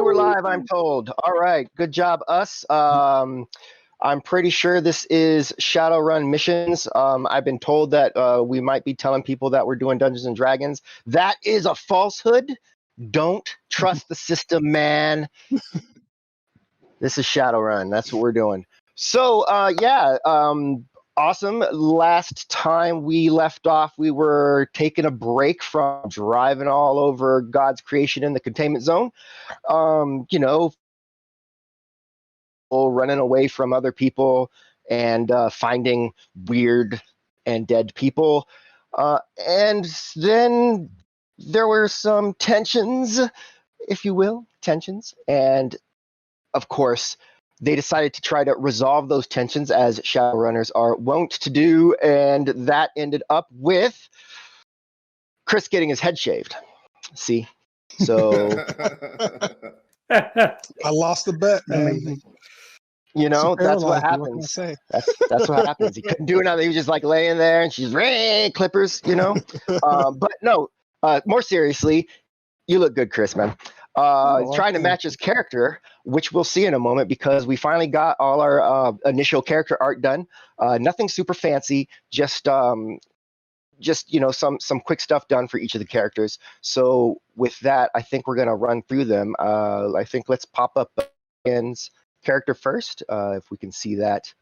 And we're live, I'm told. All right, good job, us. I'm pretty sure this is Shadowrun missions. I've been told that we might be telling people that we're doing Dungeons and Dragons. That is a falsehood. Don't trust the system, man. This is Shadowrun. That's what we're doing. So, awesome. Last time we left off, we were taking a break from driving all over God's creation in the containment zone. Running away from other people and finding weird and dead people. And then there were some tensions, if you will, And of course, they decided to try to resolve those tensions as Shadowrunners are wont to do. And that ended up with Chris getting his head shaved. See? So I lost the bet, man. You know, that's what happens. That's what happens. He couldn't do nothing. He was just like laying there, and she's clippers, you know. But no, more seriously, you look good, Chris, man. Trying to match his character, which we'll see in a moment, because we finally got all our initial character art done. Nothing super fancy, just some quick stuff done for each of the characters. So with that, I think we're gonna run through them. I think let's pop up Ian's character first, if we can see that.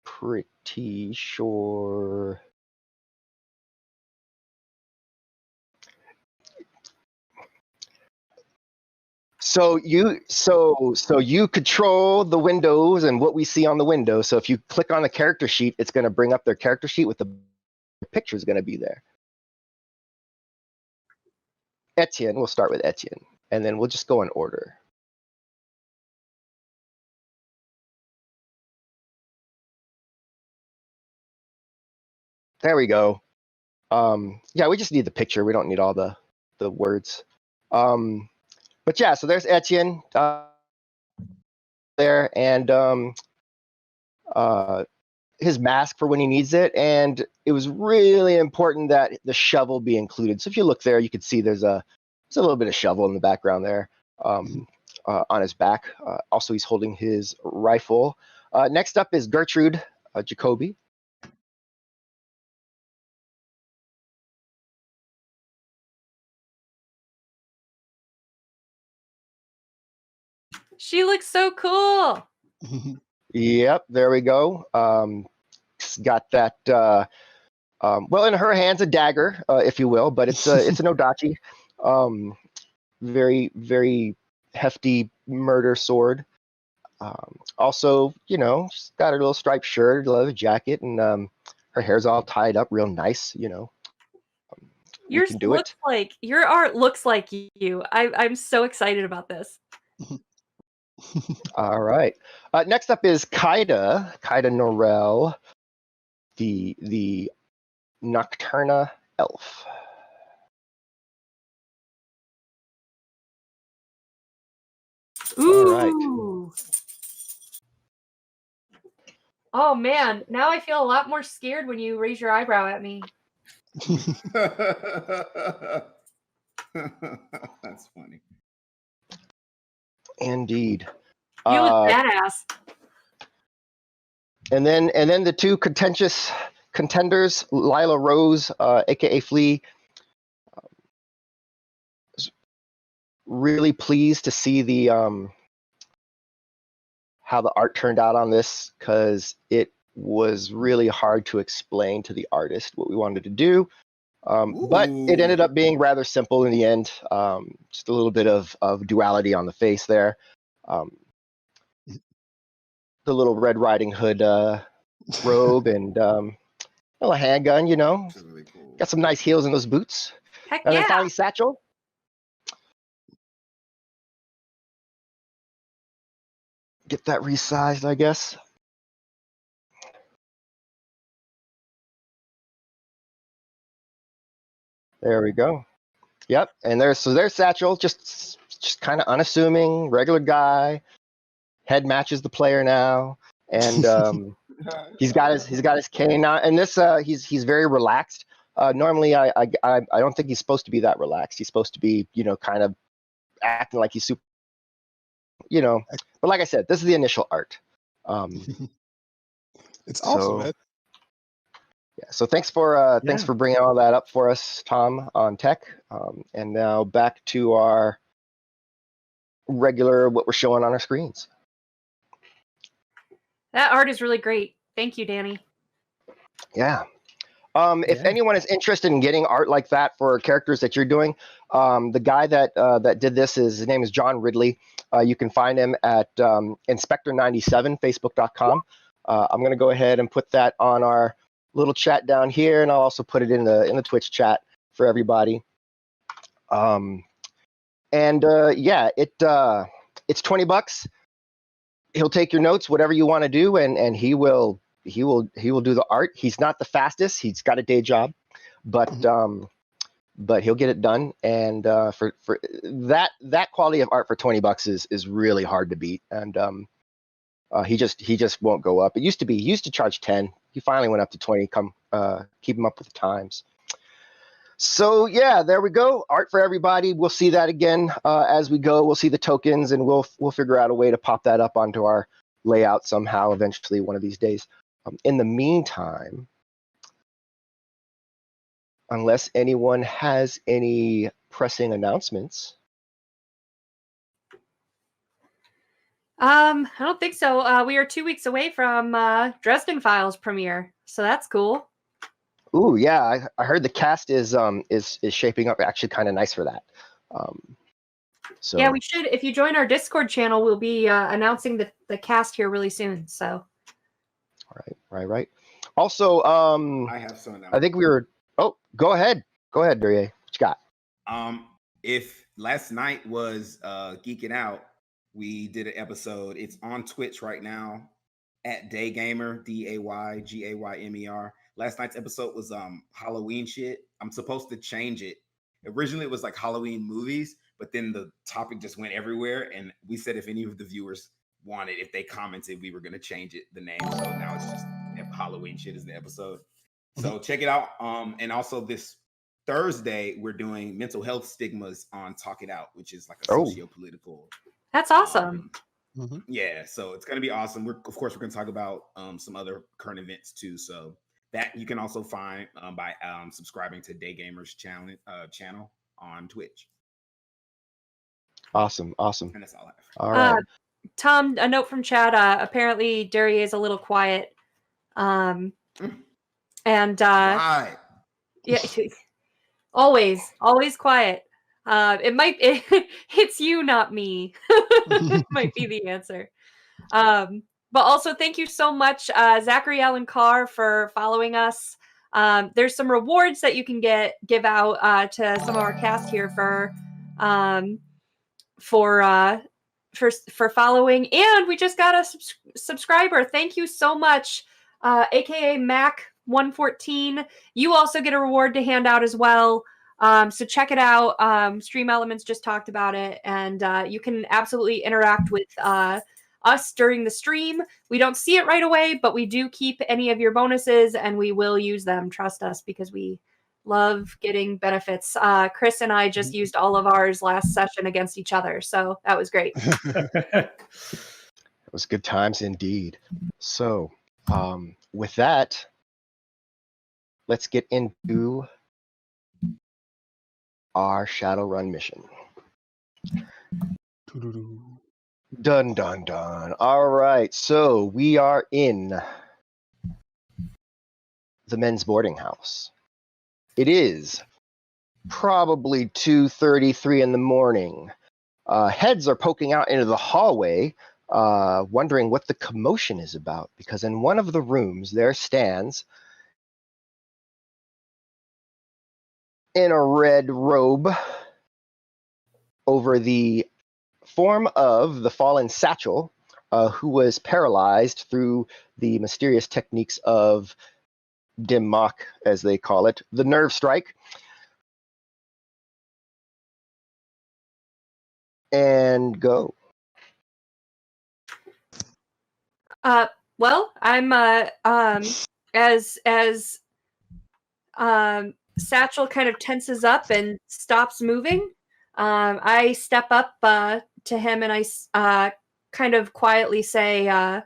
Pretty sure. So you control the windows and what we see on the window. So if you click on the character sheet, it's going to bring up their character sheet with the picture is going to be there. Etienne, we'll start with Etienne, and then we'll just go in order. There we go. Yeah, we just need the picture. We don't need all the words. But yeah, so there's Etienne there, and his mask for when he needs it. And it was really important that the shovel be included. So if you look there, you can see there's a little bit of shovel in the background there on his back. Also, he's holding his rifle. Next up is Gertrude Jacoby. She looks so cool. Yep, there we go. Got that. Well, in her hands, a dagger, if you will, but it's an odachi. Very, very hefty murder sword. Also, she's got her little striped shirt, leather jacket, and her hair's all tied up real nice. Your art looks like you. I'm so excited about this. All right. Next up is Kaida Norell, the Nocturna elf. Ooh. All right. Oh man, now I feel a lot more scared when you raise your eyebrow at me. That's funny. Indeed. You look badass. And then the two contenders, Lila Rose, aka Flea. Really pleased to see the how the art turned out on this, because it was really hard to explain to the artist what we wanted to do. But it ended up being rather simple in the end. Just a little bit of duality on the face there. The little Red Riding Hood robe and a handgun, Really cool. Got some nice heels in those boots. Heck And yeah. then finally Satchel. Get that resized, I guess. There we go. Yep, and there's Satchel, just kind of unassuming, regular guy. Head matches the player now, and he's got his cane now. And this he's very relaxed. Normally, I don't think he's supposed to be that relaxed. He's supposed to be, kind of acting like he's super, But like I said, this is the initial art. It's awesome, man. Yeah. So thanks for bringing all that up for us, Tom, on tech. And now back to our regular what we're showing on our screens. That art is really great. Thank you, Danny. Yeah. If anyone is interested in getting art like that for characters that you're doing, the guy that did this, his name is John Ridley. You can find him at Inspector97, Facebook.com. I'm going to go ahead and put that on our little chat down here, and I'll also put it in the Twitch chat for everybody. It's $20. He'll take your notes, whatever you want to do, and he will do the art. He's not the fastest. He's got a day job, but he'll get it done. And for that quality of art for $20 is really hard to beat. And he just won't go up. He used to charge 10. He finally went up to 20. Keep him up with the times. So yeah, there we go. Art for everybody. We'll see that again as we go. We'll see the tokens, and we'll figure out a way to pop that up onto our layout somehow eventually one of these days. In the meantime, unless anyone has any pressing announcements. I don't think so. We are 2 weeks away from Dresden Files premiere, so that's cool. Ooh, yeah, I heard the cast is shaping up actually kind of nice for that. So yeah, we should. If you join our Discord channel, we'll be announcing the cast here really soon. So. Right. Also, I have some. I think we were. Oh, go ahead, Duryea. What you got? If last night was geeking out, we did an episode. It's on Twitch right now at Daygamer, DAYGAYMER. Last night's episode was Halloween shit. I'm supposed to change it. Originally, it was like Halloween movies, but then the topic just went everywhere. And we said if any of the viewers wanted, if they commented, we were going to change it, the name. So now it's just Halloween shit is the episode. So check it out. And also this Thursday, we're doing mental health stigmas on Talk It Out, which is like a socio-political. That's awesome. Yeah, so it's going to be awesome. Of course, we're going to talk about some other current events too. So that you can also find by subscribing to Daygamer's channel on Twitch. Awesome. And that's all I have. All right. Tom, a note from Chad. Apparently, Duryea is a little quiet. And Why? Yeah, always quiet. It's you, not me. Might be the answer. But also thank you so much, Zachary Allen Carr, for following us. There's some rewards that you can give out to some of our cast here for following, and we just got a subscriber. Thank you so much, aka Mac 114. You also get a reward to hand out as well. So check it out. Stream Elements just talked about it, and you can absolutely interact with us during the stream. We don't see it right away, but we do keep any of your bonuses, and we will use them. Trust us, because we love getting benefits. Chris and I just used all of ours last session against each other, so that was great. It was good times indeed. So with that, let's get into our Shadowrun mission. Dun, dun, dun. All right, so we are in the men's boarding house. It is probably 2:33 in the morning. Heads are poking out into the hallway, wondering what the commotion is about, because in one of the rooms there stands, in a red robe, over the form of the fallen Satchel, who was paralyzed through the mysterious techniques of Dim Mak, as they call it, the nerve strike. And go. Well, I'm as Satchel kind of tenses up and stops moving, I step up to him and I kind of quietly say, as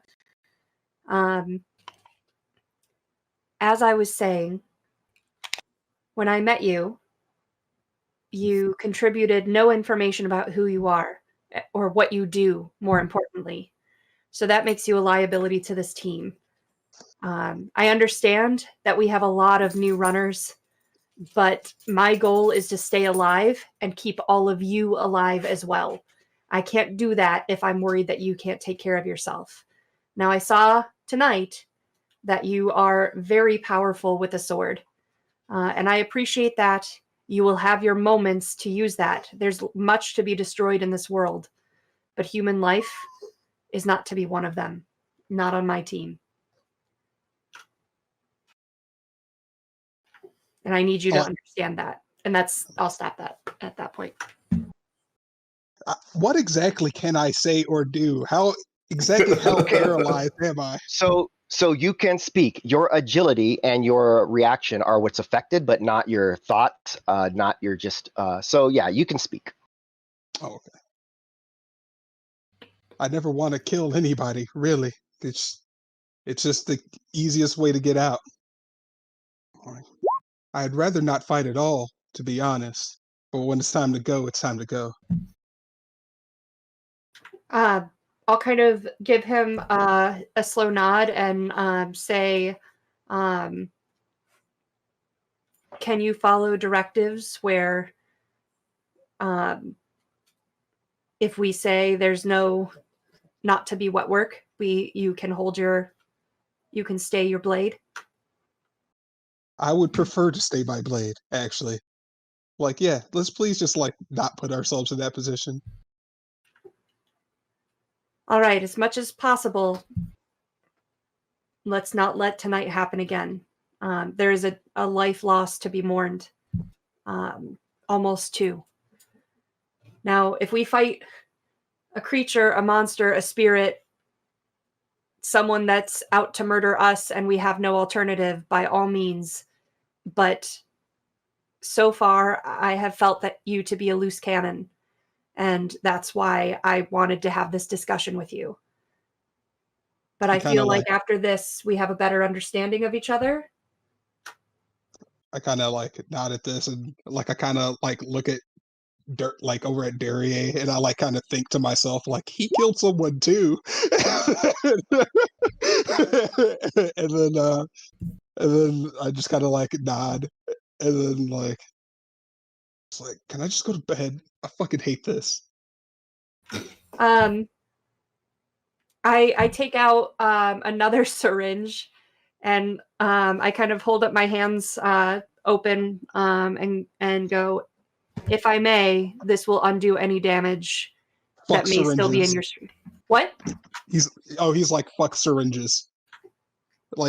I was saying, when I met you, you contributed no information about who you are or what you do, more importantly. So that makes you a liability to this team. I understand that we have a lot of new runners, but my goal is to stay alive and keep all of you alive as well. I can't do that if I'm worried that you can't take care of yourself. Now, I saw tonight that you are very powerful with a sword, and I appreciate that. You will have your moments to use that. There's much to be destroyed in this world, but human life is not to be one of them. Not on my team. And I need you to understand that. And I'll stop that at that point. What exactly can I say or do? How paralyzed am I? So you can speak. Your agility and your reaction are what's affected, but not your thoughts, not your just. So yeah, you can speak. Oh, okay. I never want to kill anybody, really. It's just the easiest way to get out. I'd rather not fight at all, to be honest. But when it's time to go, it's time to go. I'll kind of give him a slow nod and say, can you follow directives where if we say there's not to be wet work, you can stay your blade? I would prefer to stay my blade, actually. Like, yeah, let's please just not put ourselves in that position. All right, as much as possible, let's not let tonight happen again. There is a life lost to be mourned. Almost two. Now, if we fight a creature, a monster, a spirit, someone that's out to murder us and we have no alternative, by all means. But so far, I have felt that you to be a loose cannon. And that's why I wanted to have this discussion with you. But I feel like after this, we have a better understanding of each other. I kind of nod at this and I kind of look at over at Derrier, and I kind of think to myself, he killed someone too. and then I just kind of nod, and then it's can I just go to bed? I fucking hate this. I take out another syringe, and I kind of hold up my hands open and go, if I may, this will undo any damage that may still be in your. What? He's fuck syringes.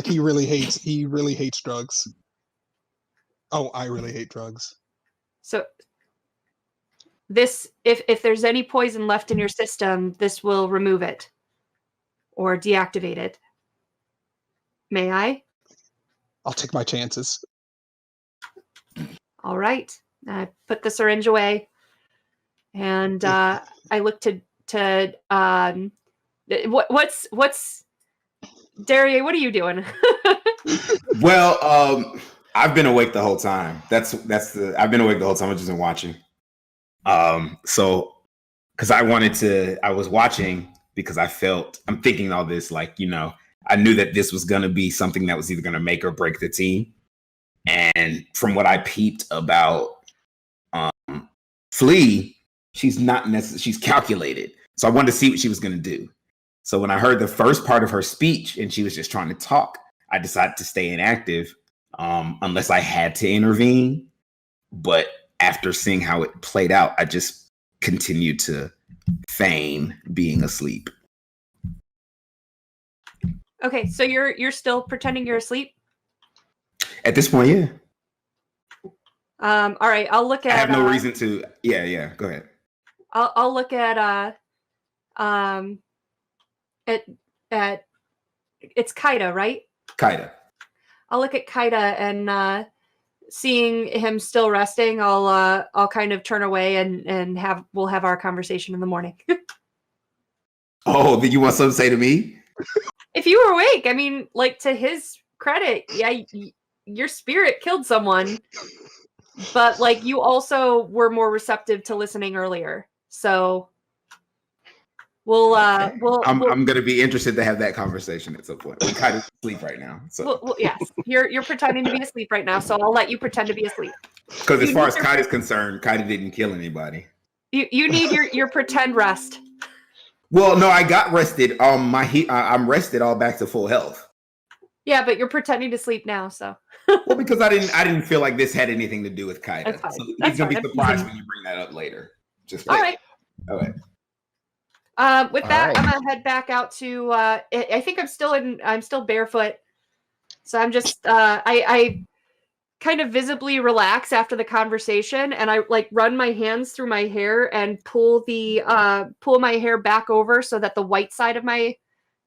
He really hates drugs. Oh, I really hate drugs. So this, if there's any poison left in your system, this will remove it or deactivate it. May I? I'll take my chances. All right. I put the syringe away, and I look to what's Daria? What are you doing? Well, I've been awake the whole time. I've been awake the whole time. I've just been watching. So because I was watching because I'm thinking all this, I knew that this was going to be something that was either going to make or break the team. And from what I peeped about Flea, she's not necessarily, she's calculated. So I wanted to see what she was going to do. So when I heard the first part of her speech and she was just trying to talk, I decided to stay inactive unless I had to intervene. But after seeing how it played out, I just continued to feign being asleep. Okay, so you're still pretending you're asleep? At this point, yeah. All right, I'll look at. I have no reason to. Yeah. Go ahead. I'll look at it's Kaida, right? Kaida. I'll look at Kaida and seeing him still resting, I'll kind of turn away and we'll have our conversation in the morning. Oh, did you want something to say to me? If you were awake, I mean, like, to his credit, yeah, your spirit killed someone, but like you also were more receptive to listening earlier. So I'm going to be interested to have that conversation at some point. We're kind of asleep right now, so yes, you're pretending to be asleep right now, so I'll let you pretend to be asleep. Because as far as Kaida is concerned, Kaida didn't kill anybody. You need your pretend rest. Well, no, I got rested. I'm rested all back to full health. Yeah, but you're pretending to sleep now, so. Well, because I didn't feel like this had anything to do with Kaida. So he's gonna be surprised when you bring that up later. Just all right. All right. With all that, right. I'm gonna head back out to. I think I'm still barefoot, so I'm just. I kind of visibly relax after the conversation, and I like run my hands through my hair and pull my hair back over so that the white side of my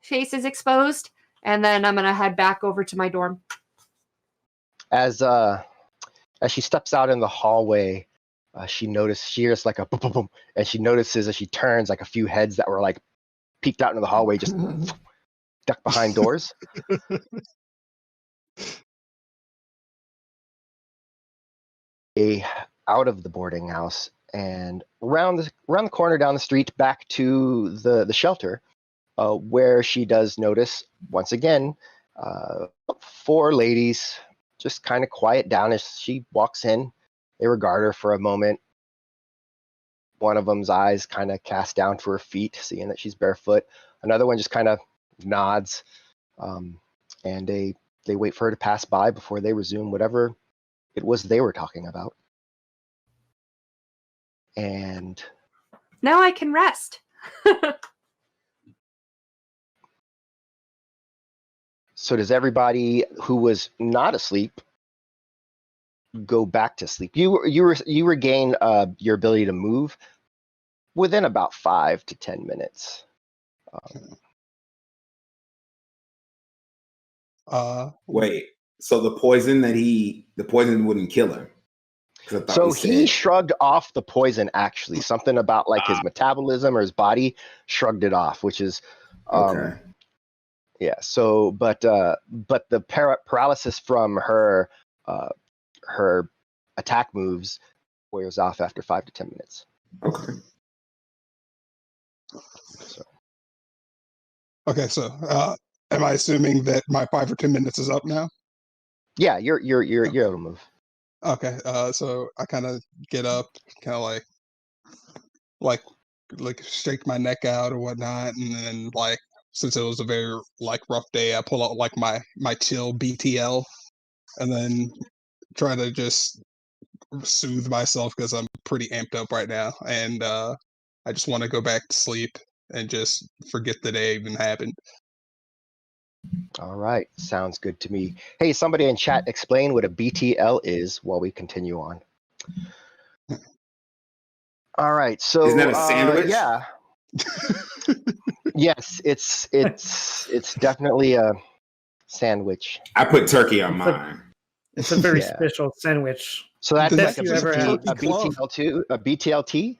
face is exposed, and then I'm gonna head back over to my dorm. As she steps out in the hallway, she hears like a boom, boom, boom, and she notices as she turns like a few heads that were like peeked out into the hallway just duck behind doors. Out of the boarding house and around the corner down the street back to the shelter, where she does notice once again 4 ladies just kind of quiet down as she walks in. They regard her for a moment. One of them's eyes kind of cast down to her feet, seeing that she's barefoot. Another one just kind of nods, and they wait for her to pass by before they resume whatever it was they were talking about. And now I can rest. So does everybody who was not asleep go back to sleep? You regain your ability to move within about 5 to 10 minutes. Wait, so the poison wouldn't kill him? So he shrugged off the poison, actually. Something about like his metabolism or his body shrugged it off, which is okay. Yeah. So, but the paralysis from her attack moves wears off after 5 to 10 minutes. Okay. So am I assuming that my 5 or 10 minutes is up now? Yeah, you're able to move. Okay. So I kind of get up, kind of like shake my neck out or whatnot, and then like, since it was a very like rough day, I pull out like my chill BTL, and then try to just soothe myself because I'm pretty amped up right now, and I just want to go back to sleep and just forget the day even happened. All right, sounds good to me. Hey, somebody in chat, explain what a BTL is while we continue on. All right, so isn't that a sandwich? Yeah. Yes, it's definitely a sandwich. I put turkey on mine. It's a very special sandwich. So that's like a BTL2, a BTLT.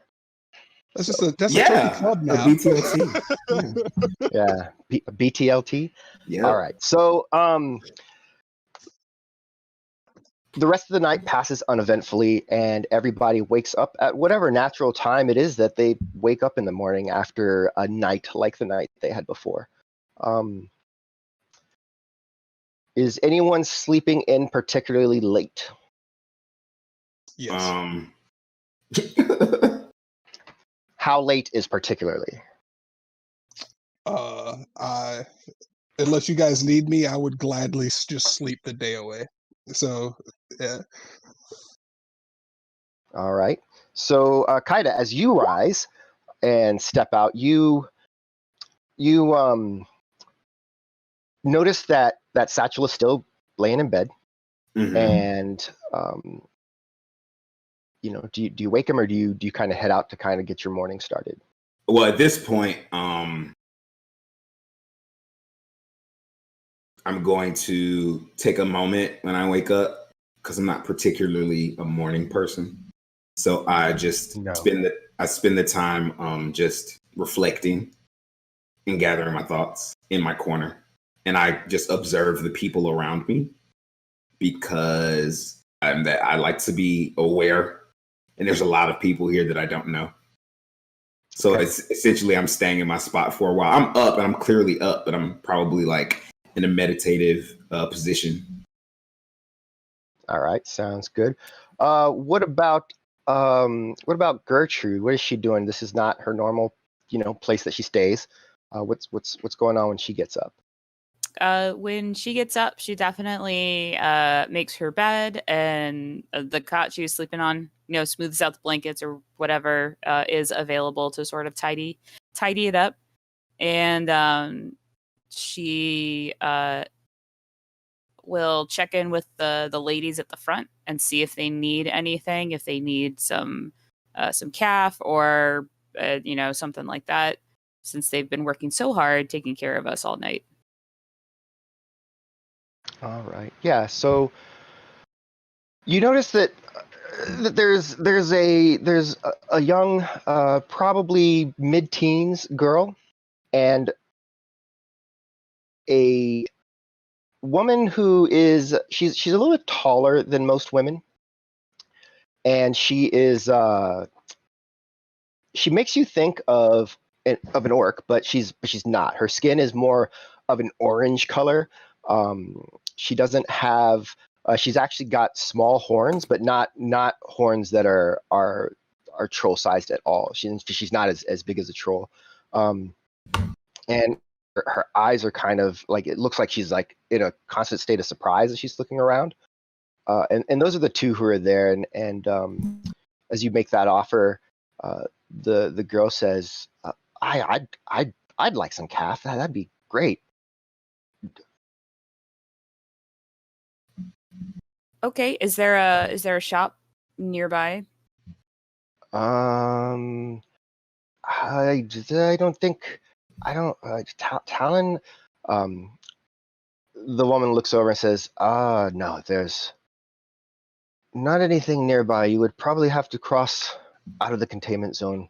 That's just a turkey club now. A BTLT. Yeah, a BTLT. Yeah. All right. So the rest of the night passes uneventfully, and everybody wakes up at whatever natural time it is that they wake up in the morning after a night like the night they had before. Is anyone sleeping in particularly late? Yes. How late is particularly? Unless you guys need me, I would gladly just sleep the day away. So, yeah. All right. So, Kaida, as you rise and step out, you notice that Satchel is still laying in bed, and do you wake him, or do you kind of head out to kind of get your morning started? Well, at this point, I'm going to take a moment when I wake up because I'm not particularly a morning person. So I just spend the time just reflecting and gathering my thoughts in my corner. And I just observe the people around me because I like to be aware. And there's a lot of people here that I don't know. So it's essentially I'm staying in my spot for a while. I'm up and I'm clearly up, but I'm probably like in a meditative position. All right, sounds good. What about Gertrude? What is she doing? This is not her normal, place that she stays. What's going on when she gets up? When she gets up, she definitely makes her bed, and the cot she was sleeping on, smooths out the blankets or whatever is available to sort of tidy it up. And she will check in with the ladies at the front and see if they need anything, if they need some calf or something like that, since they've been working so hard taking care of us all night. All right. Yeah. So you notice that there's a young, probably mid-teens girl, and a woman who she's a little bit taller than most women, and she makes you think of an orc, but she's not. Her skin is more of an orange color. She doesn't have. She's actually got small horns, but not horns that are troll sized at all. She's not as big as a troll, and her eyes are kind of like, it looks like she's like in a constant state of surprise as she's looking around. And those are the two who are there. And as you make that offer, the girl says, I'd like some calf. That'd be great. Okay. Is there a shop nearby? I don't think. Talon. The woman looks over and says, no, there's not anything nearby. You would probably have to cross out of the containment zone.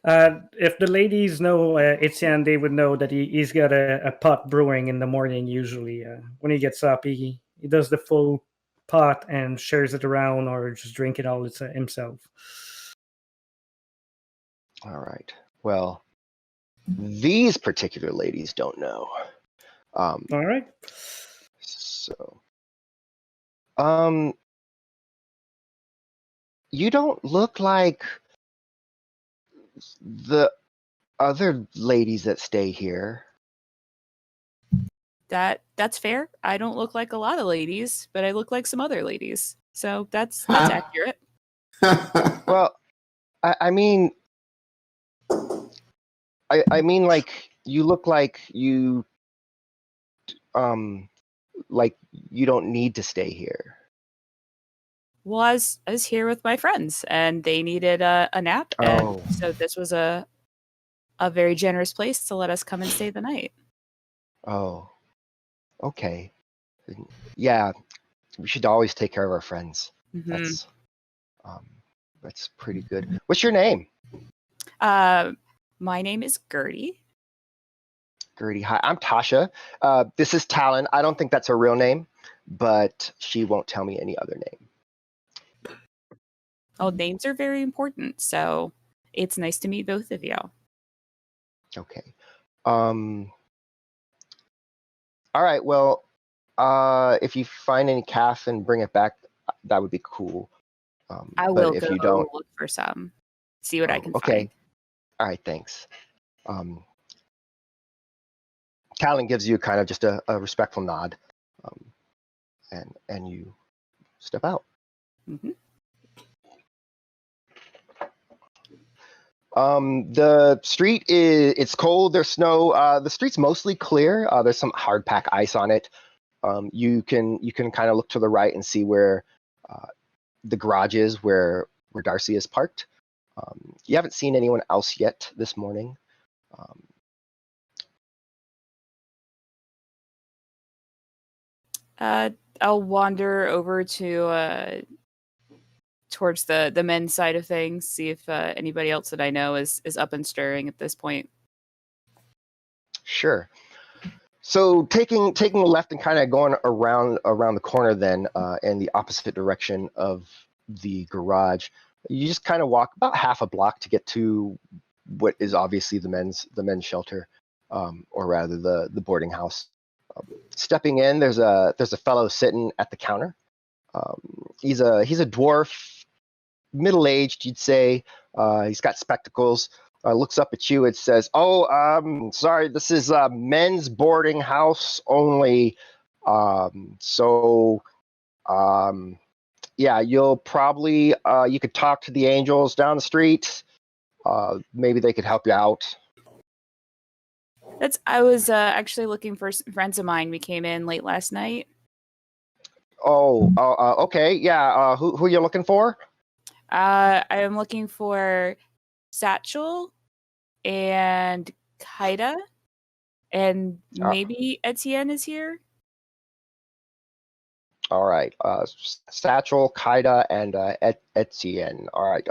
If the ladies know Etienne, they would know that he's got a pot brewing in the morning usually. When he gets up, he does the full pot and shares it around, or just drink it all himself. All right. Well, these particular ladies don't know. All right. So, you don't look like the other ladies that stay here. That's fair. I don't look like a lot of ladies, but I look like some other ladies. So that's accurate. Well, I mean, like, you look like you don't need to stay here. Well, I was here with my friends, and they needed a nap, and so this was a very generous place to let us come and stay the night. Oh, okay. Yeah, we should always take care of our friends. Mm-hmm. That's pretty good. What's your name? My name is Gertie. Gertie, hi. I'm Tasha. This is Talon. I don't think that's her real name, but she won't tell me any other name. Oh, names are very important, so it's nice to meet both of you. Okay. All right. Well, if you find any calf and bring it back, that would be cool. I will go look for some. See what I can find. All right. Thanks. Talon gives you kind of just a respectful nod, and you step out. Mm-hmm. The street it's cold. There's snow. The street's mostly clear. There's some hard pack ice on it. You can kind of look to the right and see where the garage is, where Darcy is parked. You haven't seen anyone else yet this morning. I'll wander over to towards the men's side of things, see if anybody else that I know is up and stirring at this point. Sure. So taking a left and kind of going around the corner then in the opposite direction of the garage, you just kind of walk about half a block to get to what is obviously the men's shelter, or rather the boarding house. Stepping in, there's a fellow sitting at the counter. He's a dwarf, middle-aged, you'd say. He's got spectacles. Looks up at you and says, "Oh, sorry, this is men's boarding house only. Yeah, you'll probably you could talk to the angels down the street. Maybe they could help you out." I was actually looking for some friends of mine. We came in late last night. Okay, yeah. Who are you looking for? I am looking for Satchel and Kaida, and maybe Etienne is here. All right, Satchel, Kaida, and Etienne. All right,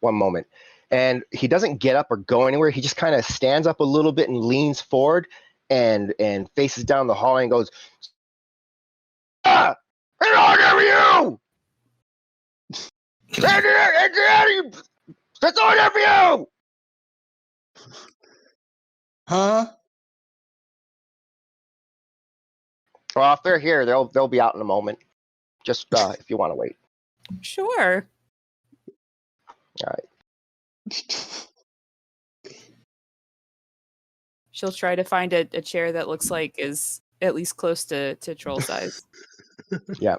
one moment. And he doesn't get up or go anywhere. He just kind of stands up a little bit and leans forward and faces down the hallway and goes, "Ah! Hey, I'll give you! That's all there for you!" Huh? Well, if they're here, they'll be out in a moment. Just if you want to wait. Sure. All right. She'll try to find a chair that looks like is at least close to troll size. Yeah.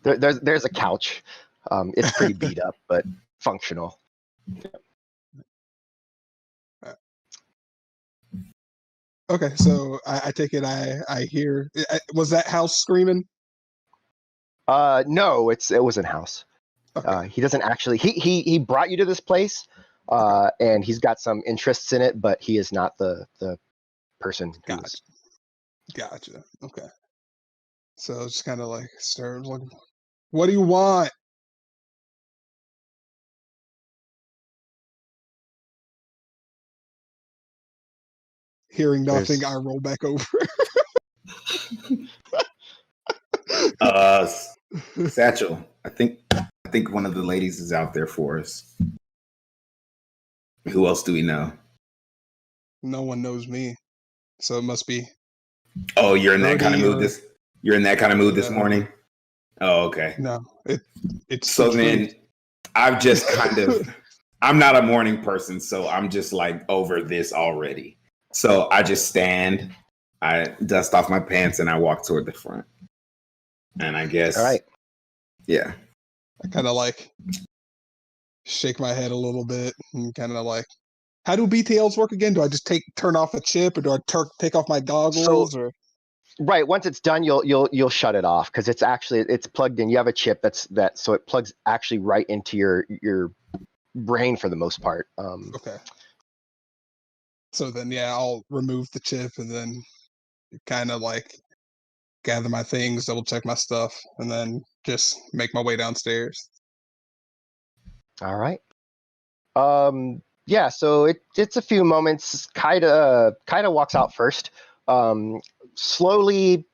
There's a couch. It's pretty beat up, but functional. Okay, so I take it I hear. Was that house screaming? No, it wasn't house. Okay. He doesn't actually. He brought you to this place, and he's got some interests in it, but he is not the person. Gotcha. Okay. So it's kind of like stir. Like, what do you want? Hearing nothing, I roll back over. Satchel, I think one of the ladies is out there for us. Who else do we know? No one knows me, so it must be. Oh, you're in that kind of mood this morning. Oh, okay. No, it's so then. I've just kind of. I'm not a morning person, so I'm just like over this already. So I just stand, I dust off my pants, and I walk toward the front. And I guess. All right. Yeah. I kind of like shake my head a little bit and kind of like, how do BTLs work again? Do I just turn off a chip, or do I take off my goggles? Or right, once it's done, you'll shut it off because it's plugged in. You have a chip so it plugs actually right into your brain for the most part. Okay. So then, yeah, I'll remove the chip and then kind of like gather my things, double check my stuff, and then just make my way downstairs. All right. Yeah, so it's a few moments. Kaida walks out first. Slowly,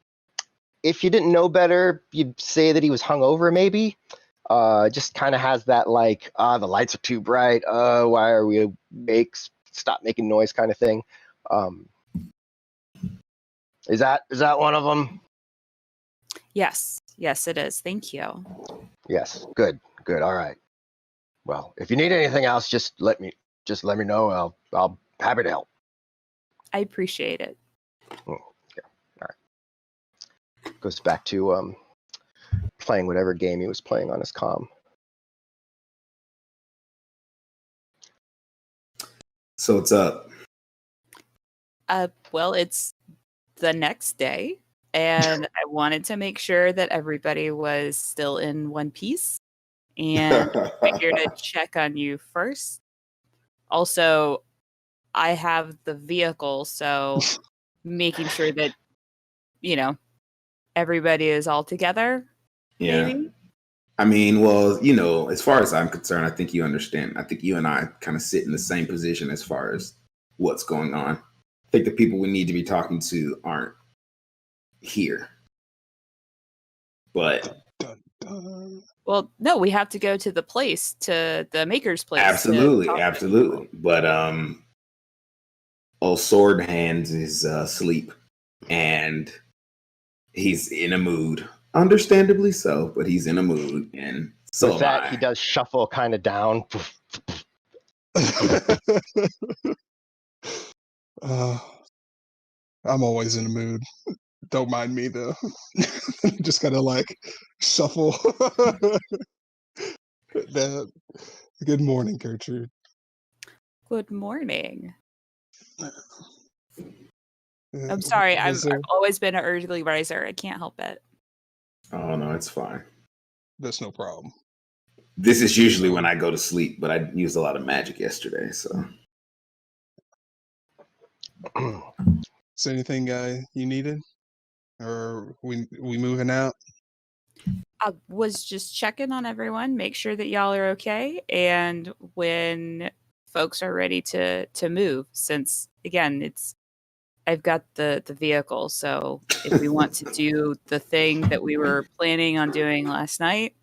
if you didn't know better, you'd say that he was hungover maybe. Just kind of has that like, the lights are too bright. Why are we awake? Stop making noise kind of thing. Is that one of them? Yes, it is. Thank you. Yes, good. All right. Well, if you need anything else, just let me know. I'll happy to help. I appreciate it. Yeah. All right. Goes back to playing whatever game he was playing on his comm. So what's up? Well, it's the next day, and I wanted to make sure that everybody was still in one piece, and figured I'd check on you first. Also, I have the vehicle, so making sure that, everybody is all together. Yeah. Maybe? I mean, well, you know, as far as I'm concerned, I think you understand. I think you and I kind of sit in the same position as far as what's going on. I think the people we need to be talking to aren't here. But well, no, we have to go to the place, to the maker's place. Absolutely. But old Sword Hands is asleep, and he's in a mood. Understandably so, but he's in a mood, and so with that, he does shuffle kind of down. I'm always in a mood. Don't mind me though. Just kind of like shuffle. Good morning, Gertrude. Good morning. I'm sorry. I've always been an early riser. I can't help it. Oh no, it's fine. That's no problem. This is usually when I go to sleep, but I used a lot of magic yesterday, so. Is there anything you needed, or we moving out? I was just checking on everyone, make sure that y'all are okay, and when folks are ready to move, since again I've got the vehicle, so if we want to do the thing that we were planning on doing last night,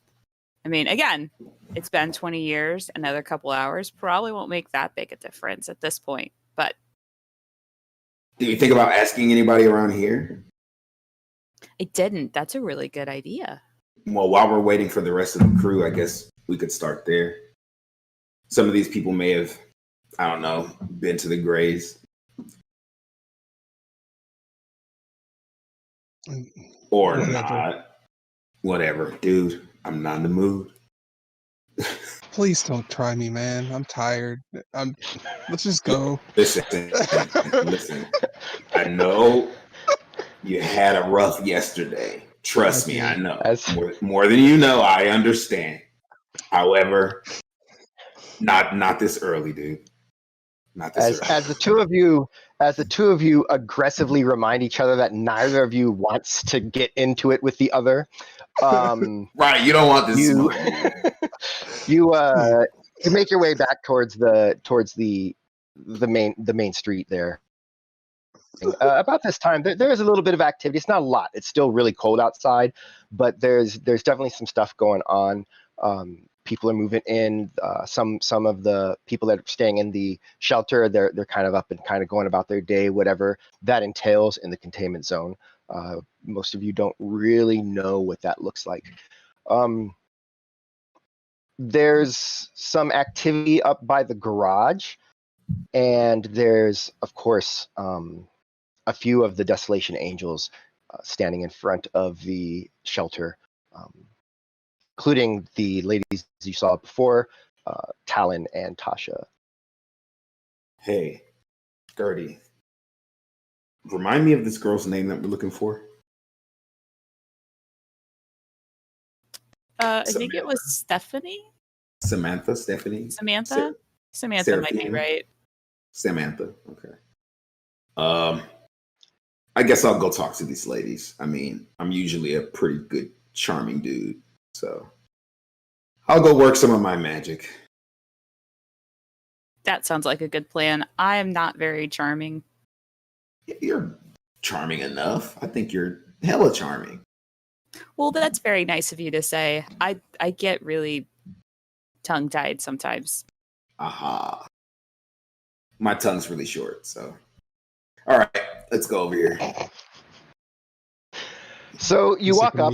I mean, again, it's been 20 years, another couple hours probably won't make that big a difference at this point, but. Do you think about asking anybody around here? I didn't. That's a really good idea. Well, while we're waiting for the rest of the crew, I guess we could start there. Some of these people may have, I don't know, been to the graves. Or not. Whatever. Dude, I'm not in the mood. Please don't try me, man. I'm tired. Let's just go. Listen. I know you had a rough yesterday. Trust me, I know. More than you know, I understand. However, not this early, dude. Not this early. As the two of you aggressively remind each other that neither of you wants to get into it with the other. Right, you don't want this. You make your way back towards the main street there. About this time, there is a little bit of activity. It's not a lot. It's still really cold outside, but there's definitely some stuff going on. People are moving in. Some of the people that are staying in the shelter, they're kind of up and kind of going about their day, whatever that entails in the containment zone. Most of you don't really know what that looks like. There's some activity up by the garage, and there's, of course, a few of the Desolation Angels standing in front of the shelter, including the ladies you saw before, Talon and Tasha. Hey, Gertie, remind me of this girl's name that we're looking for. I think it was Stephanie. Samantha, Stephanie? Samantha might be right. Samantha, okay. I guess I'll go talk to these ladies. I mean, I'm usually a pretty good, charming dude, so I'll go work some of my magic. That sounds like a good plan. I am not very charming. You're charming enough. I think you're hella charming. Well, that's very nice of you to say. I get really tongue-tied sometimes. Aha. My tongue's really short, so. All right, let's go over here. So you walk up.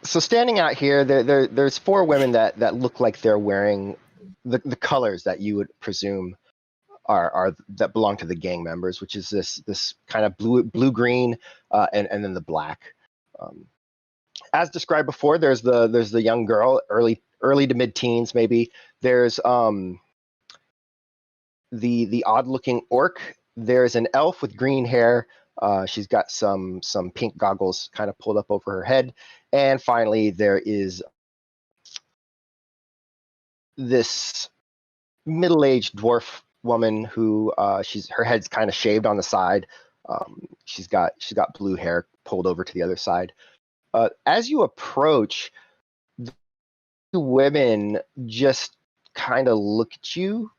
So standing out here, there's four women that look like they're wearing the colors that you would presume are that belong to the gang members, which is this kind of blue green and then the black. As described before, there's the young girl, early to mid-teens maybe. There's the odd-looking orc. There's an elf with green hair. She's got some pink goggles kind of pulled up over her head. And finally, there is this middle-aged dwarf woman who her head's kind of shaved on the side. She's got blue hair pulled over to the other side. As you approach, the women just kind of look at you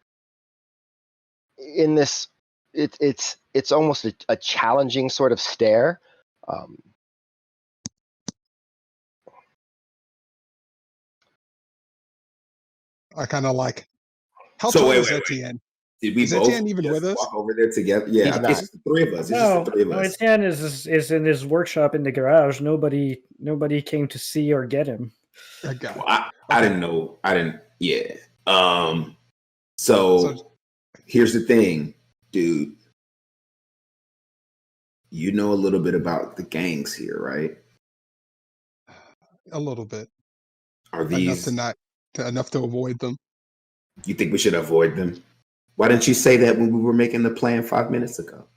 in this. It's almost a challenging sort of stare. I kind of like. How tall is Etienne? Did we is both Etienne even with us? Walk over there together? Yeah, it's just the three of us. It's just the three of us. Etienne is in his workshop in the garage. Nobody came to see or get him. I didn't know. I didn't. Yeah. So here's the thing, dude. You know a little bit about the gangs here, right? A little bit. Are these enough to avoid them? You think we should avoid them? Why didn't you say that when we were making the plan 5 minutes ago?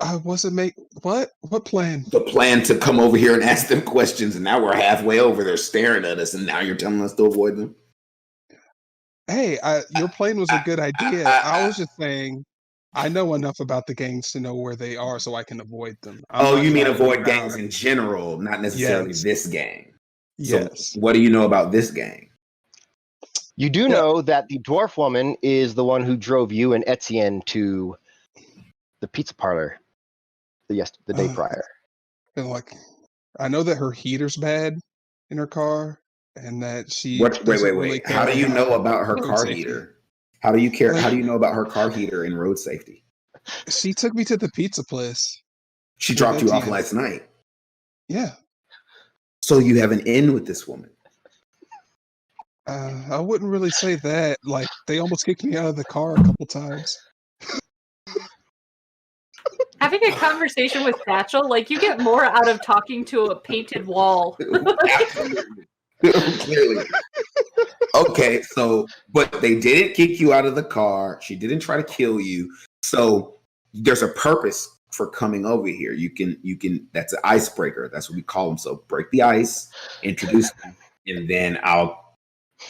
I wasn't what plan? The plan to come over here and ask them questions, and now we're halfway over there staring at us, and now you're telling us to avoid them? Hey, your plan was a good idea. I was just saying I know enough about the gangs to know where they are so I can avoid them. You mean avoid gangs in general, not necessarily this gang? Yes. So what do you know about this gang? You do know that the dwarf woman is the one who drove you and Etienne to the pizza parlor the day prior. And I know that her heater's bad in her car, and that she. Wait. Really how do you know about her car heater? How do you care? How do you know about her car heater and road safety? She took me to the pizza place. She dropped you off last night. Yeah. So you have an in with this woman. I wouldn't really say that. They almost kicked me out of the car a couple times. Having a conversation with Satchel, you get more out of talking to a painted wall. Absolutely. Clearly. Okay, but they didn't kick you out of the car. She didn't try to kill you. So there's a purpose for coming over here. You can. That's an icebreaker. That's what we call them. So break the ice, introduce them, and then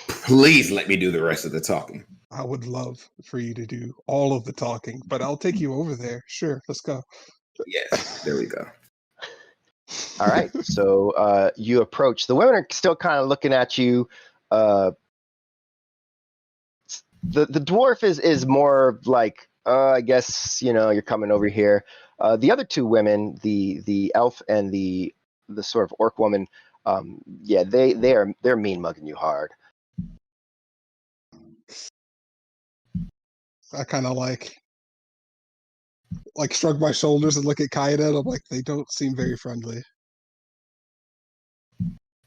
please let me do the rest of the talking. I would love for you to do all of the talking, but I'll take you over there. Sure, let's go. Yes, there we go. All right, so you approach. The women are still kind of looking at you. The dwarf is more like, I guess you're coming over here. The other two women, the elf and the sort of orc woman, they're mean mugging you hard. I kind of shrug my shoulders and look at Kaida, and I'm like, they don't seem very friendly.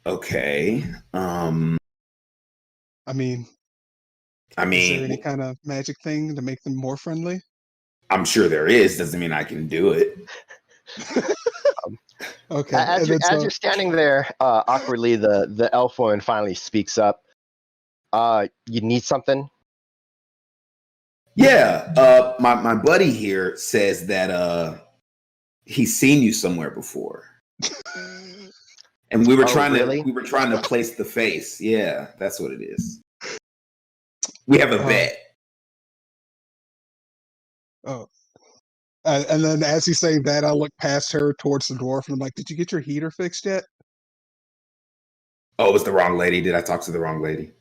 Okay. I mean, is there any kind of magic thing to make them more friendly? I'm sure there is. Doesn't mean I can do it. Okay. As you're standing there, awkwardly, the elf woman finally speaks up. You need something? Yeah. My buddy here says that he's seen you somewhere before. And we were trying to place the face. Yeah, that's what it is. We have a bet. Oh. And then as he's saying that, I look past her towards the dwarf, and I'm like, did you get your heater fixed yet? Oh, it was the wrong lady. Did I talk to the wrong lady?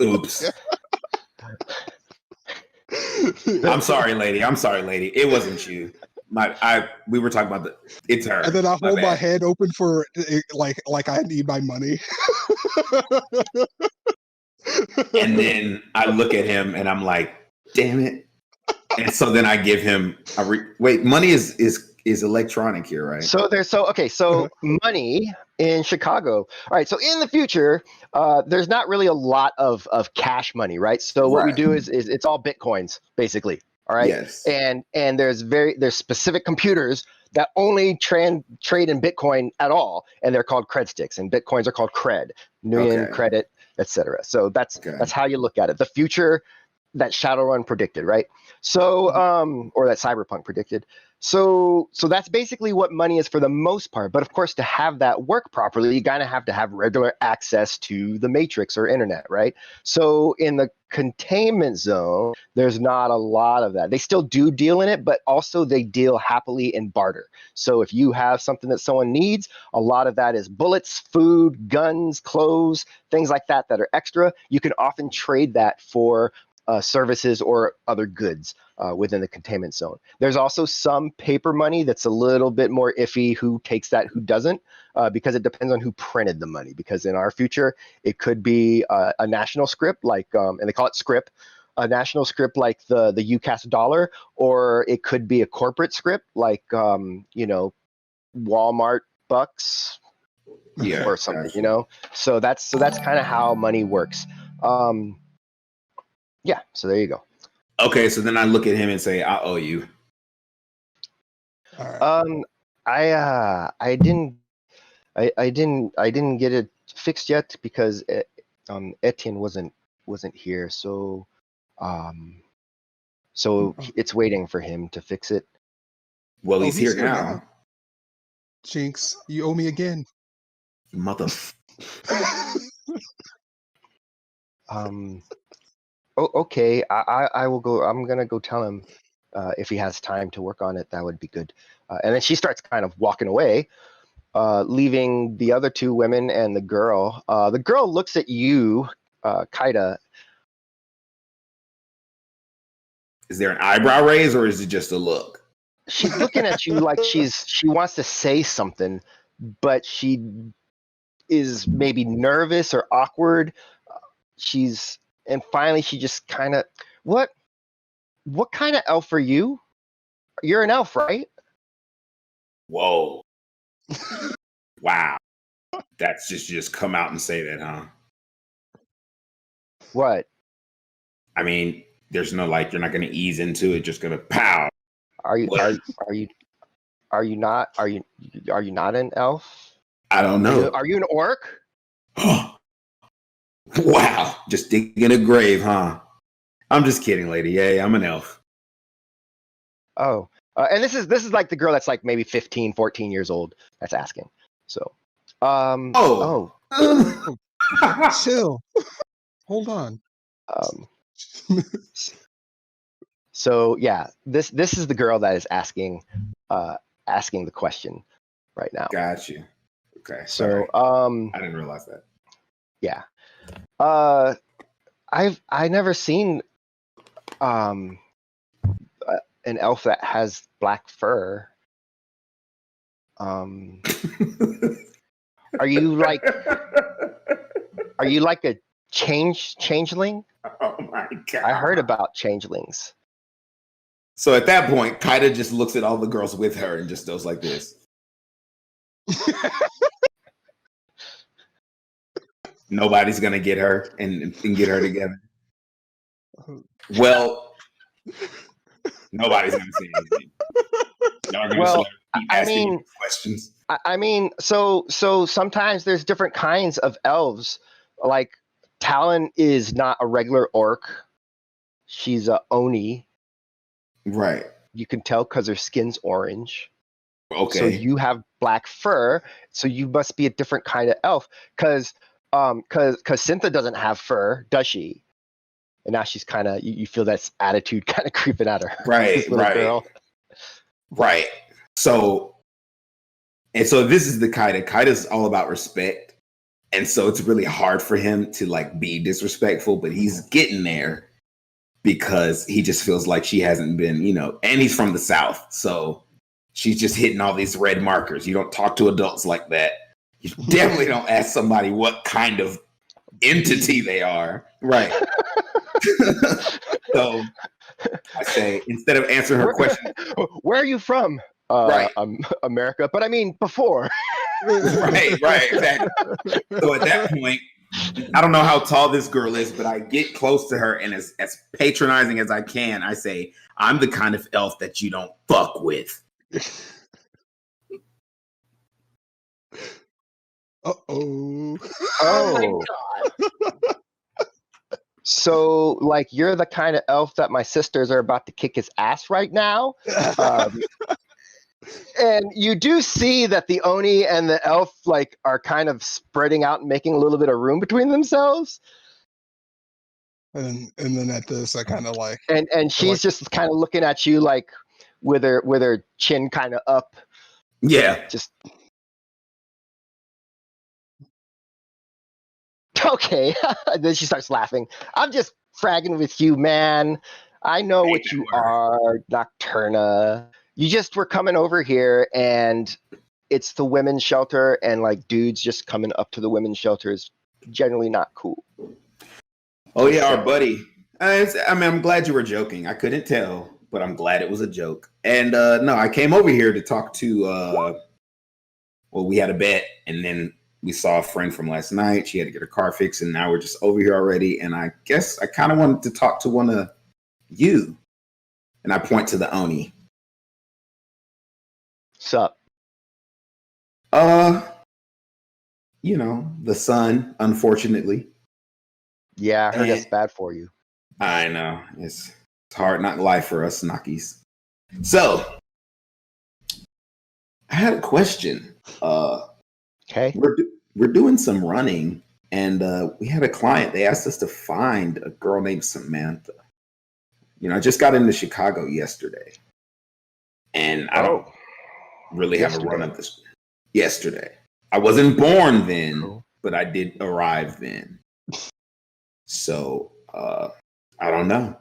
Oops. I'm sorry, lady. It wasn't you. We were talking about it's her. And then I hold my head open for like I need my money. And then I look at him and I'm like, damn it. And so then I give him money is electronic here, right? So money in Chicago. All right. So in the future, there's not really a lot of cash money, right? So what we do is it's all Bitcoins, basically. All right. Yes. And there's specific computers that only trade in Bitcoin at all, and they're called cred sticks, and Bitcoins are called cred, Nguyen, credit, etc. So that's how you look at it. The future, Shadowrun predicted, right? So, or that Cyberpunk predicted. So that's basically what money is for the most part. But of course, to have that work properly, you kind of have to have regular access to the matrix or internet, right? So in the containment zone, there's not a lot of that. They still do deal in it, but also they deal happily in barter. So if you have something that someone needs, a lot of that is bullets, food, guns, clothes, things like that are extra. You can often trade that for services or other goods within the containment zone. There's also some paper money that's a little bit more iffy who takes that, who doesn't, because it depends on who printed the money. Because in our future, it could be a national script, like, and they call it script, a national script like the UCAS dollar, or it could be a corporate script like, Walmart bucks, or something, gotcha. So that's kind of how money works. Yeah, so there you go. Okay, so then I look at him and say, I owe you. All right. I didn't get it fixed yet because Etienne wasn't here, so it's waiting for him to fix it. Well, he's here now. Jinx, you owe me again. Mother. Okay, I will go. I'm gonna go tell him if he has time to work on it. That would be good. And then she starts kind of walking away, leaving the other two women and the girl. The girl looks at you, Kaida. Is there an eyebrow raise or is it just a look? She's looking at you like she wants to say something, but she is maybe nervous or awkward. And finally, she just kind of, what kind of elf are you? You're an elf, right? Whoa. Wow. That's just come out and say that, huh? What? I mean, there's no, like, you're not going to ease into it, just going to pow. Are you not an elf? I don't know. Are you an orc? Wow, just digging a grave, huh? I'm just kidding, lady. Yeah, I'm an elf. Oh, and this is like the girl that's like maybe 15, 14 years old that's asking. So, Chill. Hold on. So yeah, this is the girl that is asking the question right now. Got you. Okay. So, I didn't realize that. Yeah. I never seen an elf that has black fur. Are you like a changeling? Oh my god. I heard about changelings. So at that point, Kaida just looks at all the girls with her and just goes like this. Nobody's gonna get her and get her together. Well, nobody's gonna say anything. Y'all are gonna keep asking questions. I mean, so sometimes there's different kinds of elves. Like Talon is not a regular orc; she's a Oni. Right. You can tell because her skin's orange. Okay. So you have black fur, so you must be a different kind of elf. Because Syntha doesn't have fur, does she? And now she's kind of, you feel that attitude kind of creeping at her. Right, right. Girl. Right. So this is the Kaida. Kaida's all about respect. And so it's really hard for him to like be disrespectful, but he's getting there because he just feels like she hasn't been, and he's from the South. So she's just hitting all these red markers. You don't talk to adults like that. You definitely don't ask somebody what kind of entity they are. Right. So I say, instead of answering her question, where are you from? Right. America. But I mean, before. Right, exactly. So at that point, I don't know how tall this girl is, but I get close to her and as patronizing as I can, I say, I'm the kind of elf that you don't fuck with. Uh-oh. Oh my God. So, like, you're the kind of elf that my sisters are about to kick his ass right now. And you do see that the Oni and the elf, like, are kind of spreading out and making a little bit of room between themselves. And then at this, I kind of like... And she's just kind of looking at you, like, with her chin kind of up. Yeah. Just... Okay. Then she starts laughing. I'm just fragging with you, man. I know what you are, Nocturna. You just were coming over here, and it's the women's shelter, and like dudes just coming up to the women's shelter is generally not cool. Oh yeah, our buddy. I'm glad you were joking. I couldn't tell, but I'm glad it was a joke. And no, I came over here to talk to. Well, we had a bet, and then we saw a friend from last night. She had to get her car fixed, and now we're just over here already. And I guess I kind of wanted to talk to one of you. And I point to the Oni. Sup? You know, the sun, unfortunately. Yeah, I heard that's bad for you. I know. It's hard not life for us Nockies. So, I had a question. Okay. We're doing some running, and we had a client. They asked us to find a girl named Samantha. You know, I just got into Chicago yesterday, and I don't really have a run of this. Yesterday, I wasn't born then, but I did arrive then. So I don't know.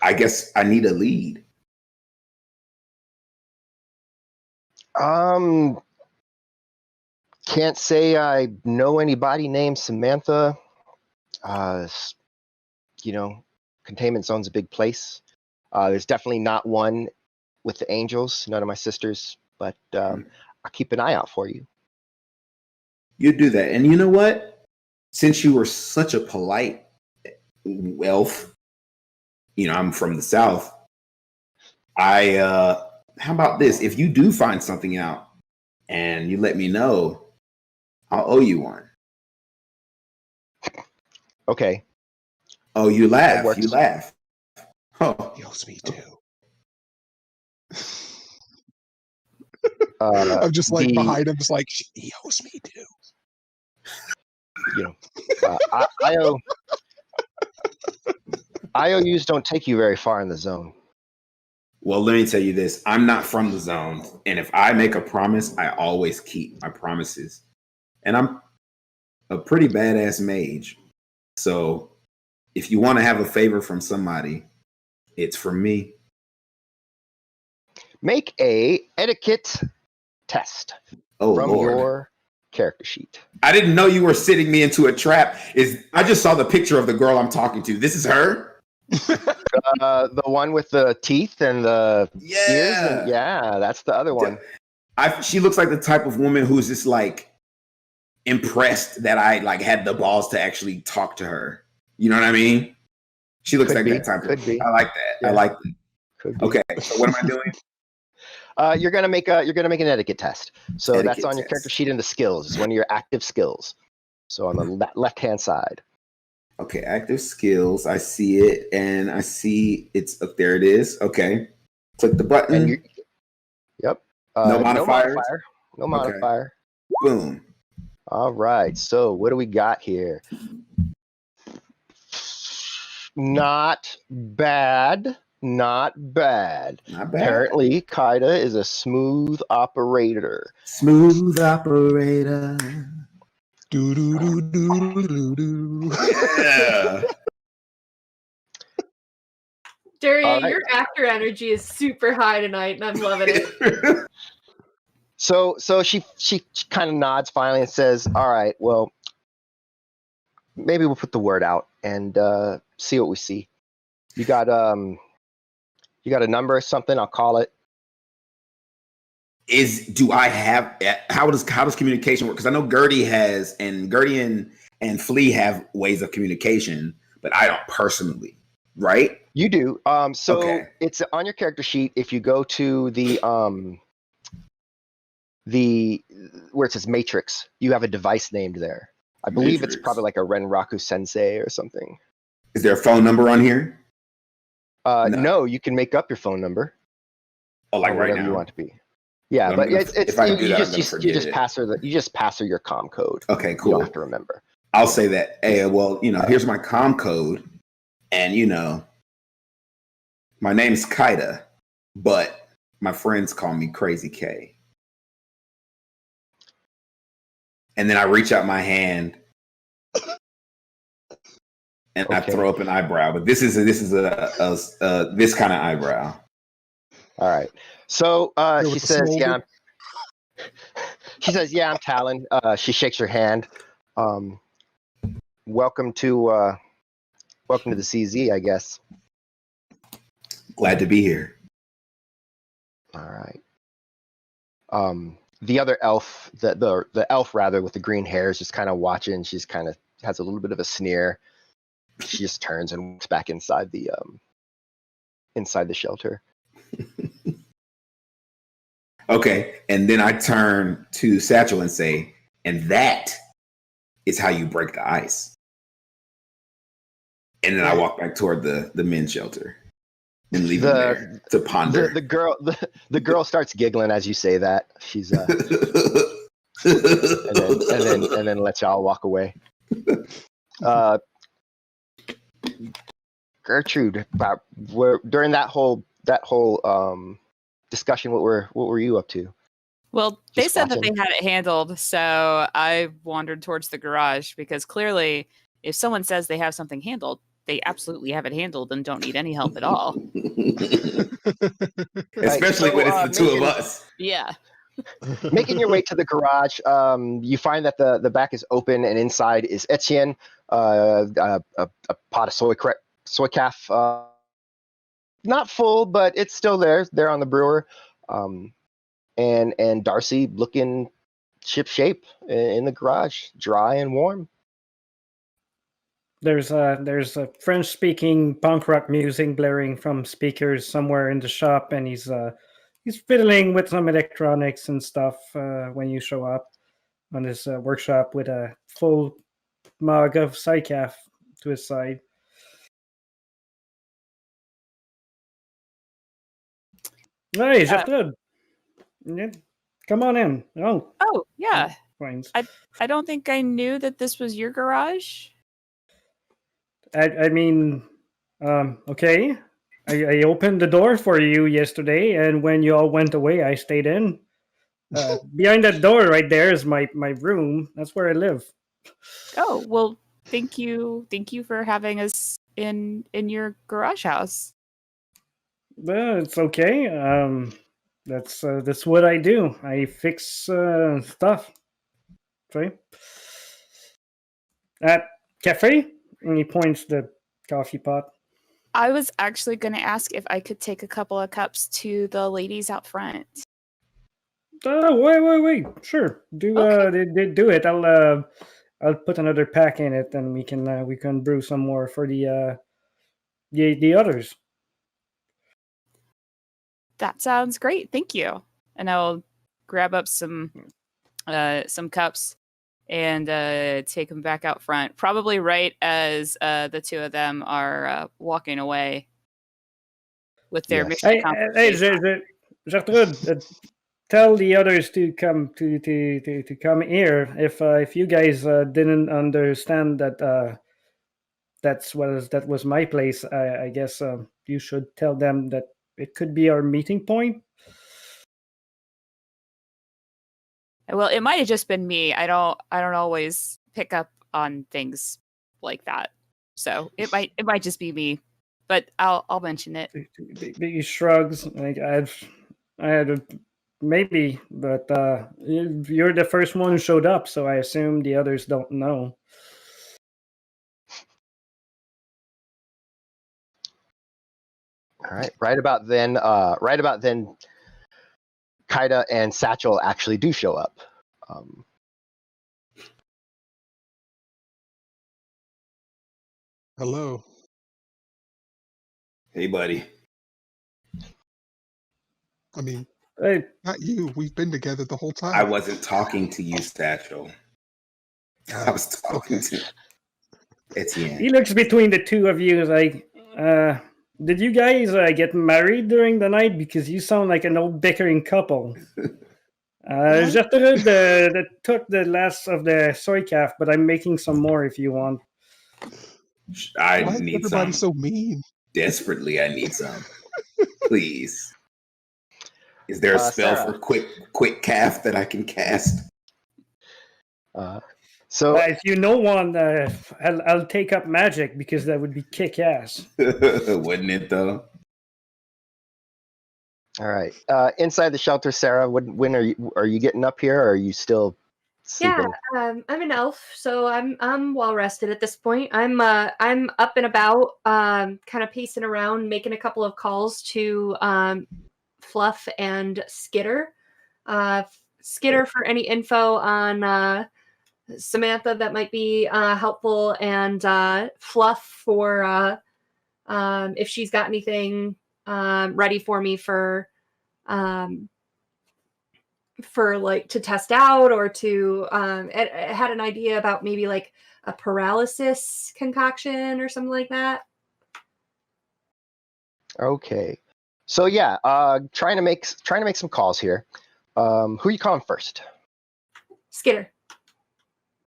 I guess I need a lead. Can't say I know anybody named Samantha. You know, containment zone's a big place. There's definitely not one with the Angels, none of my sisters, but I'll keep an eye out for you. You do that. And you know what? Since you were such a polite elf, you know, I'm from the South. How about this? If you do find something out and you let me know, I'll owe you one. Okay. Oh, you laugh. You laugh. Oh, he owes me too. I'm just like behind him, just like, he owes me too. You know, IOUs don't take you very far in the zone. Well, let me tell you this. I'm not from the zone. And if I make a promise, I always keep my promises. And I'm a pretty badass mage. So if you want to have a favor from somebody, it's from me. Make a etiquette test from your character sheet. I didn't know you were sitting me into a trap. I just saw the picture of the girl I'm talking to. This is her? The one with the teeth and the ears? And, yeah, that's the other one. She looks like the type of woman who's just like impressed that I like had the balls to actually talk to her. You know what I mean? She looks like that type of. I like that. Yeah. I like that. Okay, so what am I doing? You're gonna make an etiquette test. So etiquette that's on your character sheet in the skills. It's one of your active skills. So on the left-hand side. Okay, active skills. I see it, and I see it's up there. It is. Okay, click the button. Yep. No modifiers. No modifier. Okay. Boom. All right. So what do we got here? Not bad. Not bad. Not bad. Apparently, Kaida is a smooth operator. Smooth operator. Do do do do do do. Yeah. Durian, right. Your actor energy is super high tonight, and I'm loving it. So she kind of nods finally and says, "All right, well, maybe we'll put the word out and see what we see. You got a number or something? I'll call it." Do I have how does communication work? Because I know Gertie and Flea have ways of communication, but I don't personally, right? You do. It's on your character sheet. If you go to the where it says Matrix, you have a device named there. I believe It's probably like a Renraku Sensei or something. Is there a phone number on here? No, you can make up your phone number. Oh, like right whatever now you want to be. Yeah, well, but if I do that, you just pass her your comm code. Okay, cool. You don't have to remember. I'll say that. Hey, well, here's my comm code, and my name's Kaida, but my friends call me Crazy K. And then I reach out my hand and I throw up an eyebrow, but this is this kind of eyebrow. All right. So she says, "Yeah." She says, "Yeah, I'm Talon." She shakes her hand. Welcome to the CZ, I guess. Glad to be here. All right. The other elf, the elf rather, with the green hair is just kind of watching. She's kind of has a little bit of a sneer. She just turns and walks back inside the shelter. Okay, and then I turn to Satchel and say, "And that is how you break the ice." And then I walk back toward the men's shelter and leave them there to ponder. The girl starts giggling as you say that. She's and then lets y'all walk away. Gertrude, during that whole discussion, what were you up to? Well, they said that they had it handled, so I wandered towards the garage because clearly, if someone says they have something handled, they absolutely have it handled and don't need any help at all. Especially when it's the two of us. Yeah. Making your way to the garage, you find that the back is open and inside is Etienne, a pot of soy calf, not full, but it's still there on the brewer, and Darcy looking ship shape in the garage, dry and warm. There's a French-speaking punk rock music blaring from speakers somewhere in the shop, and he's fiddling with some electronics and stuff when you show up on his workshop with a full mug of Psycaf to his side. Hey, Gertrude. Come on in. Oh, yeah. Fines. I don't think I knew that this was your garage. I mean, okay. I opened the door for you yesterday, and when you all went away, I stayed in. Behind that door right there is my room. That's where I live. Oh, well, thank you. Thank you for having us in your garage house. It's okay. That's what I do. I fix stuff. Okay. At cafe, and he points the coffee pot. I was actually going to ask if I could take a couple of cups to the ladies out front. Oh, wait. Sure. Do it. I'll put another pack in it, and we can brew some more for the others. That sounds great. Thank you. And I'll grab up some cups and take them back out front. Probably right as the two of them are walking away with their mission. Gertrude, tell the others to come to come here. If you guys didn't understand that that was my place, I guess you should tell them that it could be our meeting point. Well, it might have just been me. I don't always pick up on things like that, so it might just be me. But I'll mention it. He shrugs. Like I had maybe, but you're the first one who showed up, so I assume the others don't know. All right. Right about then, Kaida and Satchel actually do show up. Hello. Hey, buddy. I mean, hey, not you. We've been together the whole time. I wasn't talking to you, Satchel. I was talking to. Etienne. He looks between the two of you like, did you guys get married during the night? Because you sound like an old bickering couple. Just took the last of the soy calf, but I'm making some more if you want. I Why need is everybody some. so mean? Desperately, I need some. Please. Is there a spell Sarah. for quick calf that I can cast? So if you know one, I'll take up magic because that would be kick ass. Wouldn't it though? all right. Inside the shelter, Sarah. When are you getting up here, or are you still sleeping? Yeah, I'm an elf, so I'm well rested at this point. I'm up and about, kind of pacing around, making a couple of calls to Fluff and Skitter. Skitter for any info on Samantha that might be helpful, and Fluff for if she's got anything ready for me for like to test out, or to it had an idea about maybe like a paralysis concoction or something like that. Okay. So yeah, trying to make some calls here. Who are you calling first? Skitter.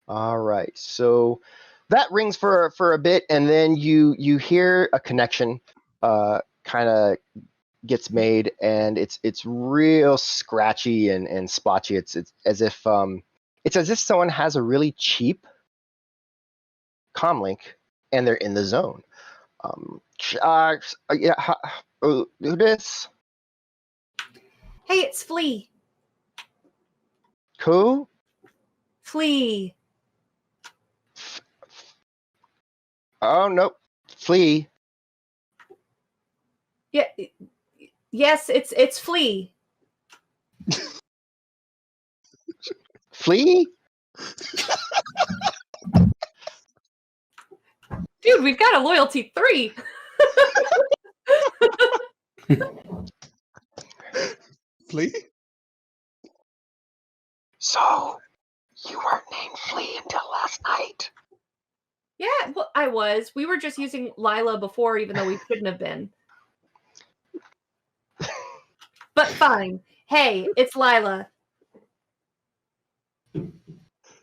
All right. So that rings for a bit, and then you hear a connection kind of gets made, and it's real scratchy and splotchy. It's as if someone has a really cheap comlink and they're in the zone. Yeah, who this? Hey, it's Flea. Who? Flea. Oh no, Flea. Yeah. Yes, it's Flea. Flea? Dude, we've got a loyalty 3. Flea? So, you weren't named Flea until last night. Yeah, well, I was. We were just using Lila before, even though we shouldn't have been. But fine. Hey, it's Lila.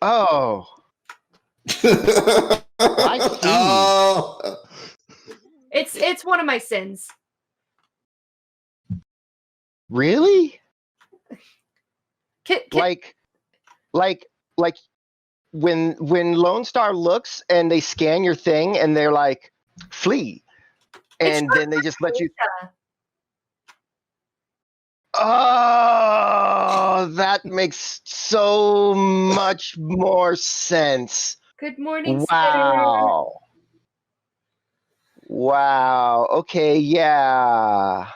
Oh. I see. Oh. It's one of my sins. Really? Like when Lone Star looks and they scan your thing and they're like, Flea. And then they just let you. Oh, that makes so much more sense. Good morning, Wow. Skitter. Wow. Okay, yeah.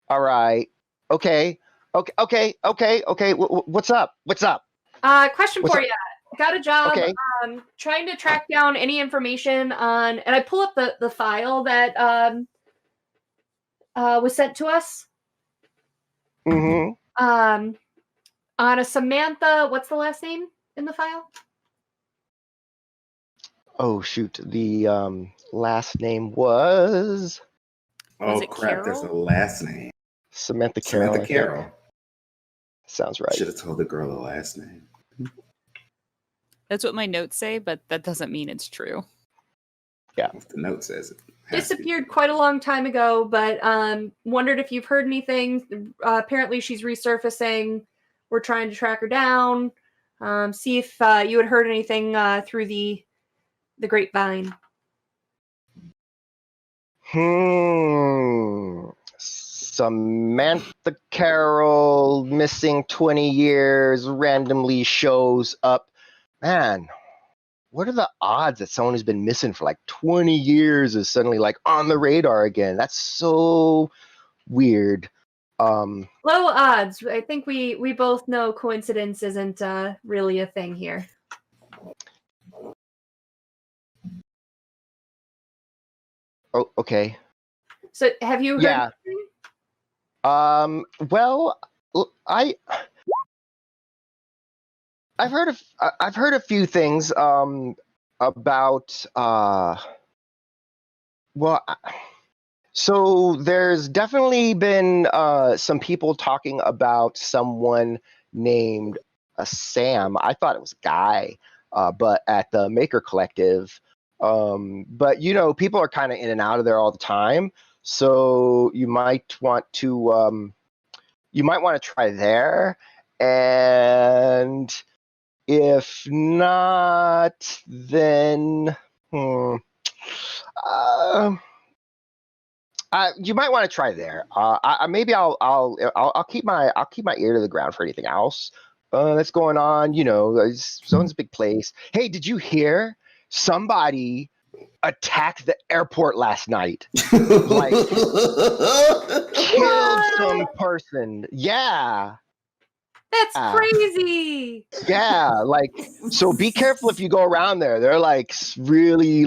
All right. Okay. What's up? Question for you. Got a job. Okay. Trying to track down any information on, and I pull up the file that was sent to us. Mm-hmm. On a Samantha, what's the last name in the file? Oh shoot, the last name was. Oh crap! There's a last name. Samantha Carroll. Samantha Carroll. Sounds right. Should have told the girl the last name. That's what my notes say, but that doesn't mean it's true. Yeah, if the note says it. Disappeared quite a long time ago, but wondered if you've heard anything. Apparently, she's resurfacing. We're trying to track her down. See if you had heard anything through the grapevine. Samantha Carroll, missing 20 years, randomly shows up. Man, what are the odds that someone who's been missing for like 20 years is suddenly like on the radar again? That's so weird. Low odds. I think we both know coincidence isn't really a thing here. Oh, okay. So have you heard? Yeah. Well, I've heard a few things. about so there's definitely been some people talking about someone named Sam. I thought it was a guy, but at the Maker Collective. But people are kind of in and out of there all the time, so you might want to try there, and if not, then you might want to try there. Maybe I'll keep my ear to the ground for anything else that's going on. Zone's a big place. Hey, did you hear somebody attacked the airport last night? Like killed some person. Yeah. That's crazy. Yeah, so be careful if you go around there. They're really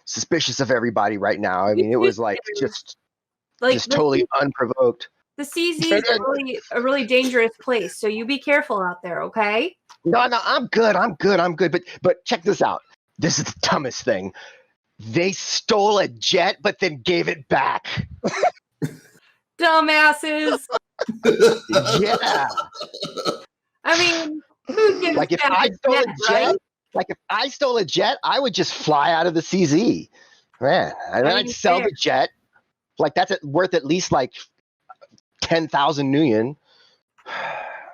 suspicious of everybody right now. I mean, it was just totally unprovoked. The CZ is a really dangerous place, so you be careful out there, okay? No, I'm good. But check this out. This is the dumbest thing. They stole a jet, but then gave it back. Dumbasses. Yeah. I mean, who gives if I stole a jet, right? If I stole a jet, I would just fly out of the CZ, man, and then I'd sell the jet. That's worth at least 10,000 million.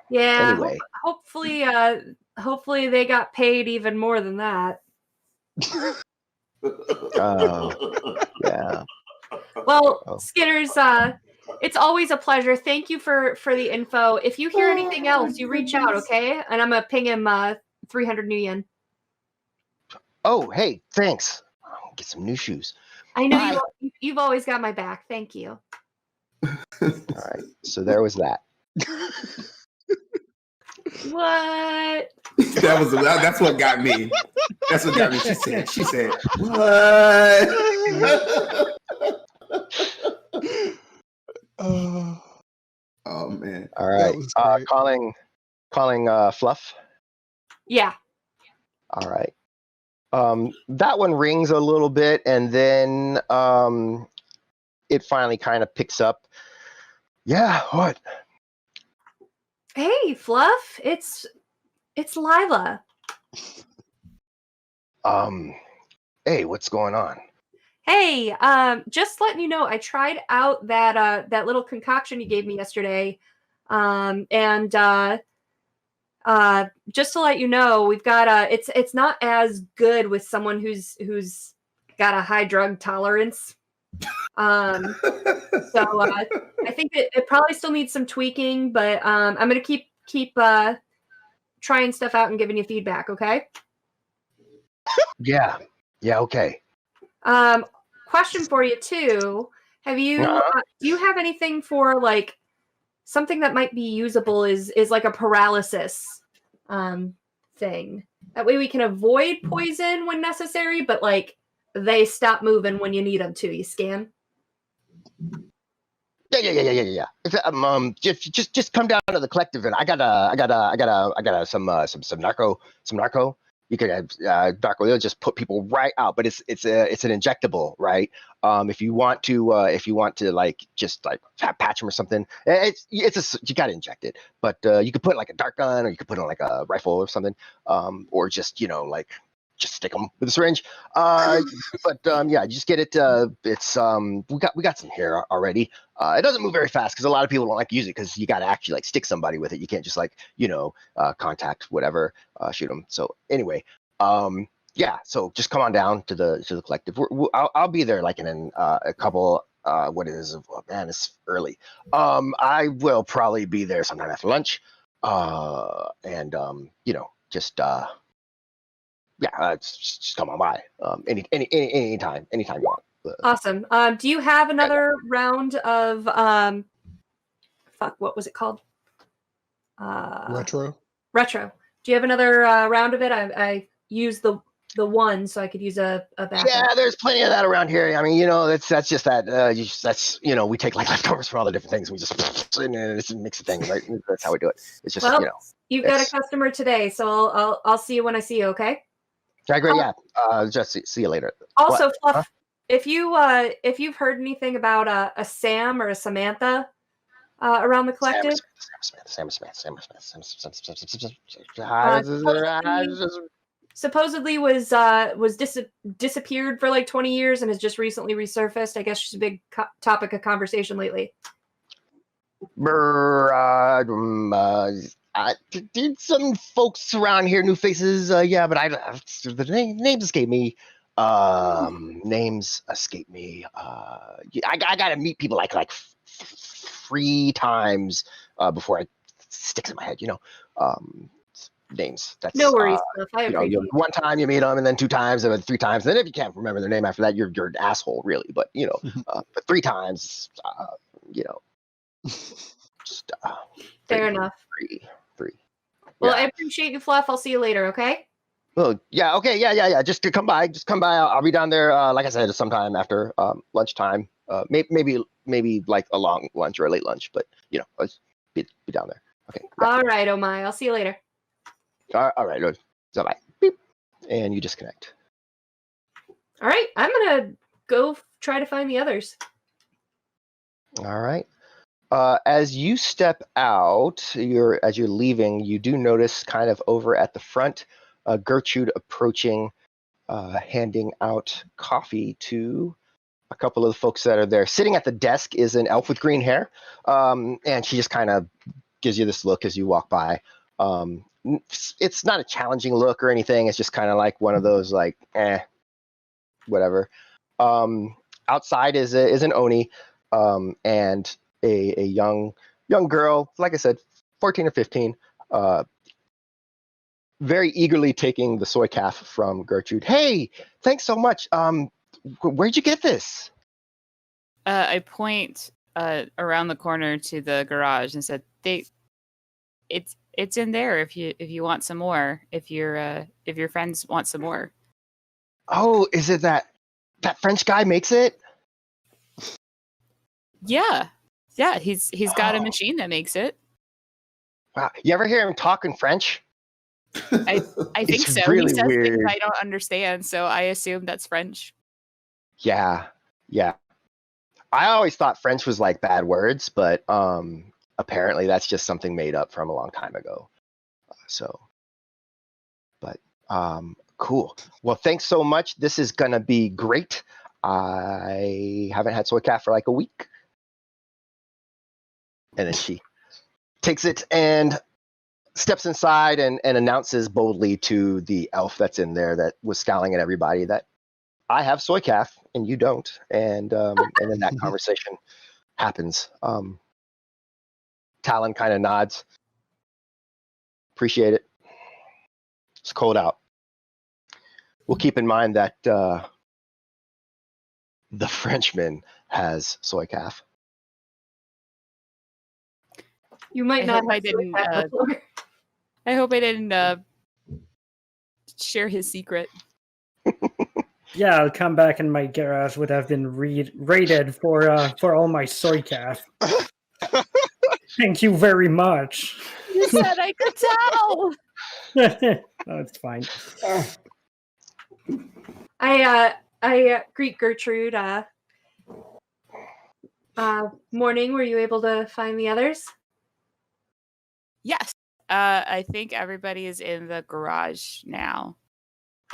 Yeah. Anyway, hopefully they got paid even more than that. Yeah. Well, Skinners, it's always a pleasure. Thank you for the info. If you hear anything else, you reach out, okay? And I'm gonna ping him 300 new yen. Oh, hey, thanks. I'll get some new shoes. I know you've always got my back. Thank you. All right, so there was that. What? That's what got me. That's what got me. She said, what? Oh man. All right. Calling Fluff. Yeah. All right. That one rings a little bit, and then it finally kind of picks up. Yeah, what? Hey, Fluff. It's Lila. Hey, what's going on? Hey, just letting you know, I tried out that little concoction you gave me yesterday, and just to let you know, we've got it's not as good with someone who's got a high drug tolerance. So I think it probably still needs some tweaking, but I'm gonna keep trying stuff out and giving you feedback. Okay? Yeah. Okay. Question for you too. Have you do you have anything for something that might be usable is like a paralysis thing? That way we can avoid poison when necessary, but they stop moving when you need them to. You scan? Yeah. Just come down to the collective, and I got some narco. You could have narco. They'll just put people right out, but it's an injectable, right? If you want to just patch them or something, you got to inject it. But you could put a dart gun, or you could put on a rifle or something, or just just stick them with a syringe. Yeah, just get it. It's we got some here already. It doesn't move very fast because a lot of people don't like to use it because you got to actually stick somebody with it. You can't just contact whatever, shoot them. So anyway, yeah. So just come on down to the collective. I'll be there in a couple. What is it? Oh, man, it's early. I will probably be there sometime after lunch. Just come on by. Anytime you want. Awesome. Do you have another round of what was it called? Retro. Do you have another round of it? I used the one, so I could use a backup. Yeah, there's plenty of that around here. I mean, that's just that. That's we take leftovers from all the different things. And we just mix the things, right? That's how we do it. It's just you've got a customer today, so I'll see you when I see you. Okay. All right, great. Yeah. Just see you later. Also, Fluff, huh? if you've heard anything about a Sam or a Samantha around the collective, supposedly was disappeared for like 20 years and has just recently resurfaced. I guess she's a big topic of conversation lately. Did some folks around here, new faces, yeah, but the names escape me. Names escape me. I gotta meet people like 3 times before it sticks in my head. Names. That's no worries. I appreciate it. One time you meet them, and then 2 times, and then 3 times. And then if you can't remember their name after that, you're an asshole, really. But but 3 times, just fair enough. 3. Well, yeah. I appreciate you, Fluff. I'll see you later. Okay. Well, yeah. Okay. Yeah. Just come by. I'll be down there. Like I said, sometime after lunchtime. Maybe like a long lunch or a late lunch, but I'll be down there. Okay. Yeah. All right, oh my. I'll see you later. All right. Bye. Beep. And you disconnect. All right. I'm gonna go try to find the others. All right. As you step out, as you're leaving, you do notice kind of over at the front, Gertrude approaching, handing out coffee to a couple of the folks that are there. Sitting at the desk is an elf with green hair, and she just kind of gives you this look as you walk by. It's not a challenging look or anything. It's just kind of like one of those like, whatever. Outside is an Oni, and a young girl, like I said, 14 or 15, very eagerly taking the soy calf from Gertrude. Hey, thanks so much. Where'd you get this? I point around the corner to the garage and said, "It's in there if you want some more. If your friends want some more." Oh, is it that French guy makes it? Yeah, he's got a machine that makes it. Wow, you ever hear him talk in French? I think so. Really, he says weird things I don't understand, so I assume that's French. Yeah. I always thought French was like bad words, but apparently that's just something made up from a long time ago. Cool. Well, thanks so much. This is gonna be great. I haven't had soy calf for like a week. And then she takes it and steps inside and announces boldly to the elf that's in there that was scowling at everybody that I have soy calf and you don't. And then that conversation happens. Talon kind of nods. Appreciate it. It's cold out. We'll keep in mind that the Frenchman has soy calf. You might not. I hope I didn't share his secret. Yeah, I'll come back and my garage would have been raided for all my soy calf. Thank you very much. You said I could tell. No, it's fine. I greet Gertrude. Morning. Were you able to find the others? Yes. I think everybody is in the garage now.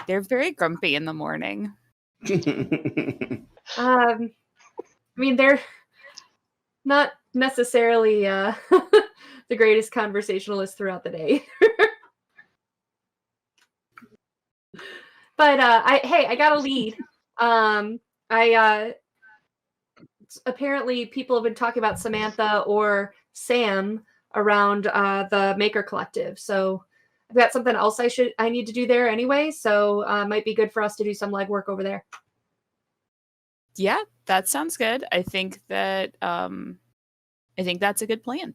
They're very grumpy in the morning. I mean, they're not necessarily the greatest conversationalists throughout the day. But I got a lead. Apparently people have been talking about Samantha or Sam around the Maker Collective. So I've got something else I need to do there anyway. So it might be good for us to do some legwork over there. Yeah, that sounds good. I think that's a good plan.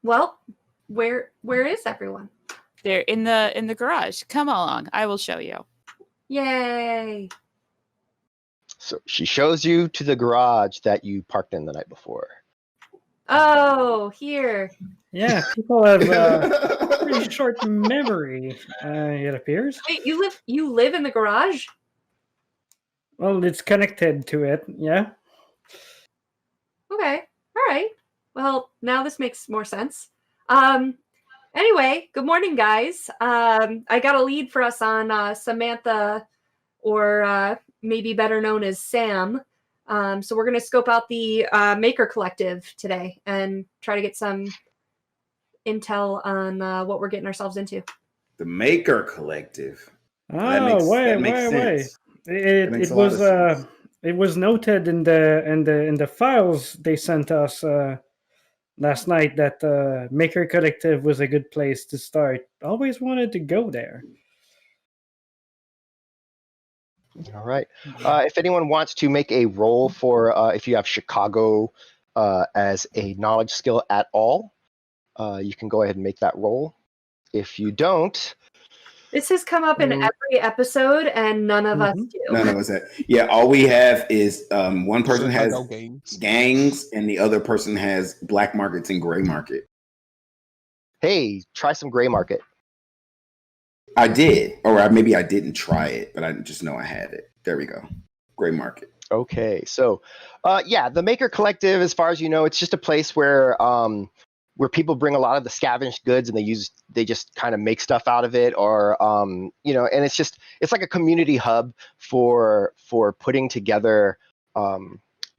Well, where is everyone? They're in the garage. Come along. I will show you. Yay. So she shows you to the garage that you parked in the night before. Oh, here. Yeah, people have a pretty short memory. It appears. Wait, you live in the garage? Well, it's connected to it. Yeah. Okay. All right. Well, now this makes more sense. Anyway, good morning, guys. I got a lead for us on Samantha, or maybe better known as Sam. So we're going to scope out the Maker Collective today and try to get some intel on what we're getting ourselves into. The Maker Collective. Oh, that makes sense. It was noted in the files they sent us last night that Maker Collective was a good place to start. Always wanted to go there. All right. If anyone wants to make a roll for if you have Chicago as a knowledge skill at all, you can go ahead and make that roll. If you don't, this has come up in every episode, and none of us do. None of us have. Yeah, all we have is one person has gangs, and the other person has black markets and gray market. Hey, try some gray market. I did, or maybe I didn't try it, but I just know I had it. There we go. Gray market. Okay, so yeah, the Maker Collective, as far as you know, it's just a place where people bring a lot of the scavenged goods and they just kind of make stuff out of it, or and it's like a community hub for putting together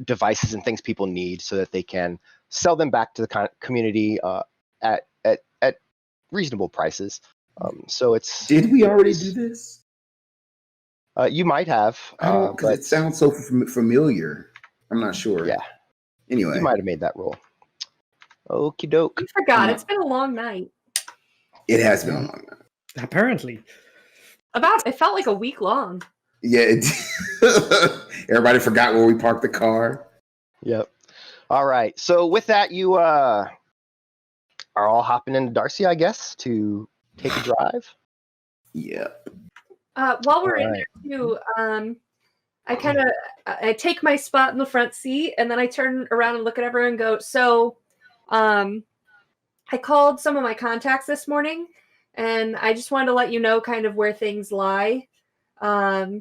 devices and things people need so that they can sell them back to the community at reasonable prices. So it's. Did we already do this? You might have. Because it sounds so familiar. I'm not sure. Yeah. Anyway, you might have made that roll. Okie doke. I forgot. It's been a long night. It has been a long night. Apparently. It felt like a week long. Yeah. Everybody forgot where we parked the car. Yep. All right. So with that, you are all hopping into Darcy, I guess, to take a drive. Yep. While we're in there too, I take my spot in the front seat, and then I turn around and look at everyone and go, so I called some of my contacts this morning, and I just wanted to let you know kind of where things lie. I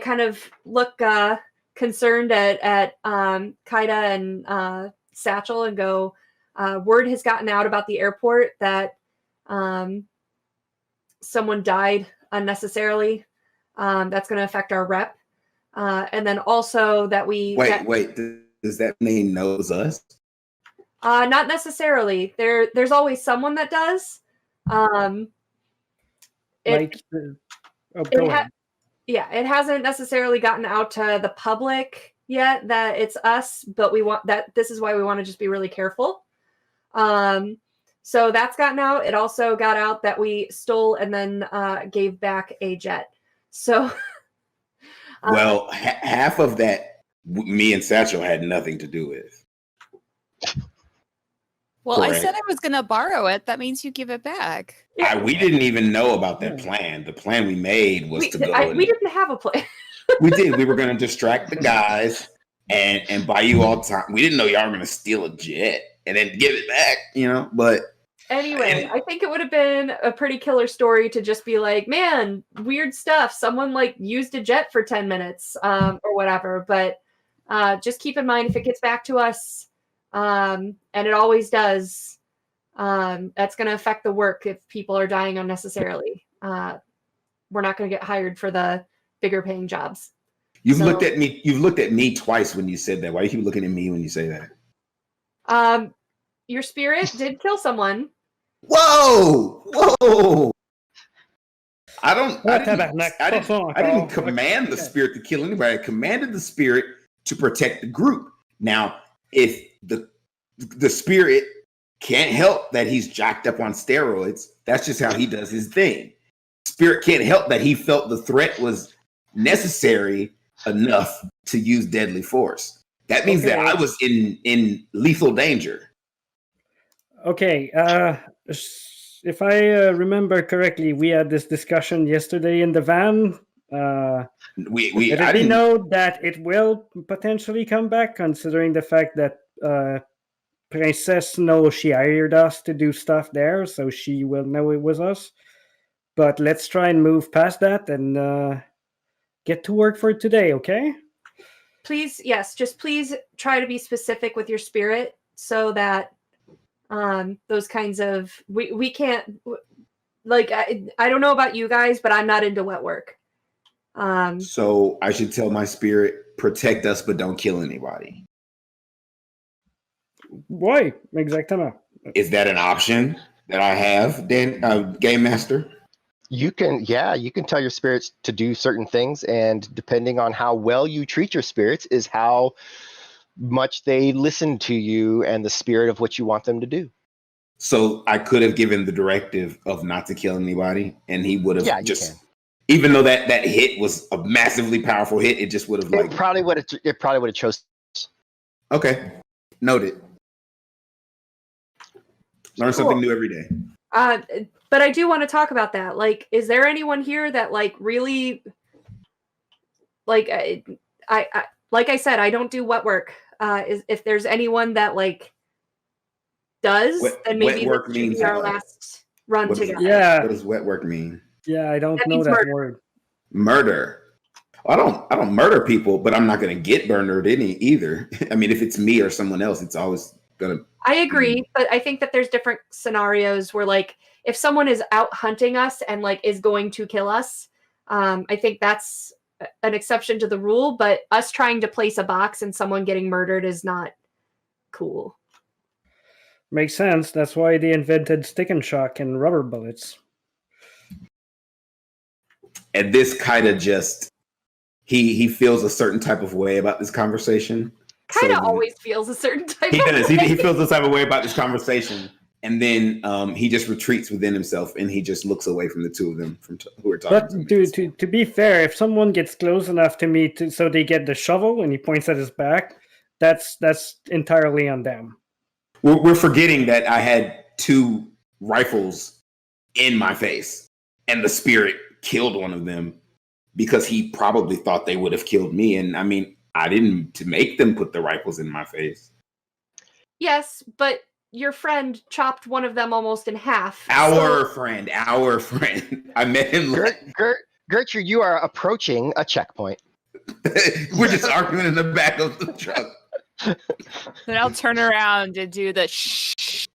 kind of look concerned at Kaida and Satchel and go, word has gotten out about the airport that someone died unnecessarily. That's going to affect our rep. And then also that we... Wait. Does that mean he knows us? Not necessarily. There's always someone that does. It hasn't necessarily gotten out to the public yet that it's us, but this is why we want to just be really careful. So that's gotten out. It also got out that we stole and then gave back a jet. So, well, half of that, me and Satchel had nothing to do with. Well, correct. I said I was going to borrow it. That means you give it back. We didn't even know about that plan. The plan we made was to go. We didn't have a plan. We did. We were going to distract the guys and buy you all time. We didn't know y'all were going to steal a jet and then give it back, but anyway, I think it would have been a pretty killer story to just be like, man, weird stuff. Someone used a jet for 10 minutes or whatever. But just keep in mind, if it gets back to us, and it always does, that's going to affect the work if people are dying unnecessarily. We're not going to get hired for the bigger paying jobs. You've looked at me twice when you said that. Why do you keep looking at me when you say that? Your spirit did kill someone. Whoa! I didn't command the spirit to kill anybody. I commanded the spirit to protect the group. Now, if the spirit can't help that he's jacked up on steroids, that's just how he does his thing. Spirit can't help that he felt the threat was necessary enough to use deadly force. That means that I was in lethal danger. Okay, if I remember correctly, we had this discussion yesterday in the van. We know that it will potentially come back, considering the fact that Princess knows she hired us to do stuff there, so she will know it was us. But let's try and move past that and get to work for today, okay? Please, yes, just please try to be specific with your spirit so that those kinds of we can't, like, I don't know about you guys, but I'm not into wet work. So I should tell my spirit, protect us, but don't kill anybody. Why? Exactement. Is that an option that I have, then, Game Master? You can tell your spirits to do certain things, and depending on how well you treat your spirits is how much they listen to you and the spirit of what you want them to do. So I could have given the directive of not to kill anybody, and he would have just, can. Even though that hit was a massively powerful hit, it just would have It probably would have chose. Okay, noted. Learn something new every day. But I do want to talk about that. Like, is there anyone here that like really, like, I like I said, I don't do wet work. If there's anyone that like does, then maybe wet work this should means be our what? last run together. Yeah. What does wet work mean? Yeah, I don't That know means that murder. word. Murder. I don't murder people, but I'm not going to get murdered either. I mean, if it's me or someone else, it's always going to. I agree, but I think that there's different scenarios where, like, if someone is out hunting us and like is going to kill us, I think that's an exception to the rule. But us trying to place a box and someone getting murdered is not cool. Makes sense. That's why they invented stick and shock and rubber bullets. And this kind of just he feels a certain type of way about this conversation. Kind of always feels a certain type. He of does. way. He feels this type of way about this conversation, and then he just retreats within himself, and he just looks away from the two of them who are talking. But to be fair, if someone gets close enough to me so they get the shovel and he points at his back, that's entirely on them. We're forgetting that I had 2 rifles in my face, and the spirit killed one of them because he probably thought they would have killed me. And I mean, I didn't to make them put the rifles in my face. Yes, but your friend chopped one of them almost in half. Our friend. I met him. Gertrude, you are approaching a checkpoint. We're just arguing in the back of the truck. Then I'll turn around and do the shh.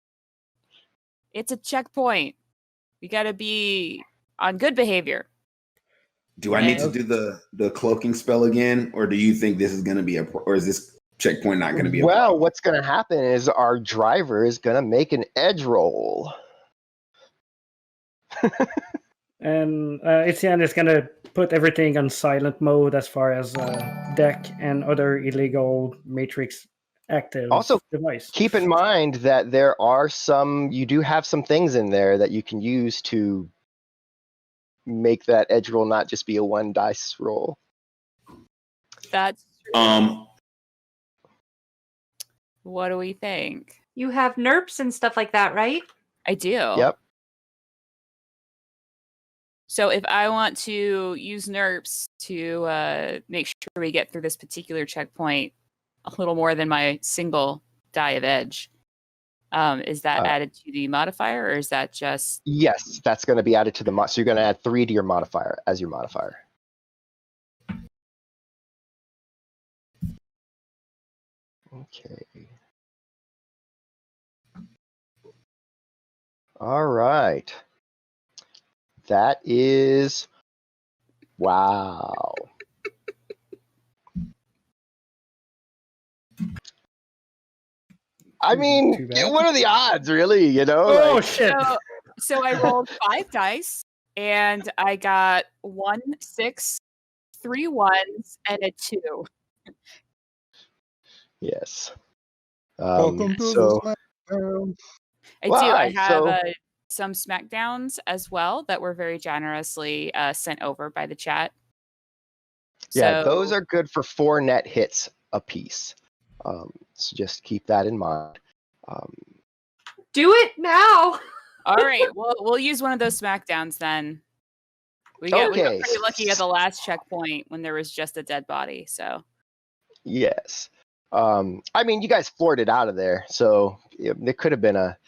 It's a checkpoint. We gotta be on good behavior. Do I need to do the cloaking spell again, or do you think this is going to be or is this checkpoint not going to be a problem? What's going to happen is our driver is going to make an edge roll. And Etienne is going to put everything on silent mode as far as deck and other illegal Matrix active also, device. Keep in mind that you do have some things in there that you can use to make that edge roll not just be a 1 dice roll. That's true. What do we think? You have NERPs and stuff like that, right? I do. Yep. So if I want to use NERPs to make sure we get through this particular checkpoint a little more than my single die of edge, is that added to the modifier, or is that just... Yes, that's going to be added to the so you're going to add 3 to your modifier as your modifier. Okay. All right. That is... Wow. I mean, what are the odds, really? You know? Oh, shit. So I rolled 5 dice, and I got 1 6, 3 1s, and a 2. Yes. Welcome to the SmackDown. I do. I have some SmackDowns as well that were very generously sent over by the chat. Yeah, those are good for 4 net hits apiece. So just keep that in mind. Do it now. All right, we'll use one of those SmackDowns then. We got pretty lucky at the last checkpoint when there was just a dead body. So yes. I mean, you guys floored it out of there, so it could have been a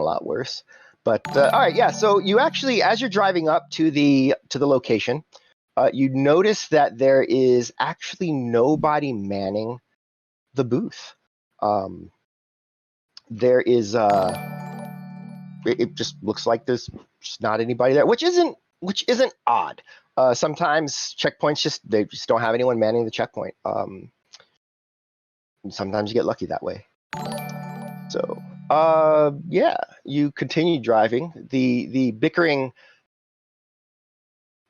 lot worse. But all right, yeah. So you actually, as you're driving up to the location, you notice that there is actually nobody manning the booth. There is it just looks like there's just not anybody there, which isn't odd. Sometimes checkpoints they just don't have anyone manning the checkpoint. Sometimes you get lucky that way. So yeah, you continue driving. The bickering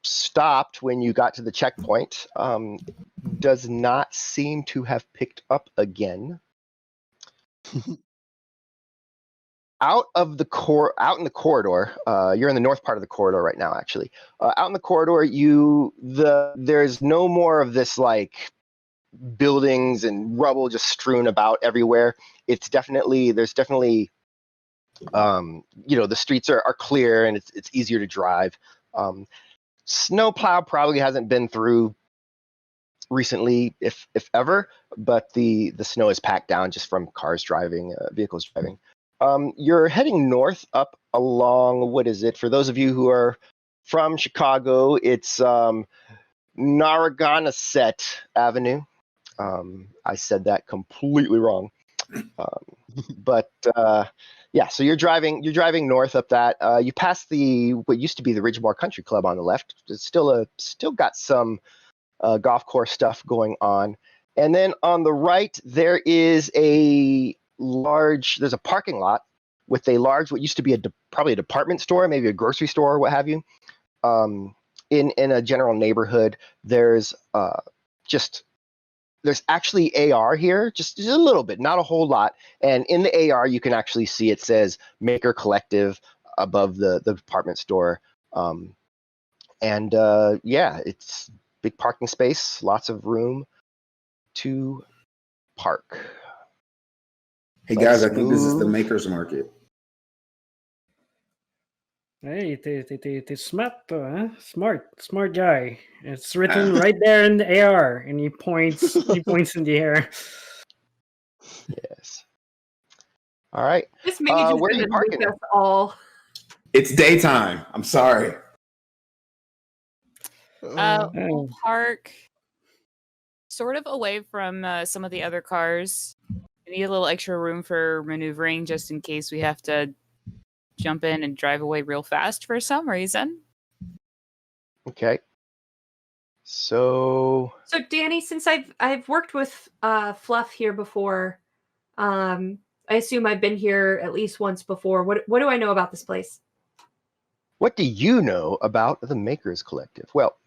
stopped when you got to the checkpoint. Does not seem to have picked up again. Out in the corridor, you're in the north part of the corridor right now, actually. Out in the corridor, there's no more of this like buildings and rubble just strewn about everywhere. There's definitely the streets are clear and it's easier to drive. Snowplow probably hasn't been through recently, if ever, but the snow is packed down just from vehicles driving. You're heading north up along, what is it? For those of you who are from Chicago, it's Narragansett Avenue. I said that completely wrong. But yeah, so you're driving north up that. You pass what used to be the Ridgemore Country Club on the left. It's still got some golf course stuff going on. And then on the right, there is there's a parking lot with a large, what used to be probably a department store, maybe a grocery store or what have you. In a general neighborhood, there's actually AR here, just a little bit, not a whole lot. And in the AR, you can actually see it says Maker Collective above the department store. Yeah, it's big parking space, lots of room to park. Hey guys, I think this is the Maker's Market. Hey, it is smart, huh? Smart guy. It's written right there in the AR, and he points in the air. Yes. All right. This mage is where are you parking? Us all. It's daytime. I'm sorry. We'll park sort of away from some of the other cars. We need a little extra room for maneuvering just in case we have to jump in and drive away real fast for some reason. Okay. So Danny, since I've worked with Fluff here before, I assume I've been here at least once before. What do I know about this place? What do you know about the Makers Collective? Well,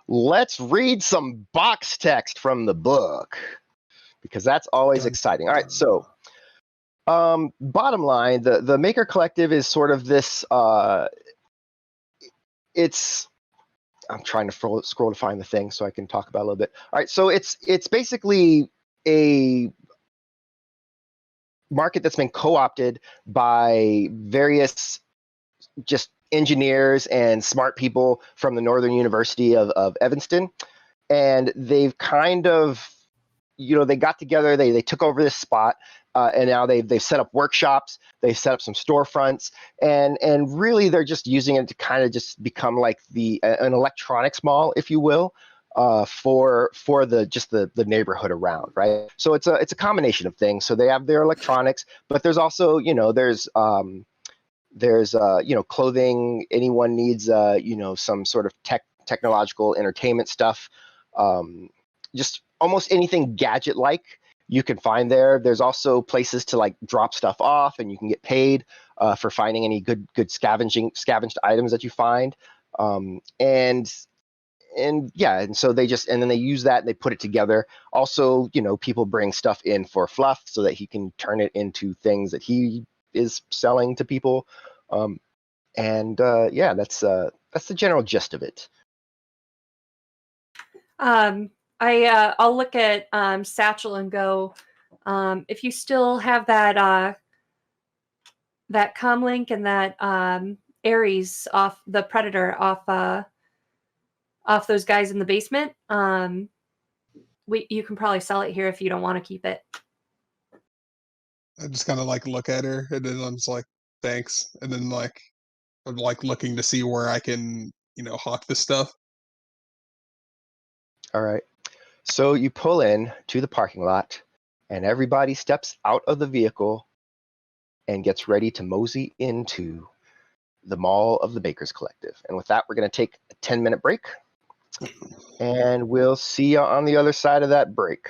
let's read some box text from the book, because that's always exciting. All right, so bottom line, the Maker Collective is sort of this, I'm trying to scroll to find the thing so I can talk about it a little bit. All right, so it's basically a market that's been co-opted by various just engineers and smart people from the Northern University of Evanston. And they've kind of, they got together, they took over this spot, and now they've set up workshops, they've set up some storefronts, and really they're just using it to kind of just become like an electronics mall, if you will, for the neighborhood around, right? So it's a combination of things. So they have their electronics, but there's also, there's clothing, anyone needs some sort of technological entertainment stuff, just almost anything gadget like you can find there. There's also places to like drop stuff off, and you can get paid for finding any good scavenged items that you find. And so then they use that and they put it together. Also, people bring stuff in for Fluff so that he can turn it into things that he is selling to people. That's the general gist of it. I'll look at Satchel and go, if you still have that comlink and that Ares off the Predator off those guys in the basement, you can probably sell it here if you don't want to keep it. I just kind of like look at her, and then I'm just like, thanks. And then like I'm like looking to see where I can, hawk this stuff. All right. So you pull in to the parking lot, and everybody steps out of the vehicle and gets ready to mosey into the Mall of the Bakers Collective. And with that, we're going to take a 10-minute break, and we'll see you on the other side of that break.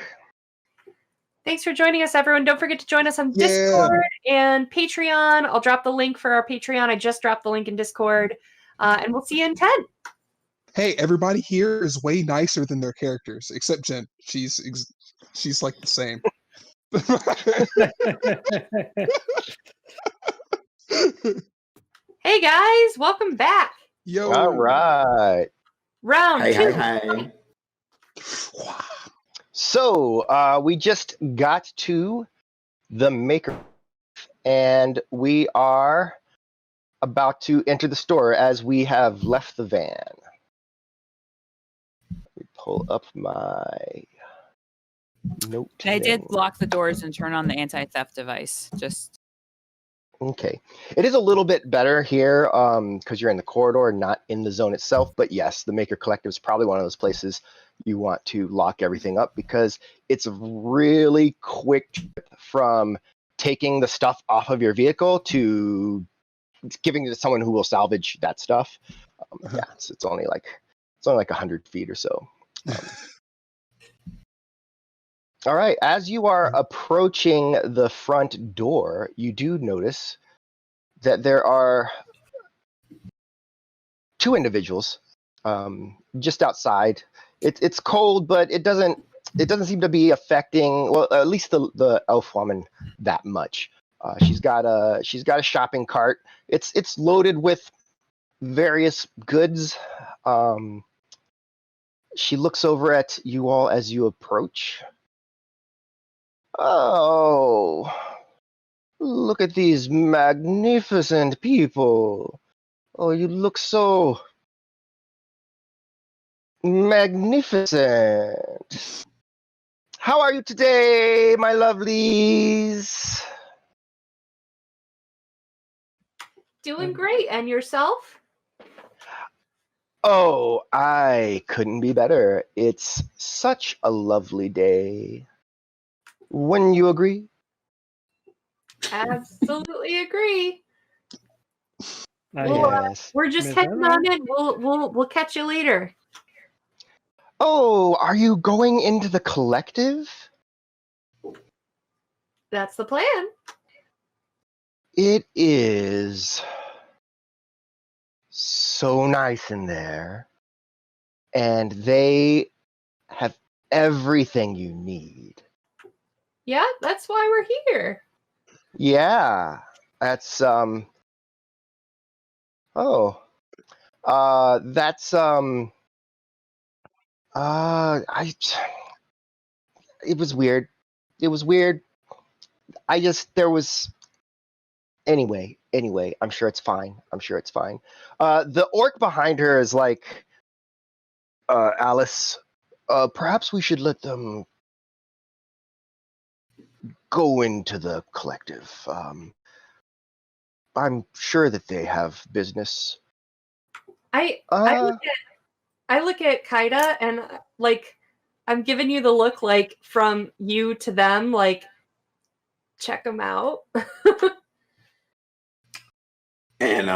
Thanks for joining us, everyone. Don't forget to join us on Discord and Patreon. I'll drop the link for our Patreon. I just dropped the link in Discord. And we'll see you in 10. Hey, everybody here is way nicer than their characters, except Jen. She's like the same. Hey guys, welcome back. Yo. All right. Round 2. Hi. So we just got to the Maker, and we are about to enter the store as we have left the van. Let me pull up my note. And I did lock the doors and turn on the anti-theft device. Okay. It is a little bit better here because you're in the corridor, not in the zone itself. But yes, the Maker Collective is probably one of those places you want to lock everything up because it's a really quick trip from taking the stuff off of your vehicle to giving it to someone who will salvage that stuff. Yeah, so it's only like 100 feet or so. All right, as you are approaching the front door, you do notice that there are 2 individuals just outside. It's cold, but it doesn't seem to be affecting, well, at least the elf woman that much. She's got a shopping cart. It's loaded with various goods. She looks over at you all as you approach. Oh, look at these magnificent people. Oh, you look so magnificent. How are you today, my lovelies? Doing great. And yourself? Oh, I couldn't be better. It's such a lovely day. Wouldn't you agree? Absolutely agree. Yes. We're just heading on in. We'll catch you later. Oh, are you going into the collective? That's the plan. It is so nice in there, and they have everything you need. Yeah, that's why we're here. Yeah, that's it was weird. Anyway, I'm sure it's fine. The orc behind her is like, Alice, perhaps we should let them go into the collective. I'm sure that they have business. I look at Kaida and like I'm giving you the look like from you to them, like check them out. And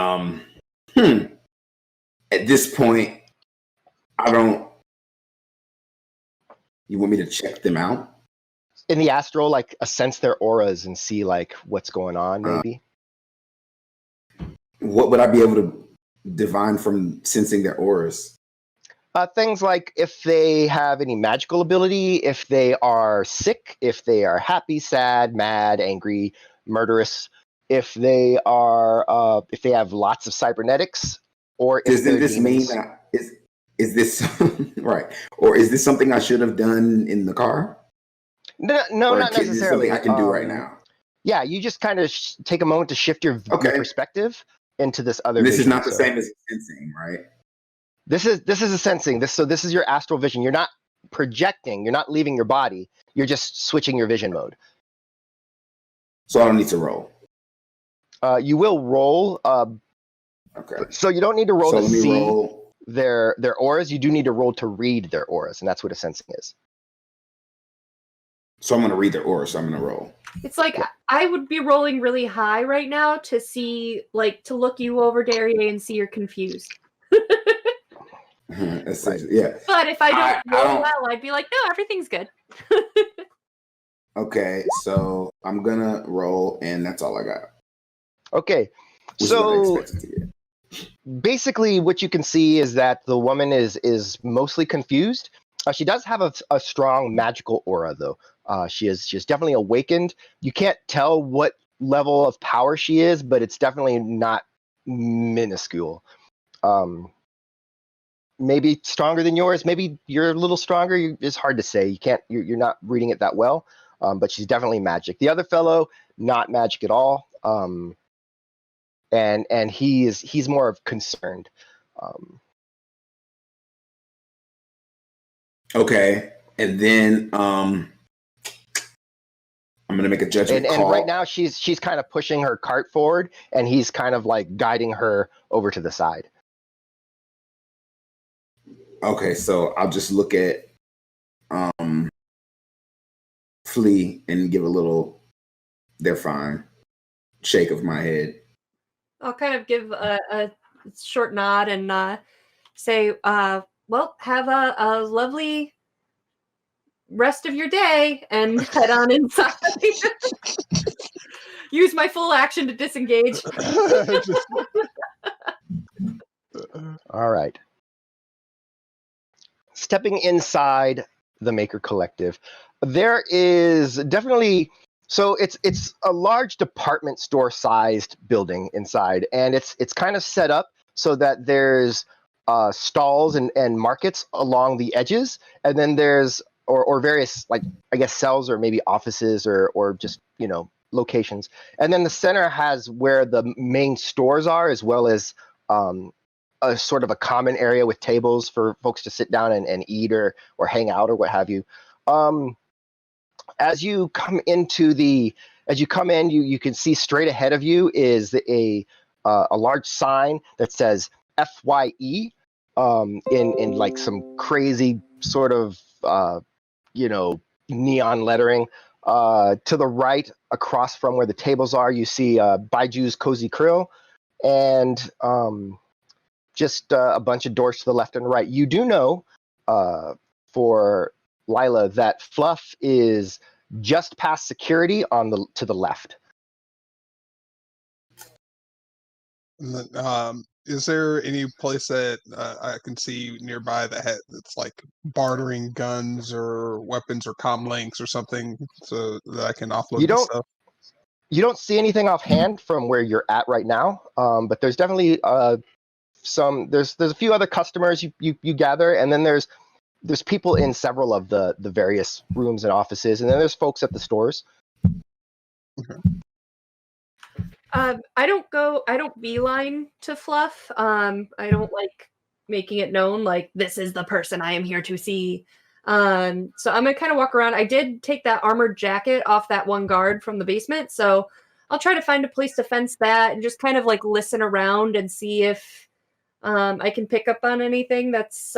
at this point, you want me to check them out? In the astral, like sense their auras and see like what's going on, maybe. What would I be able to divine from sensing their auras? Things like if they have any magical ability, if they are sick, if they are happy, sad, mad, angry, murderous, if they are, if they have lots of cybernetics, or if does this mean that is this right? Or is this something I should have done in the car? No, not necessarily. Is this something I can do right now? Yeah, you just kind of take a moment to shift your perspective into this other. This is not the same as sensing, right? This is a sensing. This is your astral vision. You're not projecting. You're not leaving your body. You're just switching your vision mode. So I don't need to roll. You will roll. Okay. So you don't need to roll to see roll. their auras. You do need to roll to read their auras, and that's what a sensing is. So I'm going to read their aura, so I'm going to roll. It's like I would be rolling really high right now to see, like, to look you over, Daria, and see you're confused. Yeah. But if I don't roll well, I'd be like, no, everything's good. Okay, so I'm going to roll, and that's all I got. Okay. So basically what you can see is that the woman is mostly confused. She does have a strong magical aura, though. She is definitely awakened. You can't tell what level of power she is, but it's definitely not minuscule. Maybe stronger than yours. Maybe you're a little stronger. It's hard to say. You're not reading it that well. But she's definitely magic. The other fellow, not magic at all. And he's more of concerned. Okay, and then I'm gonna make a judgment call. And right now she's kind of pushing her cart forward, and he's kind of like guiding her over to the side. Okay, so I'll just look at Flea and give a little "they're fine" shake of my head. I'll kind of give a short nod and say, well, have a lovely rest of your day, and head on inside. Use my full action to disengage. All right. Stepping inside the Maker Collective, there is definitely... So it's a large department store sized building inside, and it's kind of set up so that there's stalls and markets along the edges, and then there's or various, like, I guess, cells or maybe offices or just, locations. And then the center has where the main stores are, as well as a sort of a common area with tables for folks to sit down and eat or hang out or what have you. As you come in, you can see straight ahead of you is a large sign that says FYE in like some crazy sort of neon lettering. To the right, across from where the tables are, you see Baiju's Cozy Krill, and just a bunch of doors to the left and right. You do know, for Lila, that Fluff is just past security to the left. Is there any place that I can see nearby that's like bartering guns or weapons or comm links or something, so that I can offload this stuff? You don't see anything offhand from where you're at right now, but there's definitely there's a few other customers you gather, and then there's people in several of the various rooms and offices, and then there's folks at the stores. Okay. I don't beeline to Fluff. I don't like making it known, like, this is the person I am here to see. So I'm gonna kind of walk around. I did take that armored jacket off that one guard from the basement, so I'll try to find a place to fence that and just kind of like listen around and see if I can pick up on anything that's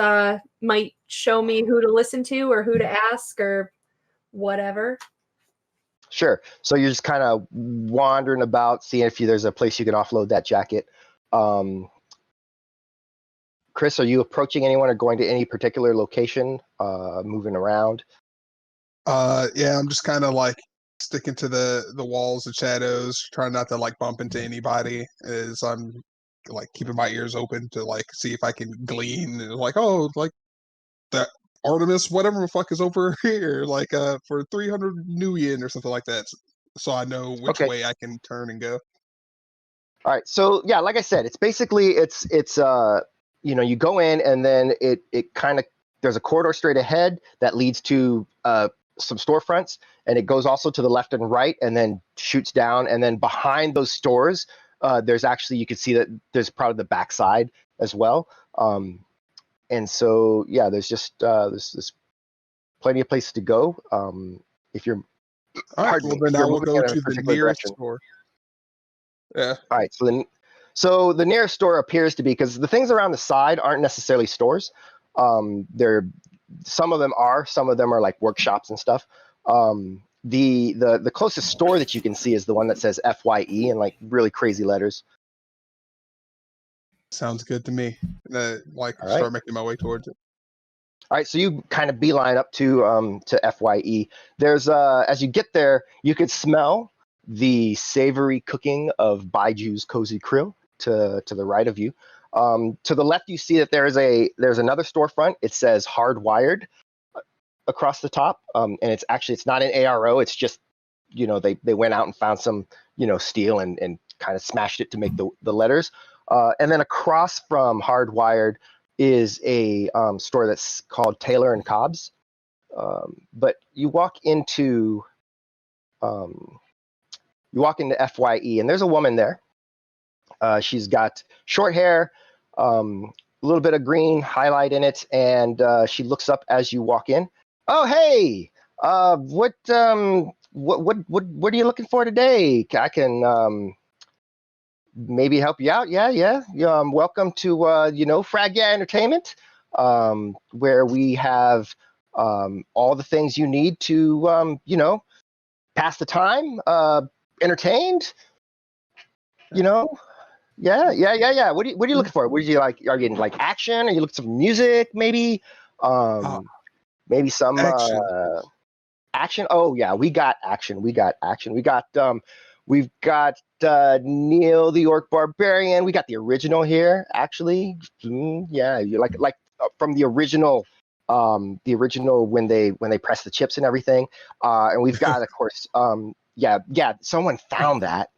might show me who to listen to or who to ask or whatever. Sure. So you're just kind of wandering about, seeing if there's a place you can offload that jacket. Chris, are you approaching anyone or going to any particular location, moving around? Yeah, I'm just kind of like sticking to the walls and shadows, trying not to like bump into anybody, as I'm like keeping my ears open to like see if I can glean, like, oh, like that Artemis, whatever the fuck is over here, like for 300 new yen or something like that, so I know which way I can turn and go. All right, so yeah, like I said, it's basically it's you go in, and then it kind of, there's a corridor straight ahead that leads to some storefronts, and it goes also to the left and right, and then shoots down, and then behind those stores, there's actually, you can see that there's probably the backside as well. And so, yeah, there's just this plenty of places to go. If you're all right, well, then I will go to the nearest store. Yeah. All right. So the nearest store appears to be, because the things around the side aren't necessarily stores. Some of them are like workshops and stuff. The closest store that you can see is the one that says FYE in like really crazy letters. Sounds good to me. Like All right. start making my way towards it. All right, so you kind of beeline up to FYE. There's as you get there, you could smell the savory cooking of Baiju's Cozy Krill to the right of you. To the left, you see that there's another storefront. It says Hardwired across the top, and it's not an ARO. It's just, they went out and found some steel and kind of smashed it to make the letters. And then across from Hardwired is a store that's called Taylor and Cobb's. But you walk into FYE, and there's a woman there. She's got short hair, a little bit of green highlight in it, and she looks up as you walk in. Oh, hey, what are you looking for today? I can maybe help you out. Yeah. Welcome to Frag Yeah Entertainment, where we have all the things you need to pass the time, entertained. Yeah. What are you looking for? What do you like? Are you getting like action? Are you looking for music? Maybe, maybe some action. Oh yeah, we got action. We've got Neil the Orc Barbarian. We got the original here, actually. Yeah, you like from the original when they press the chips and everything. And we've got, of course, someone found that.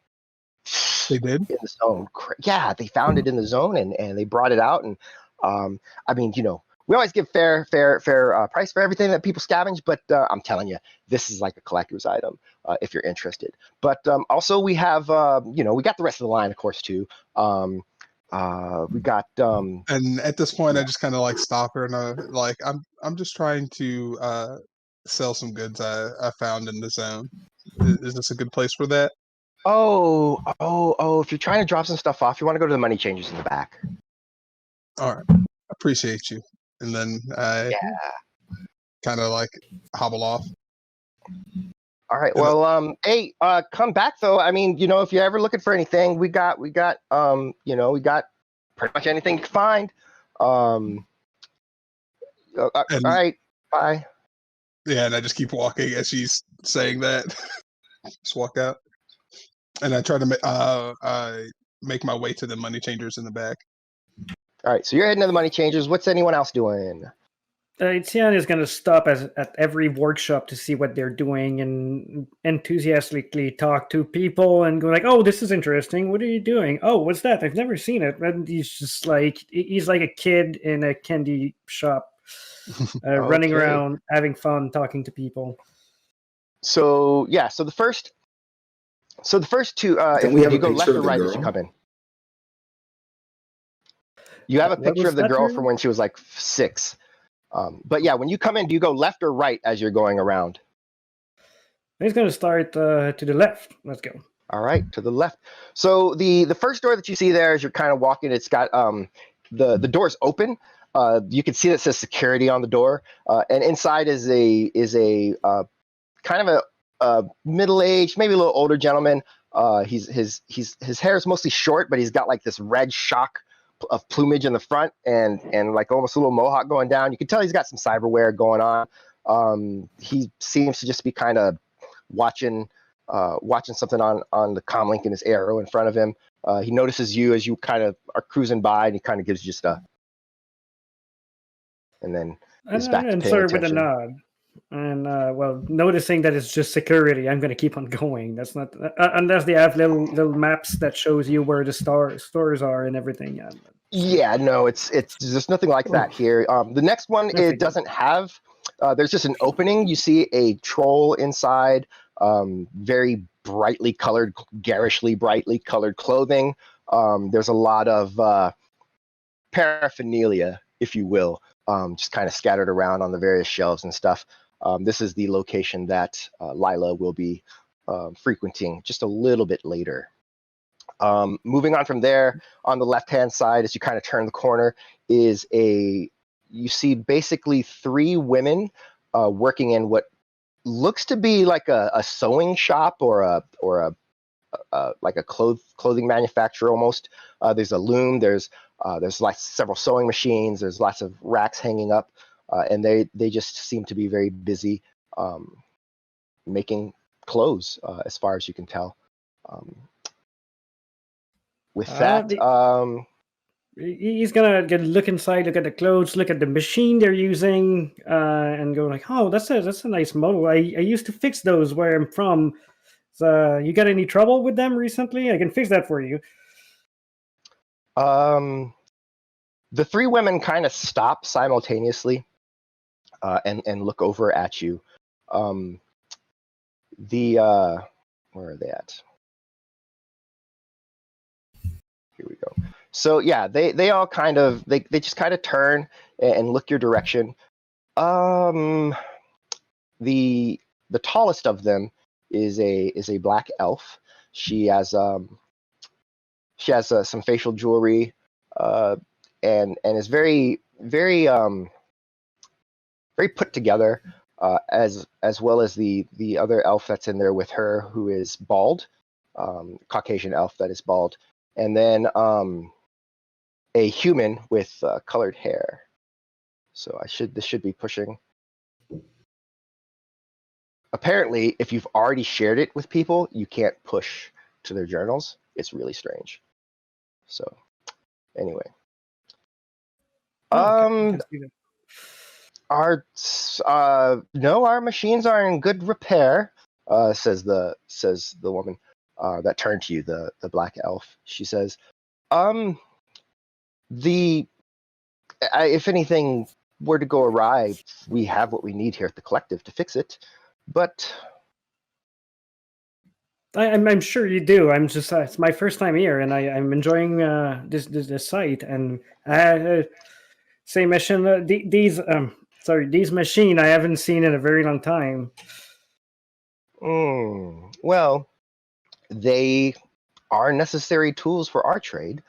They did? In the zone. Yeah, they found it in the zone and they brought it out. And we always give fair price for everything that people scavenge, but I'm telling you, this is like a collector's item if you're interested. But also we have, we got the rest of the line, of course, too. We got. And at this point, I just kind of like stop her and I'm just trying to sell some goods I found in the zone. Is this a good place for that? Oh! If you're trying to drop some stuff off, you want to go to the money changers in the back. All right, appreciate you. And then I kind of like hobble off. All right. Well, hey, come back though. I mean, if you're ever looking for anything, we got pretty much anything you can find. All right. Bye. Yeah, and I just keep walking as she's saying that. Just walk out, and I try to make my way to the money changers in the back. All right, so you're heading to the money changers. What's anyone else doing? Etienne is going to stop at every workshop to see what they're doing and enthusiastically talk to people and go like, oh, this is interesting. What are you doing? Oh, what's that? I've never seen it. And he's like a kid in a candy shop, running around, having fun, talking to people. So the first two, if you go left or right as you come in. You have a picture of the girl from when she was like 6. But yeah, when you come in, do you go left or right as you're going around? He's going to start to the left. Let's go. All right, to the left. So the first door that you see there as you're kind of walking, it's got the door's open. You can see that says security on the door, and inside is a kind of a middle-aged, maybe a little older gentleman. His hair is mostly short, but he's got like this red shock of plumage in the front and like almost a little mohawk going down. You can tell he's got some cyberware going on. He seems to just be kind of watching something on the comlink in his arrow in front of him. He notices you as you kind of are cruising by, and he kind of gives you stuff. And then is back to paying attention. With a nod. And noticing that it's just security, I'm going to keep on going. That's not unless they have little maps that shows you where the stores are and everything. Yeah, no, it's there's nothing like that here. The next one, it doesn't have. There's just an opening. You see a troll inside. Very brightly colored, garishly brightly colored clothing. There's a lot of paraphernalia, if you will, just kind of scattered around on the various shelves and stuff. This is the location that Lila will be frequenting just a little bit later. Moving on from there, on the left-hand side, as you kind of turn the corner, you see basically 3 women working in what looks to be like a sewing shop or a like a clothing manufacturer almost. There's a loom. There's like several sewing machines. There's lots of racks hanging up, and they just seem to be very busy making clothes, as far as you can tell. With that, he's gonna look inside, look at the clothes, look at the machine they're using, and go like, "Oh, that's a nice model. I used to fix those where I'm from. So, you got any trouble with them recently? I can fix that for you." The 3 women kind of stop simultaneously and look over at you. Where are they at? Here we go. So yeah, they all kind of they just kind of turn and look your direction. The tallest of them is a black elf. She has some facial jewelry, and is very put together, as well as the other elf that's in there with her, who is bald, Caucasian elf that is bald, and then a human with colored hair. So this should be pushing. Apparently, if you've already shared it with people, you can't push to their journals. It's really strange. So, anyway. Okay. Our machines are in good repair, says the woman that turned to you, the black elf. She says, if anything were to go awry, we have what we need here at the collective to fix it. But I'm sure you do. I'm just it's my first time here, and I'm enjoying this site. And same mission. These machine I haven't seen in a very long time. Well, they are necessary tools for our trade.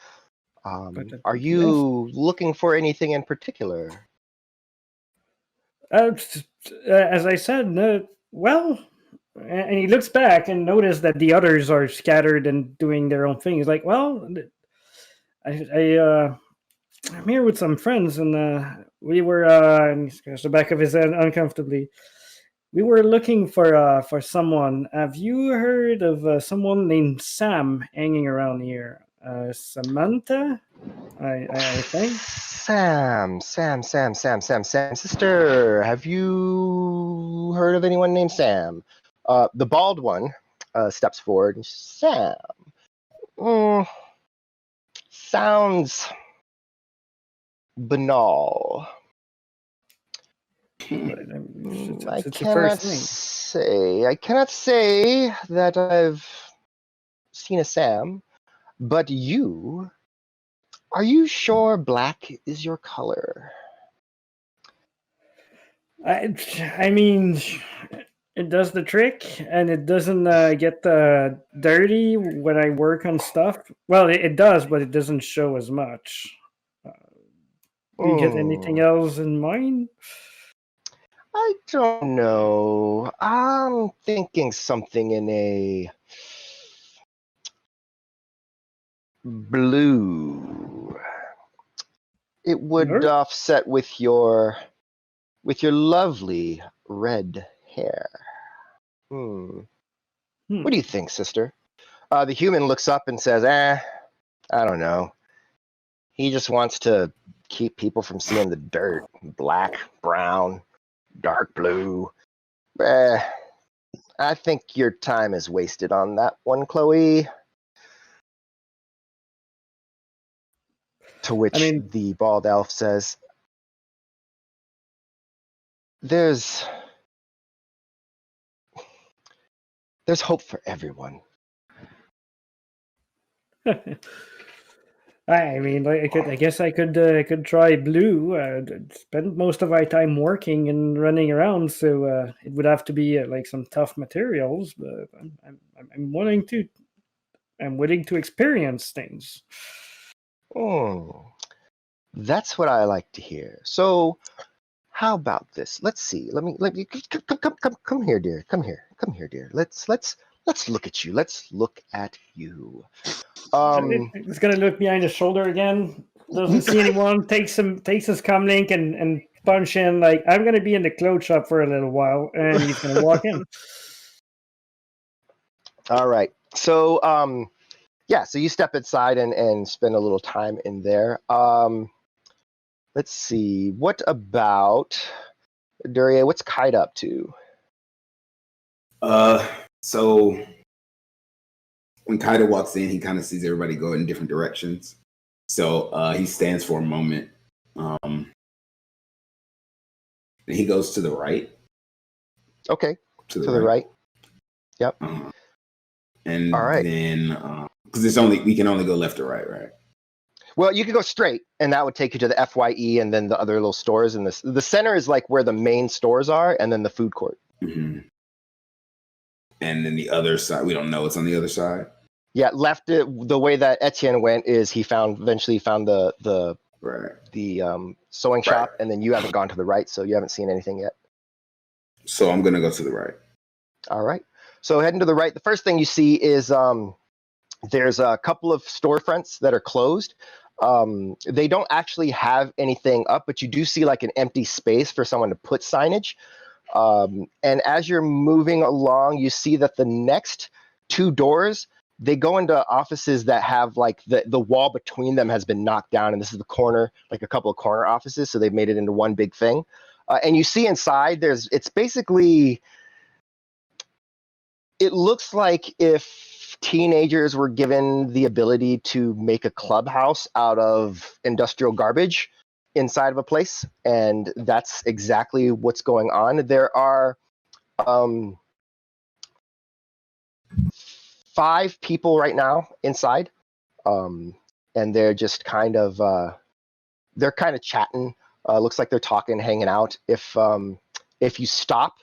Are you looking for anything in particular? As I said, well, and he looks back and notices that the others are scattered and doing their own thing. He's like, well, I'm here with some friends, and we were, and he scratched the back of his head uncomfortably. We were looking for someone. Have you heard of someone named Sam hanging around here? Samantha, I think. Sam. Sister, have you heard of anyone named Sam? The bald one steps forward and says, Sam. Sounds banal. I cannot say that I've seen a Sam, but are you sure black is your color? I mean, it does the trick, and it doesn't get dirty when I work on stuff. Well, it does, but it doesn't show as much. Do you get anything else in mind? I don't know. I'm thinking something in a blue. It would offset with your lovely red hair. What do you think, sister? The human looks up and says, I don't know. He just wants to keep people from seeing the dirt. Black, brown, dark blue. I think your time is wasted on that one, Chloe. To which the bald elf says, There's hope for everyone. I mean, like, I guess I could try blue. Spend most of my time working and running around, so it would have to be like some tough materials. But I'm willing to experience things. Oh, that's what I like to hear. So, how about this? Let's see. Let me come here, dear. Come here, dear. Let's look at you. Let's look at you. It's gonna look behind his shoulder again. Doesn't see anyone. Takes his comlink and punch in like, I'm gonna be in the clothes shop for a little while, and he's gonna walk in. All right. So yeah, so you step inside and spend a little time in there. Let's see. What about Duryea? What's Kite up to? So when Kaida walks in, he kind of sees everybody go in different directions. So he stands for a moment. And he goes to the right. Okay. To the right. Yep. And all right. Then because we can only go left or right? Well, you could go straight, and that would take you to the FYE and then the other little stores. And the center is like where the main stores are, and then the food court. Mm-hmm. And then the other side, we don't know what's on the other side. Yeah, left. The way that Etienne went is he eventually found the sewing shop, and then you haven't gone to the right, so you haven't seen anything yet. So I'm gonna go to the right. All right. So heading to the right, the first thing you see is there's a couple of storefronts that are closed. They don't actually have anything up, but you do see like an empty space for someone to put signage. And as you're moving along, you see that the next two doors, they go into offices that have like the wall between them has been knocked down. And this is the corner, like a couple of corner offices. So they've made it into one big thing. And you see inside it's basically, it looks like if teenagers were given the ability to make a clubhouse out of industrial garbage inside of a place, and that's exactly what's going on. There are 5 people right now inside, and they're just kind of chatting. Looks like they're talking, hanging out. If you stop,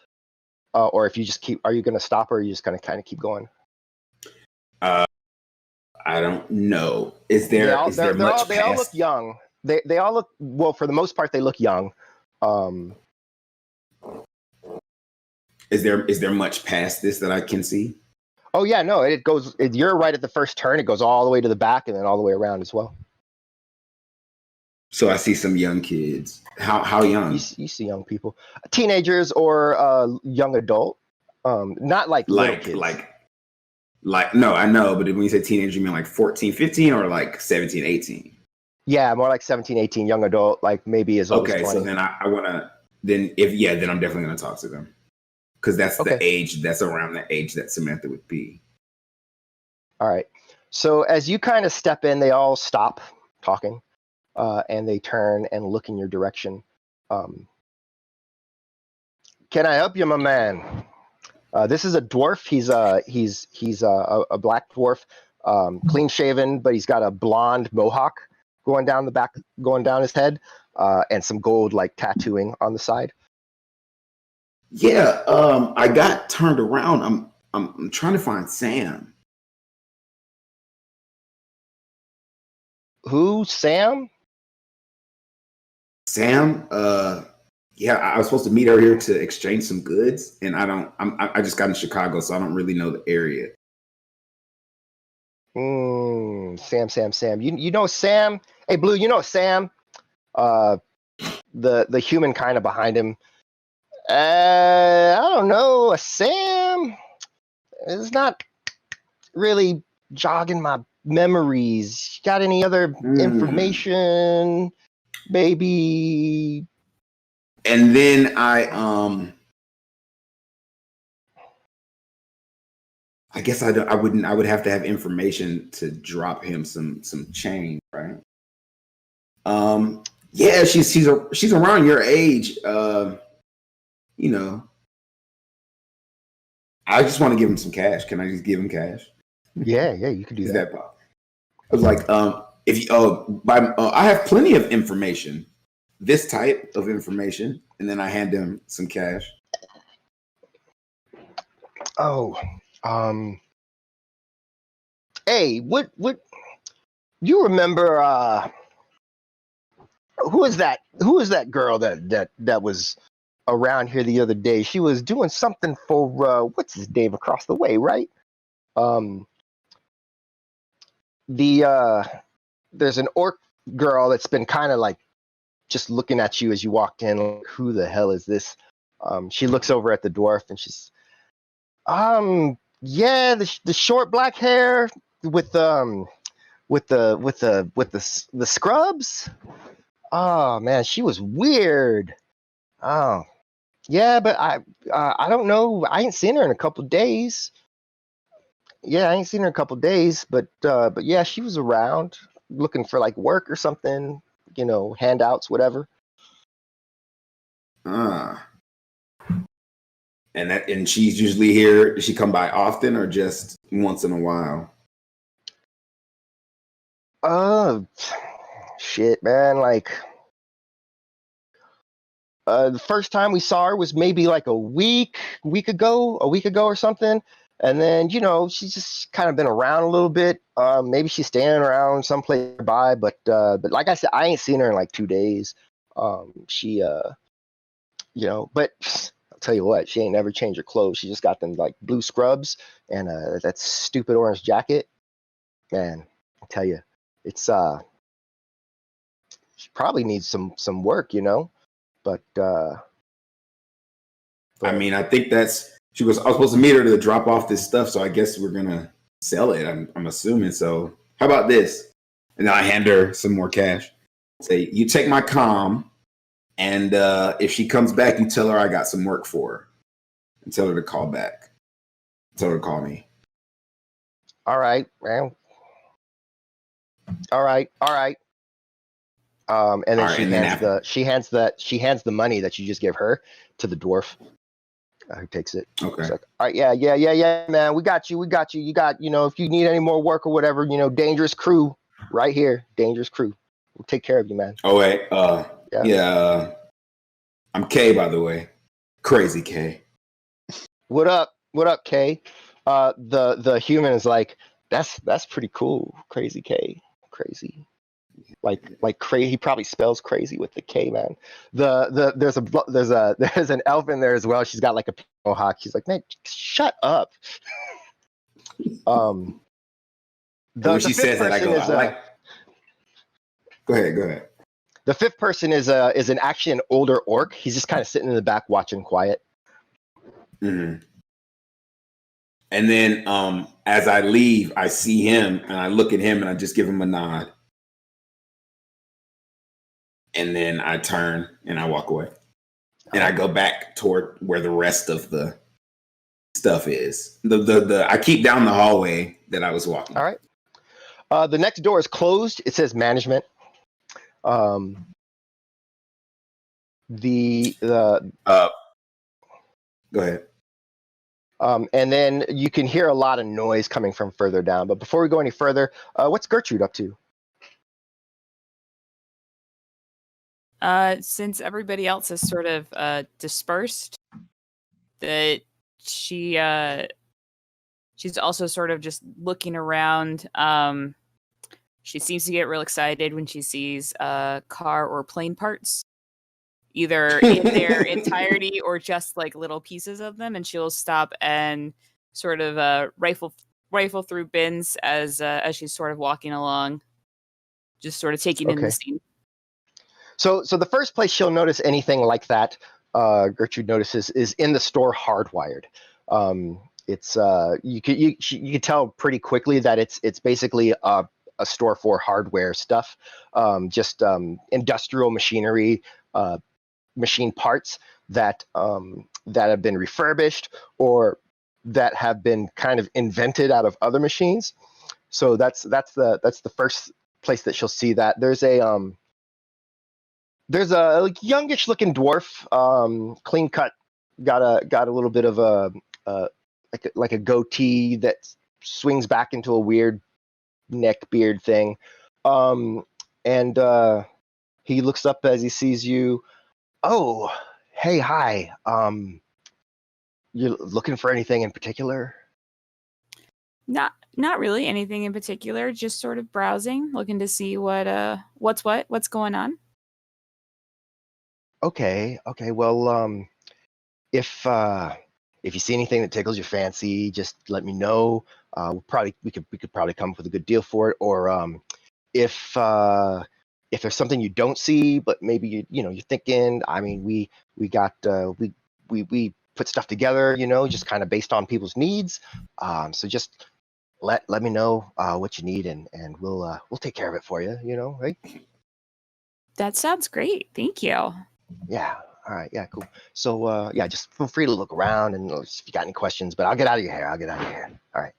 or if you just keep, are you going to stop, or are you just going to kind of keep going? I don't know. Is there much past? They all look young. They all look, well, for the most part, they look young. Is there much past this that I can see? Oh yeah, no, you're right at the first turn. It goes all the way to the back and then all the way around as well. So I see some young kids. How young? You see young people, teenagers or young adult. Not like little kids. Like no, I know, but when you say teenager, you mean like 14, 15 or like 17, 18? Yeah, more like 17, 18, young adult, like maybe as old as 20. Okay, so then I want to, then I'm definitely going to talk to them. Because that's the age, that's around the age that Samantha would be. All right. So as you kind of step in, they all stop talking, and they turn and look in your direction. Can I help you, my man? This is a dwarf. He's a black dwarf, clean shaven, but he's got a blonde mohawk going down the back, going down his head, and some gold like tattooing on the side. Yeah, I got turned around. I'm trying to find Sam. Who? Sam? Sam? Yeah, I was supposed to meet her here to exchange some goods, and I just got in Chicago, so I don't really know the area. Sam. You know Sam? Hey, Blue, you know Sam? The human kind of behind him. I don't know. Sam is not really jogging my memories. Got any other information, baby? And then I guess I would have to have information to drop him some change, right? Yeah, she's around your age. You know, I just want to give him some cash. Can I just give him cash? Yeah, you could do that. I was like, If you, I have plenty of information, this type of information, and then I hand him some cash. Oh, hey, what? You remember? Who is that? Who is that girl that was around here the other day? She was doing something for what's his name across the way, right? There's an orc girl that's been kind of like just looking at you as you walked in. Like, who the hell is this? She looks over at the dwarf and she's, yeah, the short black hair with the scrubs. Oh man, she was weird. Oh yeah, but I don't know. I ain't seen her in a couple days. Yeah, I ain't seen her in a couple days, but yeah, she was around looking for like work or something, handouts, whatever. And she's usually here. Does she come by often or just once in a while? Shit, man. Like, the first time we saw her was maybe like a week ago or something. And then, she's just kind of been around a little bit. Maybe she's staying around someplace nearby, but like I said, I ain't seen her in like 2 days. But I'll tell you what, she ain't never changed her clothes. She just got them like blue scrubs and that stupid orange jacket. Man, I tell you, it's she probably needs some work, but I mean, I think I was supposed to meet her to drop off this stuff, so I guess we're gonna sell it. I'm assuming. So how about this? And I hand her some more cash. Say, you take my comm, and if she comes back, you tell her I got some work for her, and tell her to call back. Tell her to call me. All right, man. All right. And then she hands the money that you just gave her to the dwarf, who takes it. Okay. She's like, all right, yeah, man. We got you. You got, if you need any more work or whatever, dangerous crew right here. Dangerous crew. We'll take care of you, man. Oh wait. Yeah. I'm K, by the way. Crazy K. What up, K? The human is like, that's pretty cool. Crazy K. Crazy. Like crazy. He probably spells crazy with the K, man. There's an elf in there as well. She's got like a mohawk. She's like, man, shut up. When she says that, I go, Go ahead. The fifth person is actually an older orc. He's just kind of sitting in the back watching quiet. Mm-hmm. And then as I leave, I see him and I look at him and I just give him a nod. And then I turn and I walk away. And I go back toward where the rest of the stuff is. I keep down the hallway that I was walking. All right. The next door is closed. It says management. Go ahead. And then you can hear a lot of noise coming from further down. But before we go any further, what's Gertrude up to? Since everybody else is sort of dispersed, that she's also sort of just looking around. She seems to get real excited when she sees car or plane parts, either in their entirety or just like little pieces of them, and she'll stop and sort of rifle through bins as she's sort of walking along, just sort of taking in the scene. So the first place she'll notice anything like that, Gertrude notices, is in the store Hardwired. It's you could tell pretty quickly that it's basically a store for hardware stuff, just industrial machinery, machine parts that have been refurbished or that have been kind of invented out of other machines. So that's the first place that she'll see that. There's a youngish looking dwarf, clean cut, got a little bit of a like a goatee that swings back into a weird neck beard thing. And he looks up as he sees you. Oh, hey, hi. You're looking for anything in particular? Not really anything in particular, just sort of browsing, looking to see what's going on. Okay. Well, if you see anything that tickles your fancy, just let me know. We could probably come up with a good deal for it. Or if there's something you don't see, but maybe you're thinking. I mean, we put stuff together, just kind of based on people's needs. So just let me know what you need, and we'll take care of it for you. Right? That sounds great. Thank you. Yeah. All right. Yeah. Cool. So just feel free to look around, and if you got any questions. But I'll get out of your hair. All right.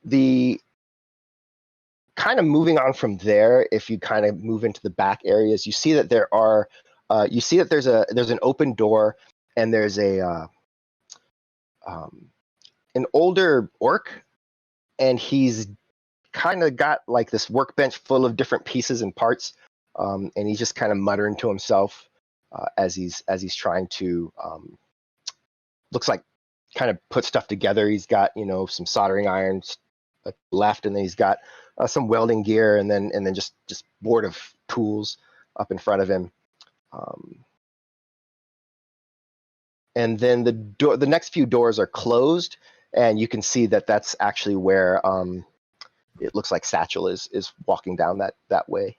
The kind of moving on from there, if you kind of move into the back areas, you see that there's an open door, and there's an older orc, and he's kind of got like this workbench full of different pieces and parts, and he's just kind of muttering to himself as he's trying to looks like kind of put stuff together. He's got some soldering irons left, and then he's got some welding gear, and then just board of tools up in front of him. And then the next few doors are closed, and you can see that that's actually where it looks like Satchel is walking down that way.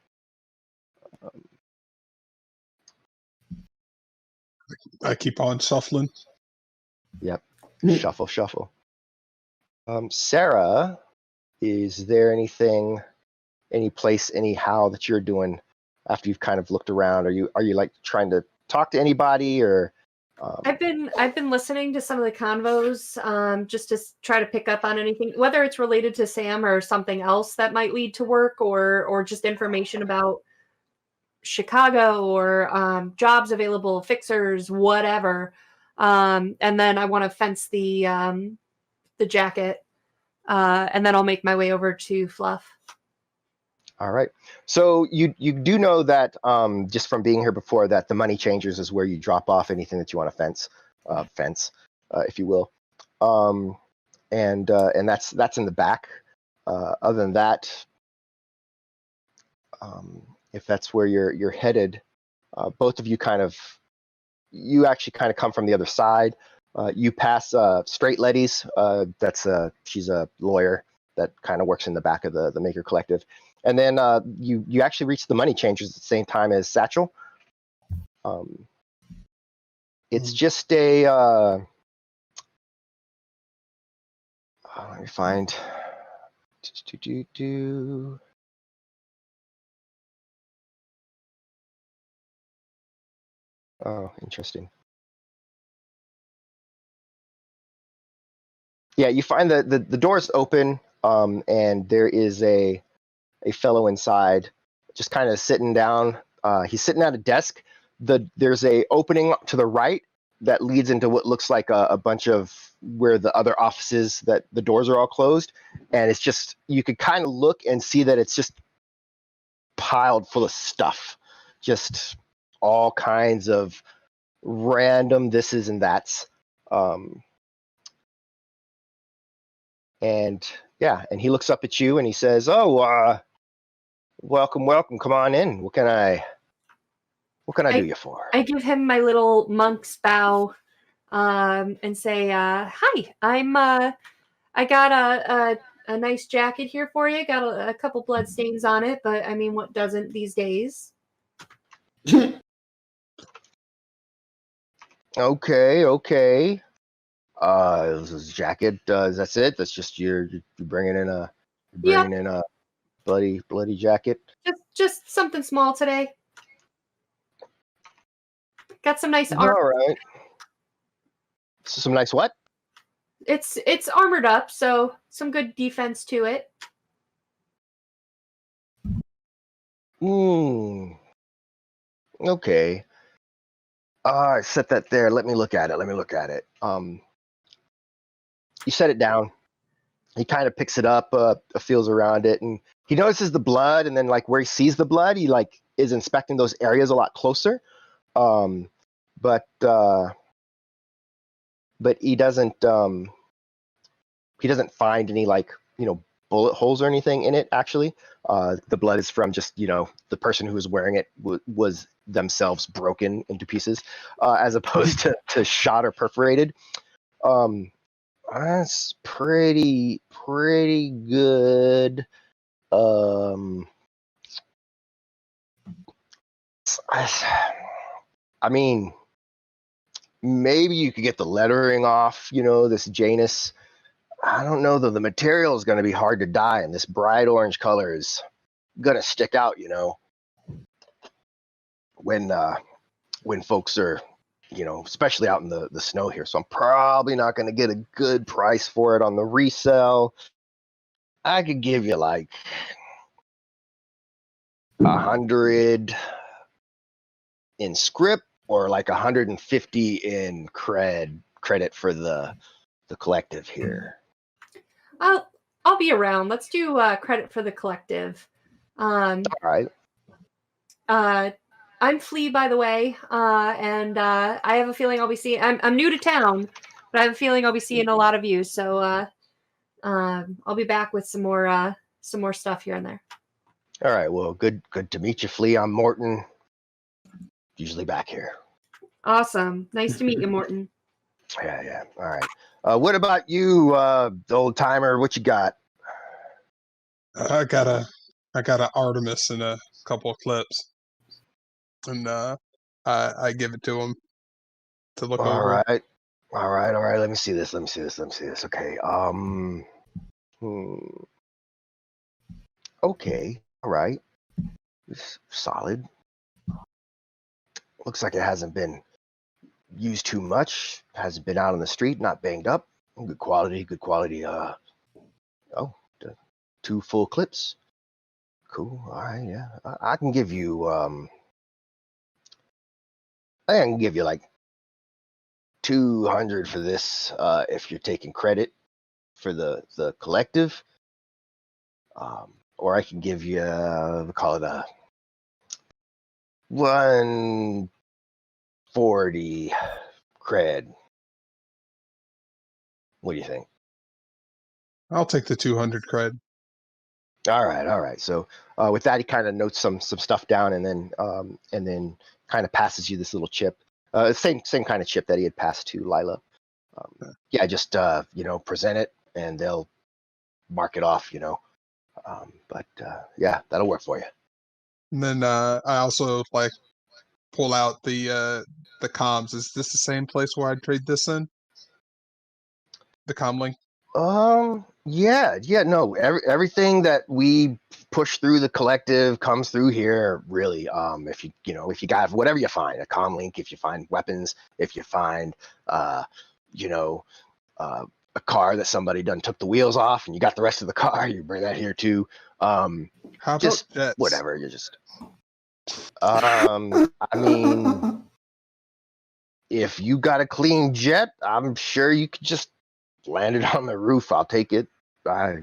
I keep on shuffling. Yep. Shuffle. Sarah, is there any place, anyhow that you're doing after you've kind of looked around? Are you like trying to talk to anybody, or? I've been listening to some of the convos, just to try to pick up on anything, whether it's related to Sam or something else that might lead to work, or just information about Chicago, or jobs available, fixers, whatever. And then I want to fence the jacket, and then I'll make my way over to Fluff. All right. So you do know that just from being here before, that the money changers is where you drop off anything that you want to fence, if you will, and that's in the back. Other than that, if that's where you're headed, both of you actually kind of come from the other side. You pass Straight Letty's. She's a lawyer that kind of works in the back of the Maker Collective. And then you actually reach the money changers at the same time as Satchel. It's just a let me find. Oh, interesting. Yeah, you find the door's open, and there is a fellow inside, just kind of sitting down. He's sitting at a desk. There's a opening to the right that leads into what looks like a bunch of where the other offices, that the doors are all closed, and it's just, you could kind of look and see that it's just piled full of stuff, just all kinds of random thises and that's. And he looks up at you and he says, "Oh, welcome. Come on in. What can I do you for?" I give him my little monk's bow, and say, "Hi, I got a nice jacket here for you. Got a couple blood stains on it, but I mean, what doesn't these days?" Okay. This is jacket. That's it. That's just you're bringing in a bloody jacket. Just something small today. Got some nice armor. All right. Some nice what? It's armored up, so some good defense to it. Okay. Set that there. Let me look at it. You set it down, he kind of picks it up, feels around it, and he notices the blood, and then like where he sees the blood, he like is inspecting those areas a lot closer. But he doesn't find any like, bullet holes or anything in it. Actually, the blood is from just, the person who was wearing it was themselves broken into pieces, as opposed to shot or perforated. That's pretty good. I mean, maybe you could get the lettering off, this Janus. I don't know, though. The material is going to be hard to dye, and this bright orange color is going to stick out, when folks are, especially out in the snow here. So I'm probably not going to get a good price for it on the resale. I could give you like 100 in script, or like 150 in credit for the collective here. I'll be around. Let's do credit for the collective. All right. I'm Flea, by the way, and I have a feeling I'll be seeing. I'm new to town, but I have a feeling I'll be seeing a lot of you. So I'll be back with some more stuff here and there. All right. Well, good to meet you, Flea. I'm Morton. Usually back here. Awesome. Nice to meet you, Morton. Yeah. All right. What about you, old timer? What you got? I got a Artemis and a couple of clips, and I give it to him to look over. All right. Let me see this. Okay. Okay. All right. It's solid. Looks like it hasn't been used too much. Hasn't been out on the street. Not banged up. Good quality. 2 full clips. Cool. All right. Yeah. I can give you. I can give you like 200 for this, if you're taking credit for the collective. Or I can give you, we'll call it a 140 cred. What do you think? I'll take the 200 cred. All right. So with that, he kind of notes some stuff down, and then kind of passes you this little chip. Same kind of chip that he had passed to Lila. Just present it, and they'll mark it off. That'll work for you. And then I also like pull out the comms. Is this the same place where I'd trade this in? The comm link? No. Everything that we push through the collective comes through here. Really, if you got whatever you find, a comm link, if you find weapons, if you find, a car that somebody done took the wheels off, and you got the rest of the car, you bring that here too. How just about jets? Whatever. You just. I mean, if you got a clean jet, I'm sure you could just land it on the roof. I'll take it. I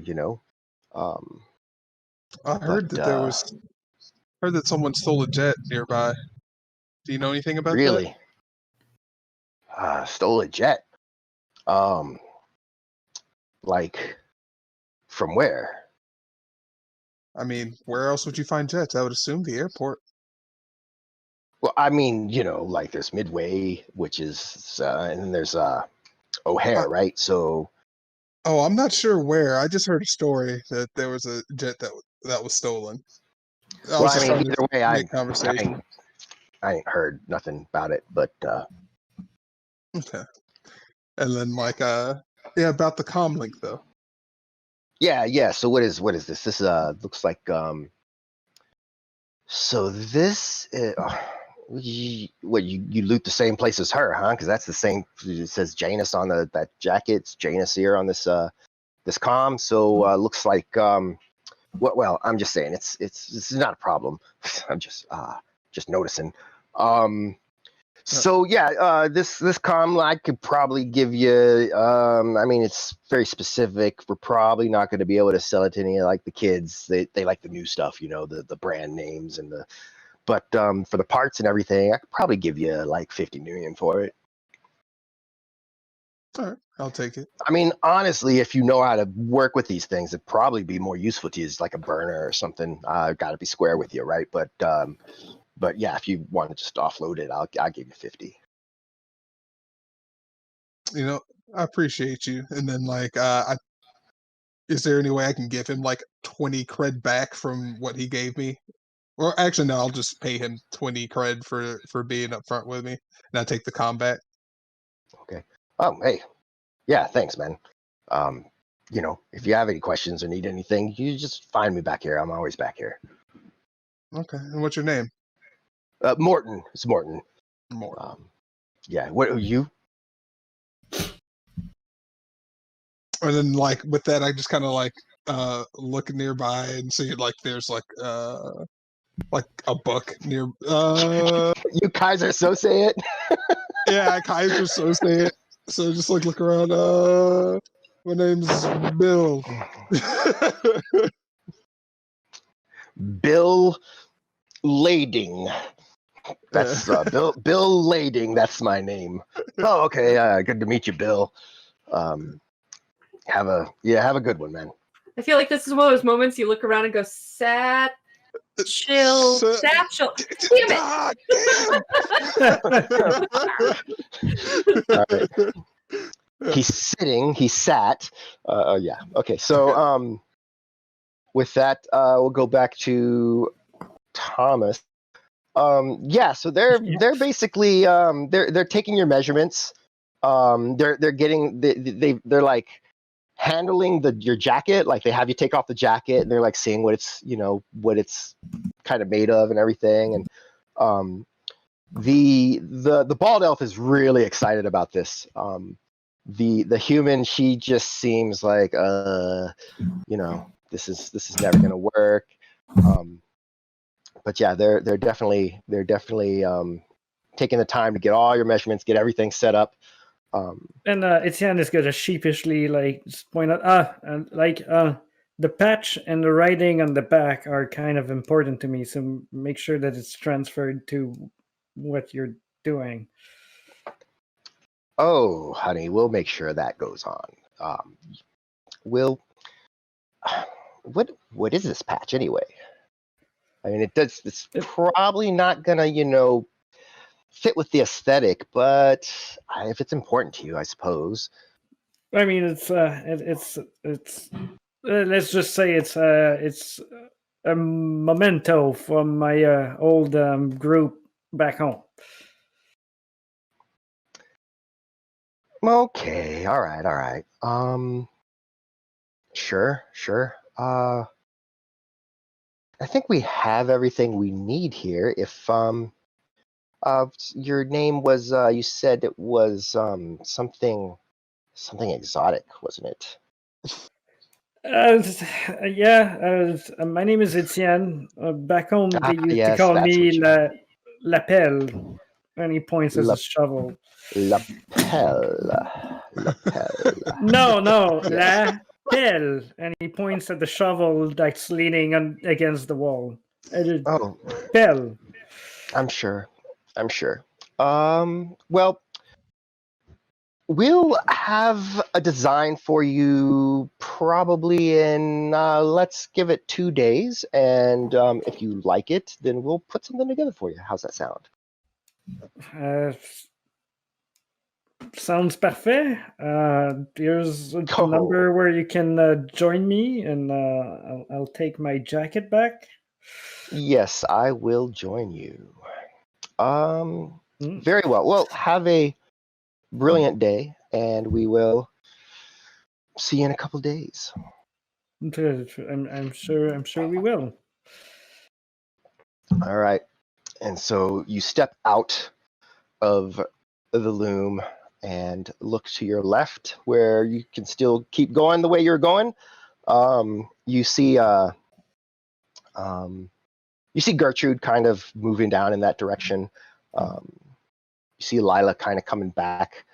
heard that someone stole a jet nearby. Do you know anything about that? Really? Stole a jet? Like, from where? I mean, where else would you find jets? I would assume the airport. Well, I mean, like there's Midway, which is, and then there's O'Hare, right? So. Oh, I'm not sure where. I just heard a story that there was a jet that was stolen. Either way, I ain't heard nothing about it, but. Okay. And then about the comm link though. Yeah. So what is this? This looks like So this you loot the same place as her, huh? Because that's the same. It says Janus on that jacket. It's Janus here on this comm. So looks like well, I'm just saying this is not a problem. I'm just noticing. So yeah, this comm I could probably give you. I mean, it's very specific. We're probably not going to be able to sell it to any like the kids. They like the new stuff, the brand names and the. But for the parts and everything, I could probably give you like 50 million for it. All right, I'll take it. I mean, honestly, if you know how to work with these things, it'd probably be more useful to you as like a burner or something. Got to be square with you, right? But yeah, if you want to just offload it, I'll give you 50. I appreciate you. And then like, is there any way I can give him like 20 cred back from what he gave me? Or actually, no, I'll just pay him 20 cred for being upfront with me, and I take the combat. Okay. Oh, hey. Yeah, thanks, man. If you have any questions or need anything, you just find me back here. I'm always back here. Okay. And what's your name? Morton. It's Morton. Morton. Yeah. What are you? And then like with that, I just kind of like look nearby and see like there's like a book near. You Kaiser Sose it? Yeah, Kaiser Sose it. So just like look around. My name's Bill. Bill Lading. That's Bill Lading. That's my name. Oh, okay. Good to meet you, Bill. Have a good one, man. I feel like this is one of those moments you look around and go, satchel. Damn it. All right. He sat. Yeah. Okay. So with that, we'll go back to Thomas. Yeah. So they're basically they're taking your measurements. They're getting they're like handling your jacket, like they have you take off the jacket and they're like seeing what it's kind of made of and everything. And the bald elf is really excited about this. The human, she just seems like this is never gonna work. But yeah, they're definitely taking the time to get all your measurements, get everything set up. And Etienne is gonna sheepishly like point out the patch and the writing on the back are kind of important to me, so make sure that it's transferred to what you're doing. Oh, honey, we'll make sure that goes on. What is this patch anyway? I mean, it's probably not gonna, fit with the aesthetic, but if it's important to you, I suppose. I mean, it's let's just say it's a memento from my old group back home. Okay, all right. Sure. I think we have everything we need here. If your name was you said it was something exotic, wasn't it? My name is Etienne. Back home, they used to call me Lapel, and he points at his shovel. Lapel. No, Lapel, and he points at the shovel that's leaning against the wall. Lapel. I'm sure. Well, we'll have a design for you probably in, let's give it 2 days. And if you like it, then we'll put something together for you. How's that sound? Sounds parfait. Here's a number where you can join me, and I'll take my jacket back. Yes, I will join you. Very well. Well, have a brilliant day, and we will see you in a couple days. I'm sure we will. All right. And so you step out of the loom and look to your left, where you can still keep going the way you're going. You see Gertrude kind of moving down in that direction. You see Lila kind of coming back.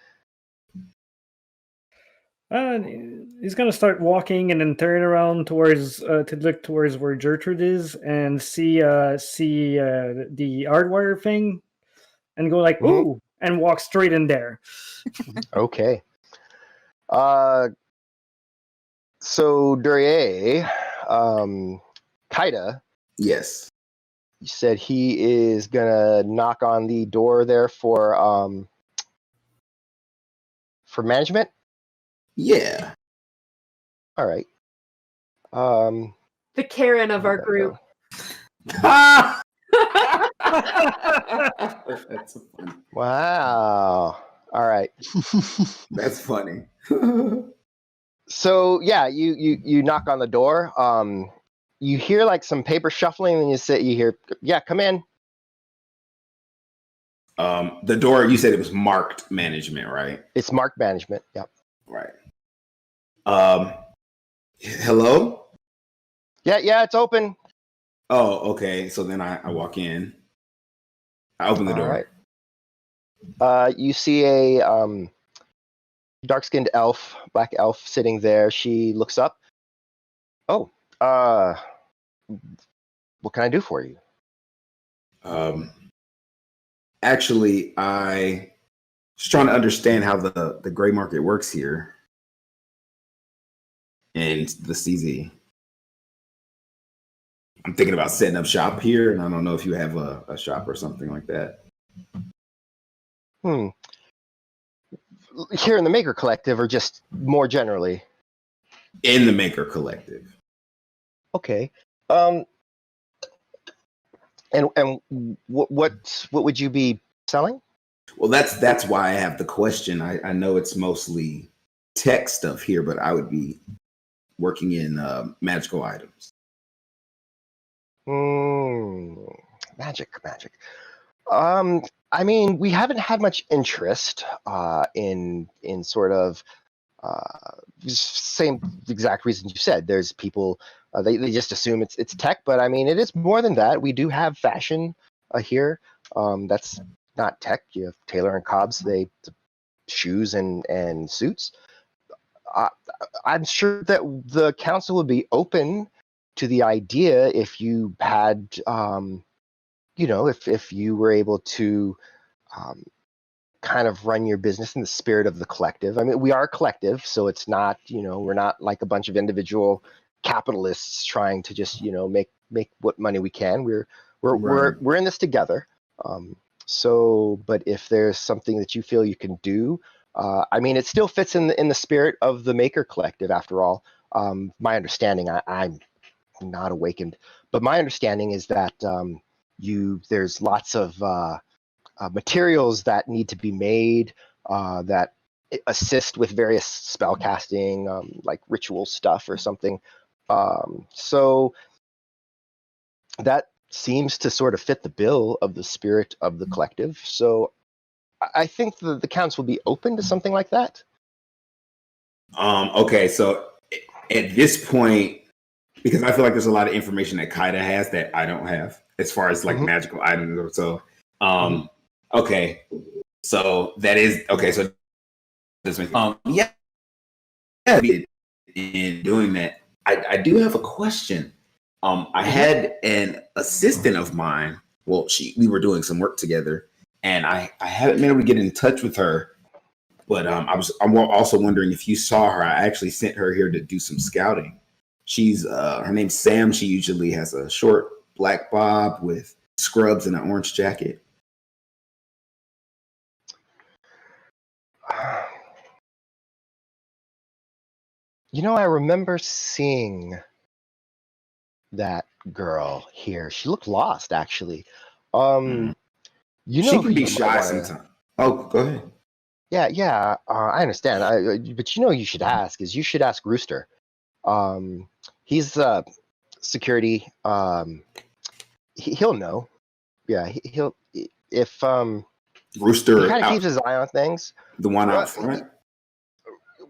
He's gonna start walking and then turn around towards to look towards where Gertrude is and see the hardwire thing, and go like ooh, and walk straight in there. Okay. So Duryea, Kaida. Yes. You said he is gonna knock on the door there for management. Yeah. All right. The Karen of our group. That's funny. Wow. All right. That's funny. So yeah, you knock on the door. You hear like some paper shuffling, and you hear, yeah, come in. The door, you said it was marked management, right? It's marked management. Yep. Right. Hello? Yeah, it's open. Oh, okay. So then I walk in. I open the door. All right. You see a dark-skinned elf, black elf, sitting there. She looks up. Oh, what can I do for you? Actually, I was trying to understand how the gray market works here and the CZ. I'm thinking about setting up shop here, and I don't know if you have a shop or something like that. Here in the Maker Collective, or just more generally? In the Maker Collective. Okay. And what would you be selling? Well, that's why I have the question. I know it's mostly tech stuff here, but I would be working in magical items. Magic. I mean, we haven't had much interest in sort of same exact reasons you said. There's people they just assume it's tech, but I mean it is more than that. We do have fashion here. That's not tech. You have Taylor and Cobb's, they shoes and suits. I'm sure that the council would be open to the idea if you had, if you were able to kind of run your business in the spirit of the collective. I mean, we are a collective, so it's not, we're not like a bunch of individual capitalists trying to just, make what money we can. We're in this together. But if there's something that you feel you can do, I mean, it still fits in the spirit of the Maker Collective. After all, my understanding, I'm not awakened, but my understanding is that there's lots of materials that need to be made that assist with various spell casting, like ritual stuff or something. So that seems to sort of fit the bill of the spirit of the collective. So I think the council will be open to something like that. Okay, so at this point, because I feel like there's a lot of information that Kaida has that I don't have as far as like magical items or so. Okay, so that is okay. So this yeah, in doing that, I do have a question. I had an assistant of mine. Well, we were doing some work together, and I haven't been able to get in touch with her. But I'm also wondering if you saw her. I actually sent her here to do some scouting. She's her name's Sam. She usually has a short black bob with scrubs and an orange jacket. I remember seeing that girl here. She looked lost, actually. She can be shy sometimes. Oh, go ahead. Yeah. I understand. But you should ask. You should ask Rooster. He's security. He'll know. Yeah, he'll if Rooster. He kind of keeps his eye on things. The one out front.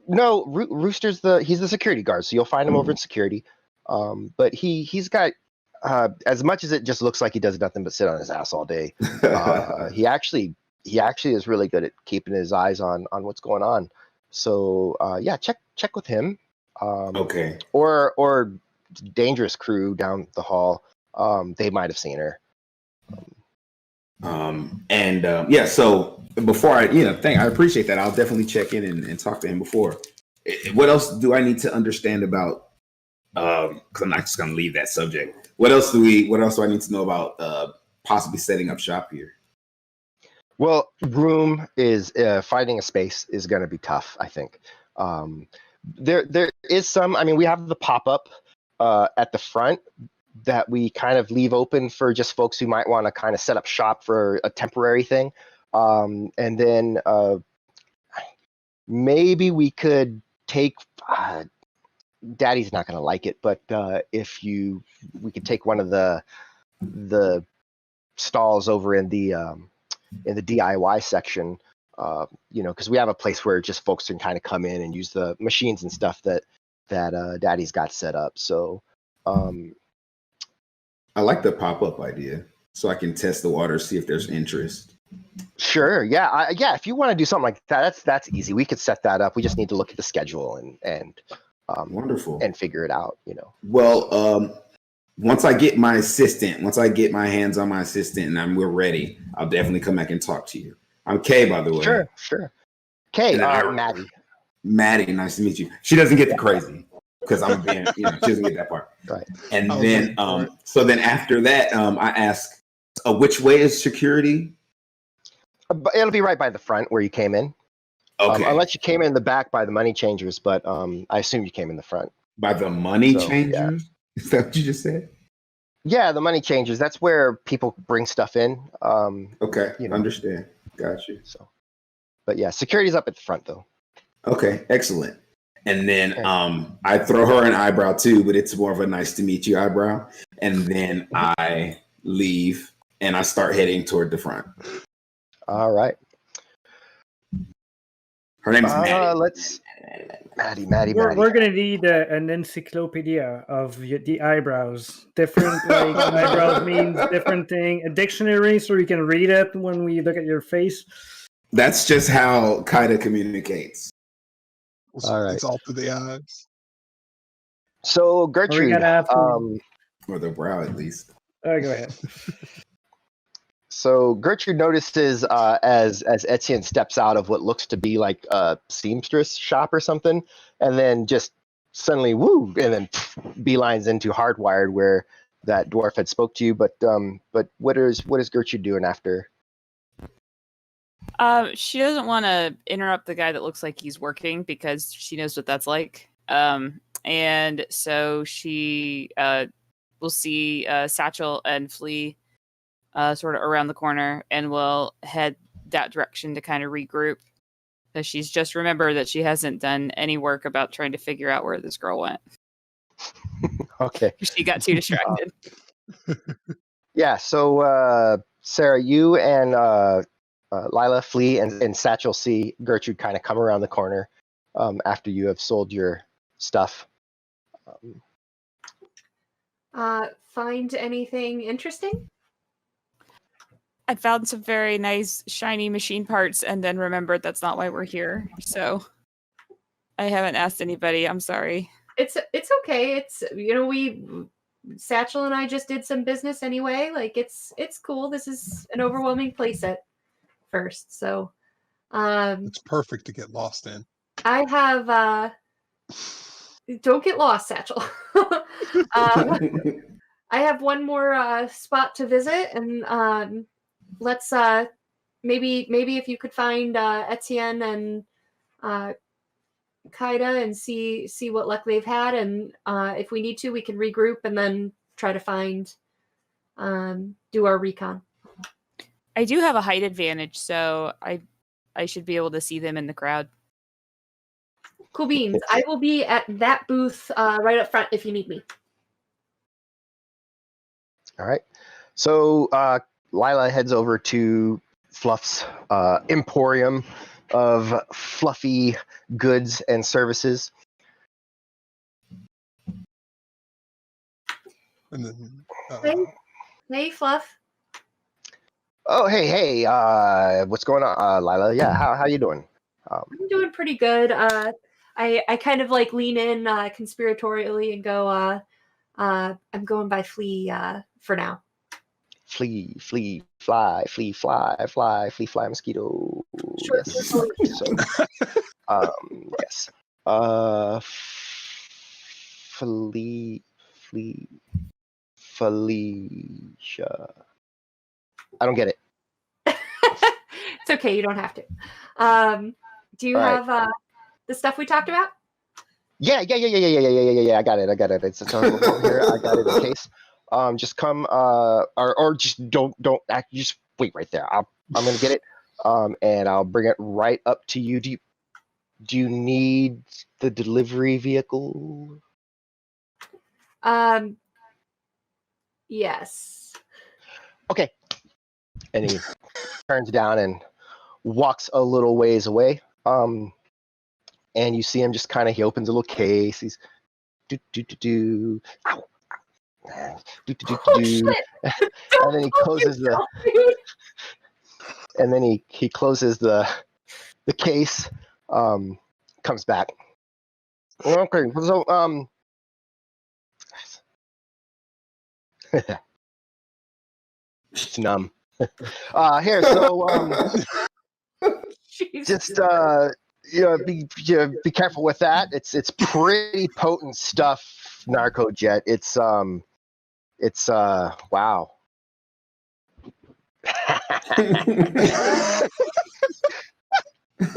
No, Rooster's he's the security guard, so you'll find him over in security. But he's got as much as it just looks like he does nothing but sit on his ass all day. He actually he actually is really good at keeping his eyes on what's going on. So yeah, check with him. Okay. Or Dangerous Crew down the hall. They might have seen her. Yeah. So before I appreciate that. I'll definitely check in and talk to him before. What else do I need to understand about? Because I'm not just going to leave that subject. What else do I need to know about possibly setting up shop here? Well, room is finding a space is going to be tough, I think. There is some. I mean, we have the pop up at the front that we kind of leave open for just folks who might want to kind of set up shop for a temporary thing, and then maybe we could take. Daddy's not going to like it, but we could take one of the stalls over in the DIY section, because we have a place where just folks can kind of come in and use the machines and stuff that Daddy's got set up. So I like the pop-up idea, so I can test the water, see if there's interest. Sure, yeah, if you want to do something like that, that's easy. We could set that up. We just need to look at the schedule and wonderful, and figure it out. Well, once I get my hands on my assistant and we're ready, I'll definitely come back and talk to you. I'm Kay, by the way. Sure. Kay, Maddie. Maddie, nice to meet you. She doesn't get the crazy because I'm being, she doesn't get that part. Right. And then, so then after that, I ask, which way is security? It'll be right by the front where you came in. Okay. Unless you came in the back by the money changers, but I assume you came in the front. By the money changers? Yeah. Is that what you just said? Yeah, the money changers. That's where people bring stuff in. Okay, understand. Got you. So, but yeah, security's up at the front though. Okay, excellent. And then I throw her an eyebrow too, but it's more of a nice to meet you eyebrow. And then I leave and I start heading toward the front. All right. Her name is Maddie. Maddie. We're gonna need an encyclopedia of the eyebrows. Different eyebrows means different thing. A dictionary so we can read it when we look at your face. That's just how Kaida communicates. All right. It's all through the eyes. So Gertrude, or the brow at least. Go ahead. So Gertrude notices as Etienne steps out of what looks to be like a seamstress shop or something, and then just suddenly woo, and then beelines into Hardwired where that dwarf had spoke to you. But what is Gertrude doing after? She doesn't want to interrupt the guy that looks like he's working because she knows what that's like. And so she will see Satchel and Flea sort of around the corner, and will head that direction to kind of regroup. Because she's just remembered that she hasn't done any work about trying to figure out where this girl went. Okay. She got too distracted. Yeah, so Sarah, you and Lila, Flea, and Satchel see Gertrude kind of come around the corner after you have sold your stuff. Find anything interesting? I found some very nice shiny machine parts and then remembered that's not why we're here. So I haven't asked anybody. I'm sorry. It's okay. It's Satchel and I just did some business anyway. Like it's cool. This is an overwhelming playset first. So it's perfect to get lost in. I have don't get lost, Satchel. I have one more spot to visit, and let's maybe if you could find Etienne and Kaida and see what luck they've had, and if we need to, we can regroup and then try to find do our recon. I do have a height advantage, so I should be able to see them in the crowd. Cool beans. I will be at that booth right up front if you need me. All right. So Lila heads over to Fluff's emporium of fluffy goods and services. And then, Hey, Fluff. Oh, hey, what's going on, Lila? Yeah, how you doing? I'm doing pretty good. I kind of like lean in conspiratorially and go, I'm going by Flea for now. Flee, fly, mosquito. Short Yes. for So, yes. Felicia. I don't get it. It's okay. You don't have to. Do you have the stuff we talked about? Yeah. I got it. It's over here. I got it in case. Just come. Or just don't act. Just wait right there. I'm gonna get it. And I'll bring it right up to you. Do you need the delivery vehicle? Yes. Okay. And he turns down and walks a little ways away. And you see him just kind of, he opens a little case. He's ow. Shit. And then he closes he closes the case, comes back. Okay, so it's numb. Here, so just be careful with that. It's pretty potent stuff, Narcojet. It's wow.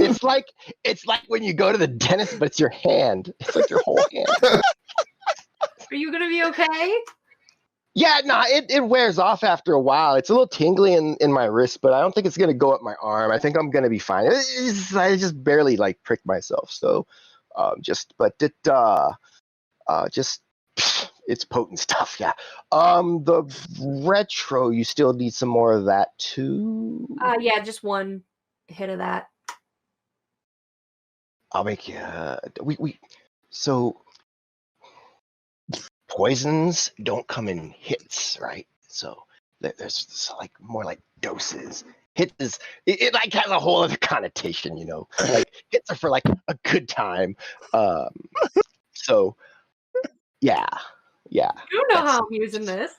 It's like when you go to the dentist, but it's your hand. It's like your whole hand. Are you gonna be okay? Yeah, no, it wears off after a while. It's a little tingly in my wrist, but I don't think it's gonna go up my arm. I think I'm gonna be fine. I just barely like pricked myself, so it's potent stuff. Yeah. The retro, you still need some more of that too. Yeah, just one hit of that. I'll make you. So poisons don't come in hits, right? So there's like more like doses. Hits it like has a whole other connotation, you know. Like hits are for like a good time. So yeah. You don't know how I'm using this.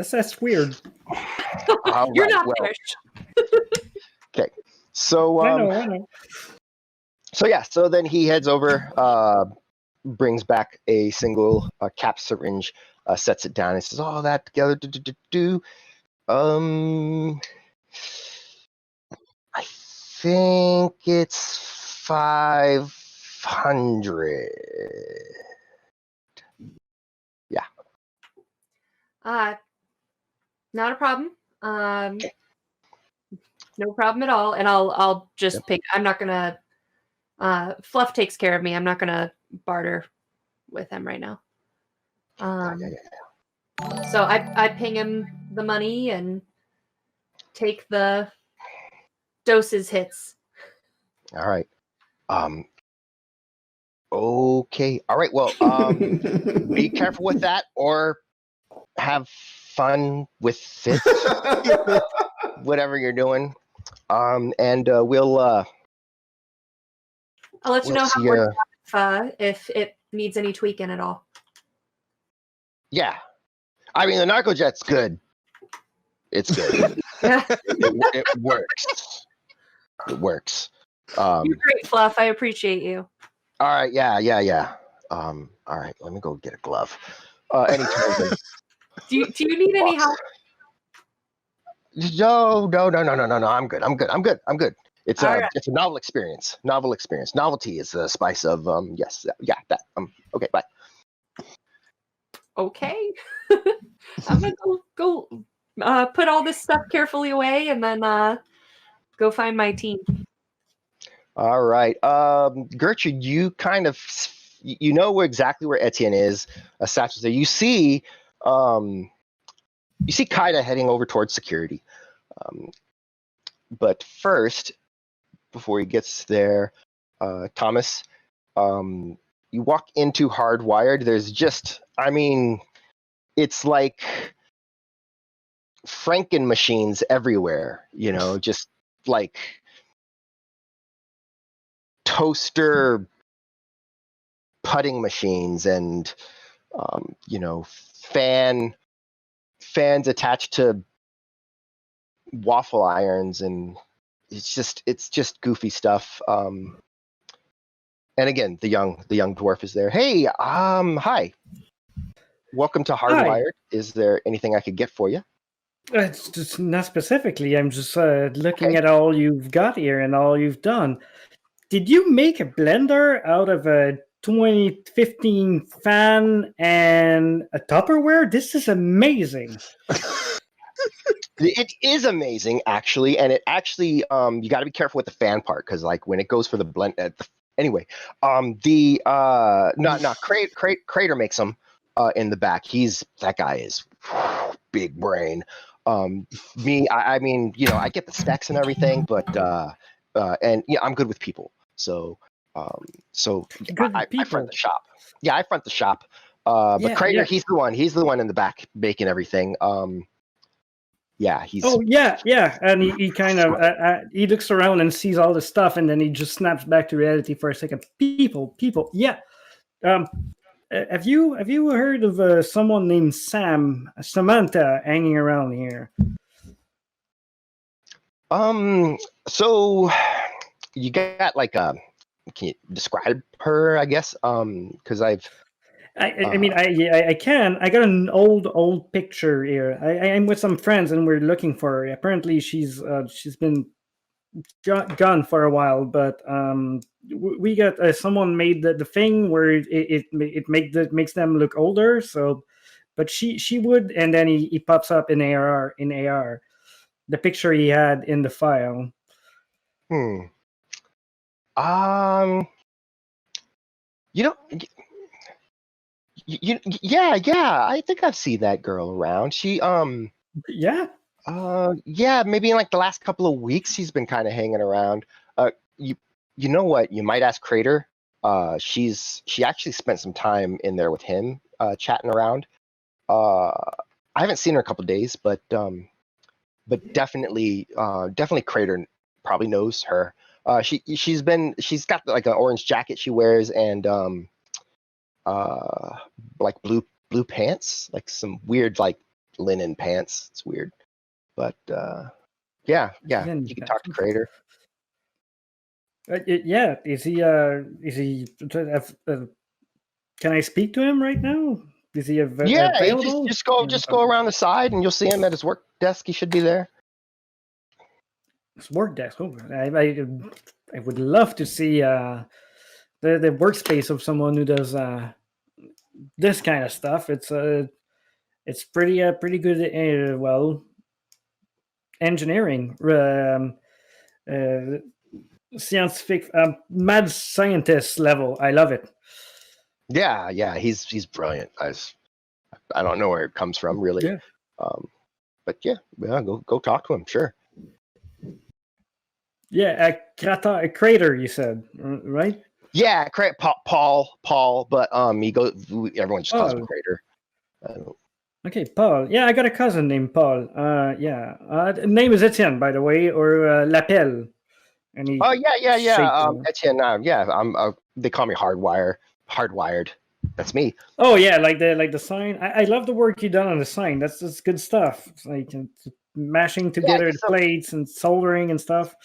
That's weird. You're not finished. Okay, so I know. So yeah, so then he heads over, brings back a single cap syringe, sets it down, and says, "All that together, I think it's 500." Yeah. Not a problem. No problem at all. And I'll just pick. I'm not gonna. Fluff takes care of me. I'm not gonna barter with him right now. So I ping him the money and take the doses hits. All right. Okay. All right. Well, be careful with that, or have fun with it. Whatever you're doing. And we'll. I'll let you know if it needs any tweaking at all. Yeah. I mean, the Narcojet's good. It's good. It works. It works. You're great, Fluff. I appreciate you. All right. Yeah. All right. Let me go get a glove. Anytime. Do you need any help? No. I'm good. It's a novel experience. Novelty is the spice of yes. Yeah. That. Okay. Bye. Okay. I'm gonna go put all this stuff carefully away and then go find my team. All right. Gertrude, you kind of you know exactly where Etienne is. Satchel's there. You see Kaida heading over towards security. But first, before he gets there, Thomas, you walk into Hardwired. There's just, I mean, it's like Franken machines everywhere, you know, just like toaster putting machines and you know, fans attached to waffle irons, and it's just goofy stuff. And again, the young dwarf is there. Hey, hi. Welcome to Hardwired. Hi. Is there anything I could get for you? It's just not specifically. I'm just looking at all you've got here and all you've done. Did you make a blender out of a 2015 fan and a Tupperware? This is amazing. It is amazing, actually, and it actually you got to be careful with the fan part, because like when it goes for the blend. Anyway, Crater makes them in the back. That guy is big brain. Me, I mean, you know, I get the specs and everything, but and yeah, I'm good with people. So I front the shop. Yeah, I front the shop. But Crater, he's the one in the back making everything. Yeah, he's. Oh yeah, and he kind of he looks around and sees all the stuff, and then he just snaps back to reality for a second. People, yeah. Have you heard of someone named Samantha hanging around here? So you got like can you describe her? I guess because I mean, I can. I got an old picture here. I'm with some friends and we're looking for her. Apparently, she's been gone for a while, but we got someone made the thing where it makes them look older. So, but she would, and then he pops up in AR the picture he had in the file. You know. Yeah, I think I've seen that girl around. She yeah, maybe in like the last couple of weeks she's been kind of hanging around. You know what, you might ask Crater. She actually spent some time in there with him, chatting around. I haven't seen her a couple of days, but definitely Crater probably knows her. She's got like an orange jacket she wears, and like blue pants, like some weird like linen pants. It's weird, but yeah, you can talk to Crater. Yeah, is he can I speak to him right now? Is he available? Just go around the side and you'll see him at his work desk. He should be there. His work desk. Oh, I would love to see the workspace of someone who does this kind of stuff. It's pretty good. Well, engineering, scientific, mad scientist level. I love it. Yeah, he's brilliant. I don't know where it comes from really. Yeah. But yeah, go talk to him. Sure. Yeah, Crater, you said, right? Yeah, Paul, but everyone just calls him Crater. Okay, Paul. Yeah, I got a cousin named Paul. Name is Etienne, by the way, or Lapel. Yeah. Etienne. They call me Hardwired. That's me. Oh yeah, like the sign. I love the work you done on the sign. That's good stuff. It's like mashing together the plates and soldering and stuff.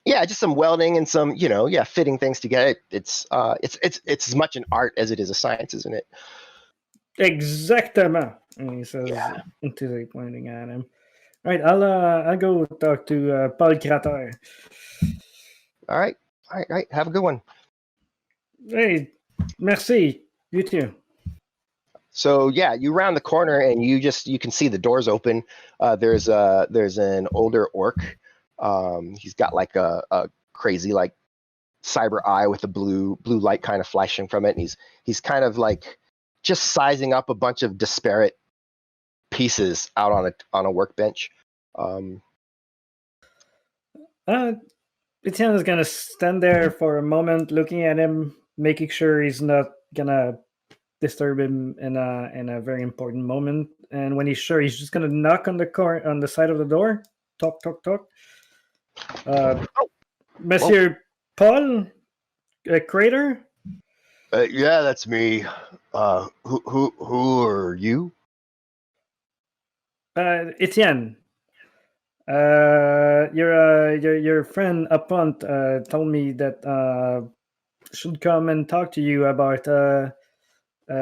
Yeah, just some welding and some, fitting things together. It's as much an art as it is a science, isn't it? Exactement. And he says, into pointing at him. All right, I'll go talk to Paul Crater. All right. Have a good one. Hey, merci. You too. So yeah, you round the corner and you can see the doors open. There's an older orc. He's got like a crazy like cyber eye with a blue light kind of flashing from it, and he's kind of like just sizing up a bunch of disparate pieces out on a workbench. Etienne is gonna stand there for a moment, looking at him making sure he's not gonna disturb him in a very important moment. And when he's sure, he's just gonna knock on the side of the door. Talk. Monsieur Paul, Crater. Yeah, that's me. Who are you? Etienne. Your friend up front told me that should come and talk to you about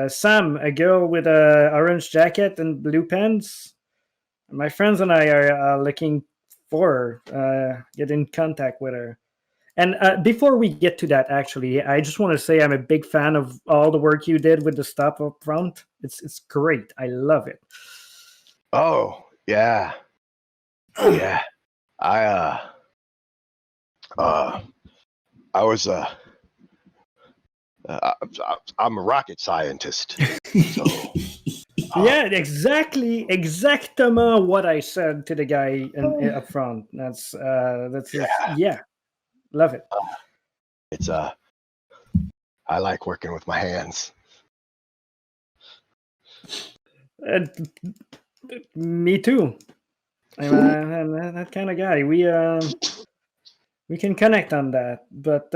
Sam, a girl with a orange jacket and blue pants. My friends and I are looking for her, get in contact with her. And before we get to that, actually, I just want to say I'm a big fan of all the work you did with the stuff up front. It's great. I love it. Oh, yeah. Yeah. I was I'm a rocket scientist. So, yeah, exactement what I said to the guy up front. That's yeah. Love it. It's I like working with my hands. Me too. I'm that kind of guy. We can connect on that. But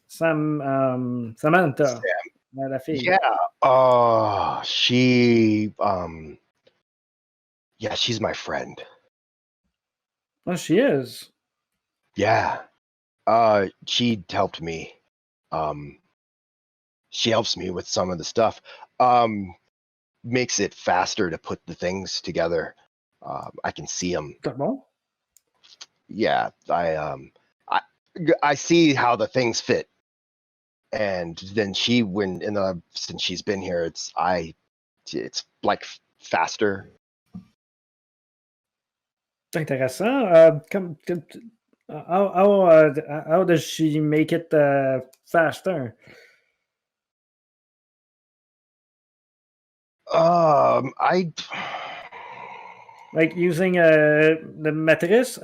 Samantha. Yeah. She's my friend. Oh, she is. Yeah. She helped me. She helps me with some of the stuff. Makes it faster to put the things together. I can see them. Yeah, I see how the things fit. And then since she's been here, it's like faster. Intéressant. How does she make it faster? Like using the matrix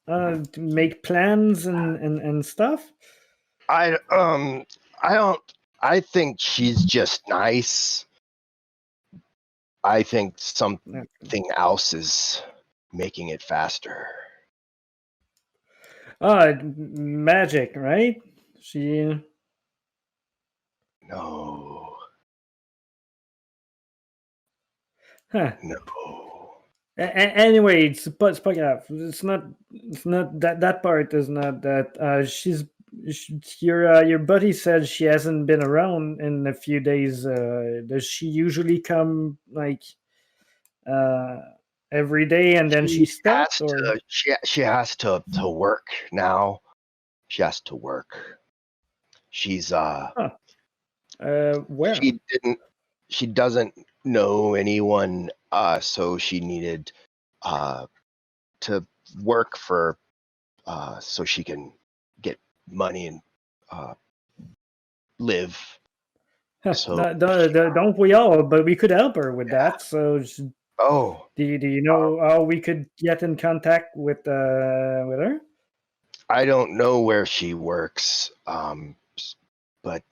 to make plans and stuff. I think she's just nice. I think something else is making it faster. Magic, right? No. Huh. No. Anyway, it's not that part is not that your buddy said she hasn't been around in a few days. Does she usually come like every day and then she stops, or she has to work now? She has to work. She's where? She doesn't know anyone, so she needed to work for so she can get money and live. So don't we all? But we could help her with that. So do you know how we could get in contact with her? I don't know where she works, but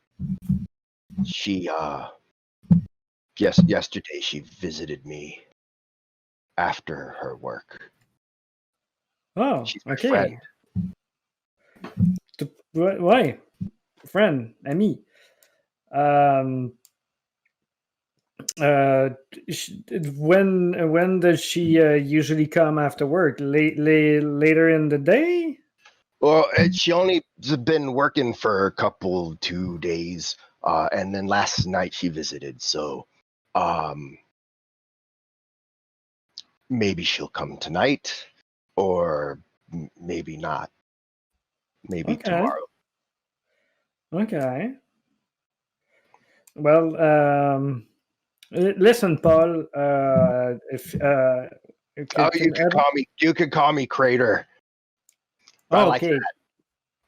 she yesterday she visited me after her work. Oh, she's my okay. friend. Why? Friend, ami. When does she usually come after work? Later in the day? Well, she only been working for 2 days, and then last night she visited. So, maybe she'll come tonight, or maybe not. Maybe tomorrow. Okay. Well, listen, Paul. You could call me Crater. I like that.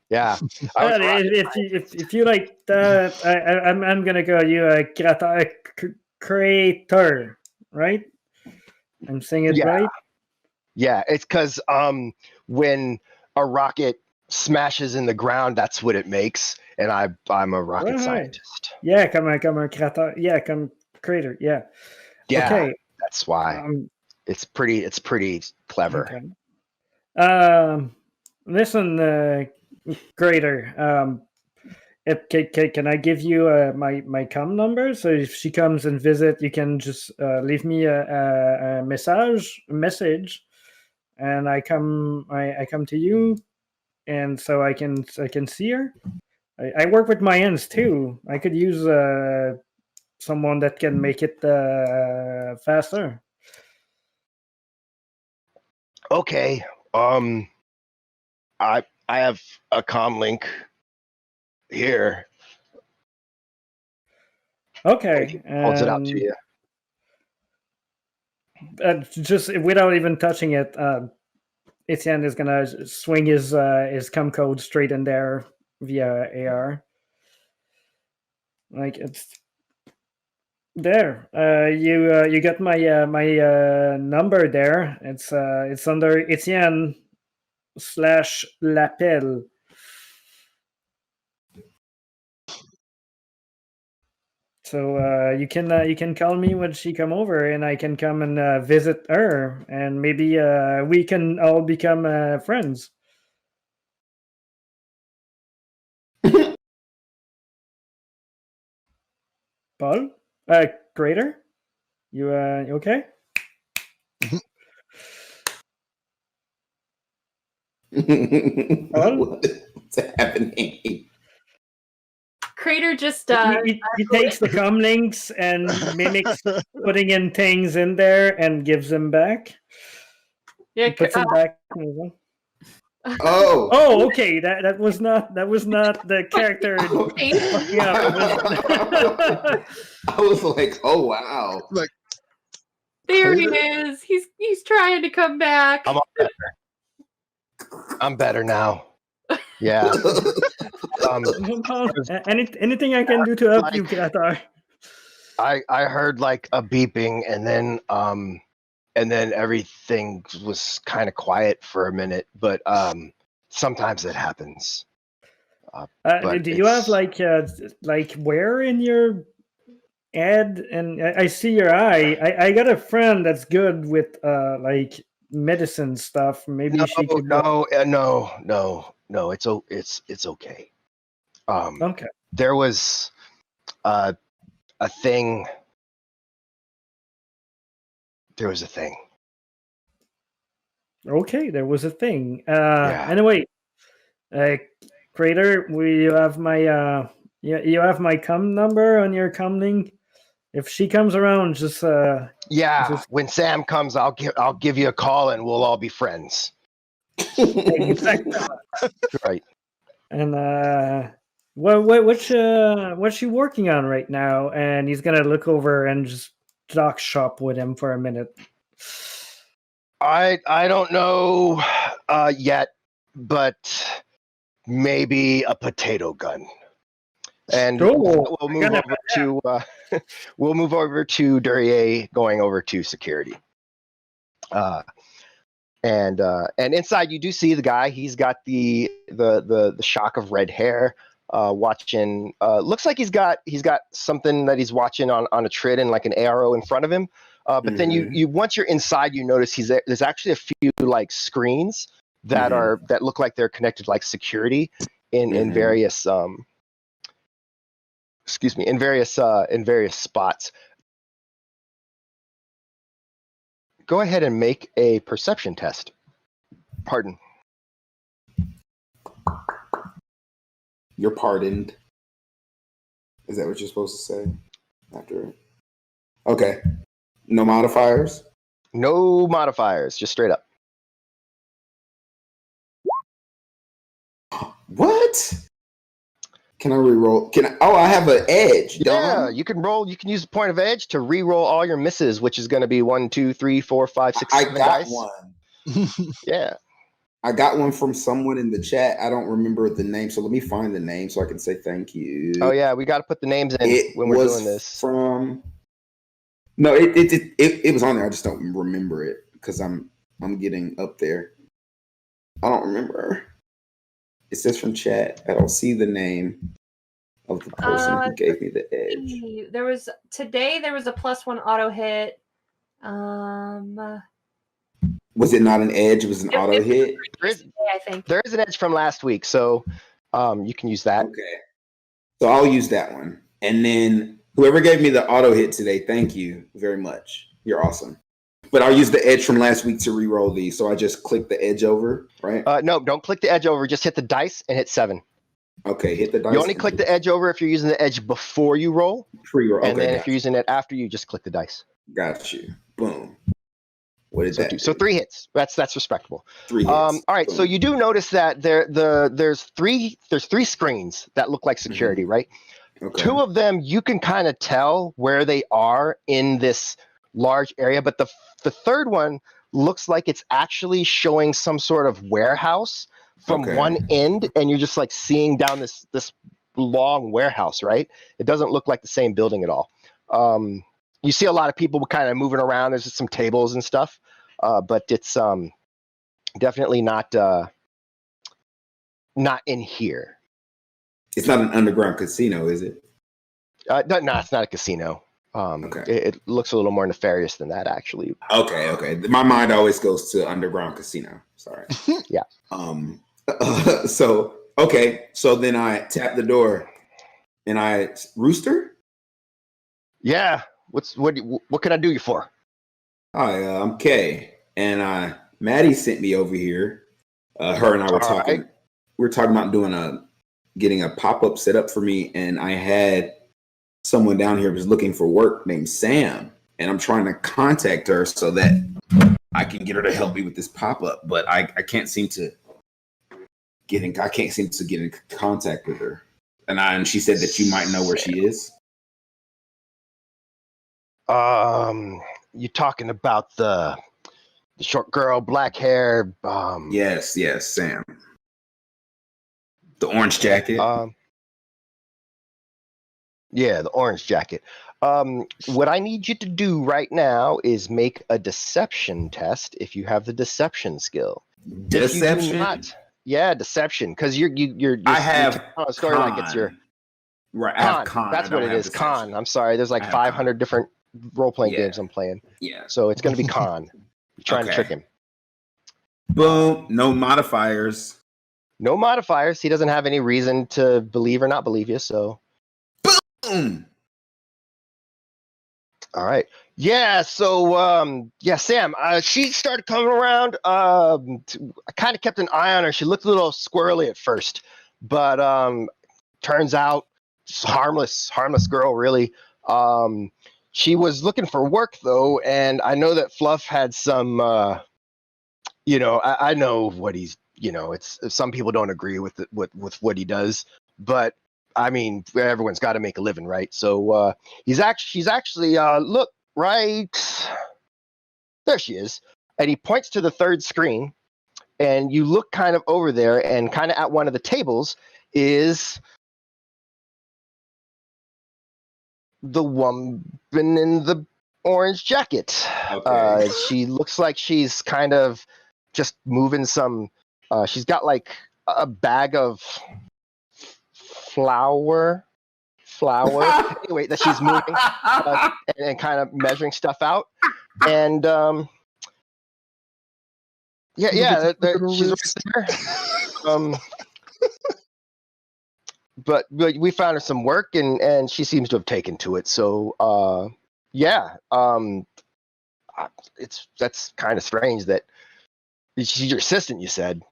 Yeah. If you like that, I'm gonna call you a Crater, right? I'm saying it right. Yeah, it's because when a rocket smashes in the ground, that's what it makes. And I'm a rocket scientist. Yeah, come on, Kratar. Yeah, come Crater. Yeah. Yeah. Okay. That's why it's pretty clever. Okay. Listen, Crater. Can I give you my com number? So if she comes and visit, you can just leave me a message, and I come to you, and so I can see her. I work with my ends too. I could use someone that can make it faster. Okay. I have a comm link here. Okay. Holds it out to you. Just without even touching it, Etienne is gonna swing his com code straight in there via AR. Like it's there. You got my my number there. It's under Etienne /Lapel. So you can call me when she come over, and I can come and visit her, and maybe we can all become friends. Paul, Crater, you okay? What's happening? Crater just he takes the comm links and mimics putting in things in there and gives them back. Yeah, he puts them back. Oh. Oh, okay. That was not the character. I was like, oh wow. Like there he is. He's trying to come back. I'm better now. Yeah. Anything I can do to help you, Kratar? I heard like a beeping, and then everything was kind of quiet for a minute, but sometimes it happens. Do you have like where in your head? And I see your eye. I got a friend that's good with like medicine stuff. Maybe she could. No. It's okay. Okay. There was a thing. There was a thing. Okay, there was a thing. Anyway, Crater, you have my you have my com number on your com link. If she comes around, just when Sam comes, I'll give you a call, and we'll all be friends. Right. And what's she working on right now? And he's gonna look over and just dock shop with him for a minute. I don't know yet, but maybe a potato gun. And we'll move over to Duryea, going over to security. And inside you do see the guy. He's got the shock of red hair. Watching. Looks like he's got something that he's watching on a Trident, like an ARO in front of him. But then you once you're inside, you notice there's actually a few like screens that that look like they're connected like security in various in various spots. Go ahead and make a perception test. Pardon. You're pardoned. Is that what you're supposed to say after it? Okay. No modifiers? No modifiers, just straight up. What? Can I re-roll? I have an edge. Yeah, you can roll. You can use the point of edge to re-roll all your misses, which is going to be 1, 2, 3, 4, 5, 6, 7 dice. One. Yeah. I got one from someone in the chat. I don't remember the name, so let me find the name so I can say thank you. Oh yeah, we got to put the names in when we're doing this. No, it was on there. I just don't remember it because I'm getting up there. I don't remember. It says from chat. I don't see the name of the person who gave me the edge. There was a +1 auto hit. Was it not an edge? It was an auto hit. I think there is an edge from last week, so you can use that. Okay, so I'll use that one, and then whoever gave me the auto hit today, thank you very much. You're awesome. But I'll use the edge from last week to re-roll these. So I just click the edge over, right? No, don't click the edge over. Just hit the dice and hit 7. Okay, hit the dice. You only click the edge over if you're using the edge before you roll. Pre-roll. And then if you're using it after, you just click the dice. Got you. Boom. What did that do? So 3 hits. That's respectable. 3 hits. All right. Boom. So you do notice that there's three screens that look like security, right? Okay. 2 of them you can kind of tell where they are in this large area, but the third one looks like it's actually showing some sort of warehouse from one end, and you're just like seeing down this long warehouse, right? It doesn't look like the same building at all. You see a lot of people kind of moving around. There's just some tables and stuff, but it's definitely not in here. It's not an underground casino, is it? No, it's not a casino. It looks a little more nefarious than that, actually. Okay. My mind always goes to underground casino. Sorry. Yeah. So then I tap the door, and Rooster. Yeah. What can I do you for? Hi, I'm Kay, and Maddie sent me over here. Her and I were talking. Right. We were talking about getting a pop-up set up for me, and I had someone down here was looking for work named Sam, and I'm trying to contact her so that I can get her to help me with this pop-up, but I can't seem to get in contact with her. And she said that you might know where she is. You talking about the short girl, black hair? Yes, Sam. The orange jacket. Yeah, the orange jacket. What I need you to do right now is make a deception test if you have the deception skill. Deception? Deception. Because you're I have a story con. like it's your right. I have con. That's what it is. Deception. Con. I'm sorry. There's like 500 different role-playing games I'm playing. Yeah. So it's going to be con. You're trying to trick him. Boom. No modifiers. No modifiers. He doesn't have any reason to believe or not believe you, so. Boom. All right. Yeah, so Sam, she started coming around. I kind of kept an eye on her. She looked a little squirrely at first, but turns out just harmless girl, really. She was looking for work though, and I know that Fluff had some I know what he's, it's some people don't agree with what he does, but I mean, everyone's got to make a living, right? So she's actually look right there. She is, and he points to the third screen, and you look kind of over there, and kind of at one of the tables is the woman in the orange jacket. Okay. She looks like she's kind of just moving some. She's got like a bag of flour anyway that she's moving and kind of measuring stuff out, and she's right there. But we found her some work, and she seems to have taken to it, so that's kind of strange that she's your assistant, you said.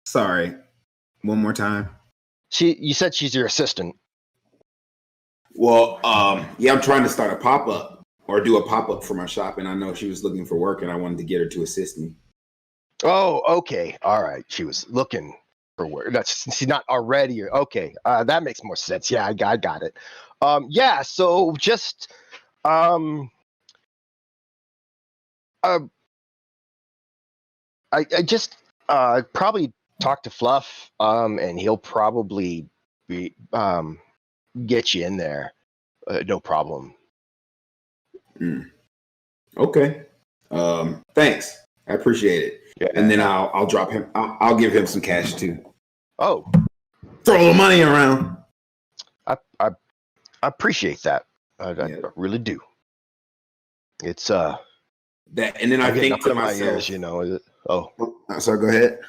Sorry, one more time. You said she's your assistant. Well, I'm trying to start a pop-up or do a pop-up for my shop, and I know she was looking for work, and I wanted to get her to assist me. Oh, okay. All right. She was looking for work. She's not already. Okay. That makes more sense. Yeah, I got it. So just I just probably talk to Fluff, and he'll probably be get you in there. No problem. Okay. Thanks. I appreciate it. Yeah. And then I'll drop him. I'll give him some cash too. Oh, throw the money around. I appreciate that. I really do. It's that, and then I think to myself, my years, you know. Sorry, go ahead.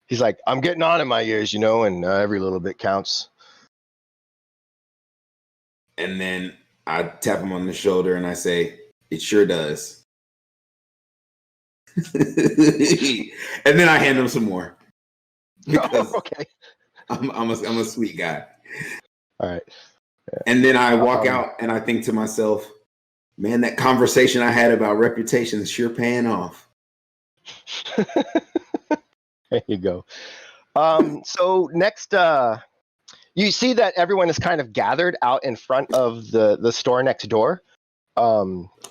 He's like, I'm getting on in my years, you know, and every little bit counts. And then I tap him on the shoulder and I say, "It sure does." And then I hand him some more because I'm a sweet guy. All right. Yeah. And then I walk out and I think to myself, man, that conversation I had about reputation is sure paying off. There you go. So next, you see that everyone is kind of gathered out in front of the store next door,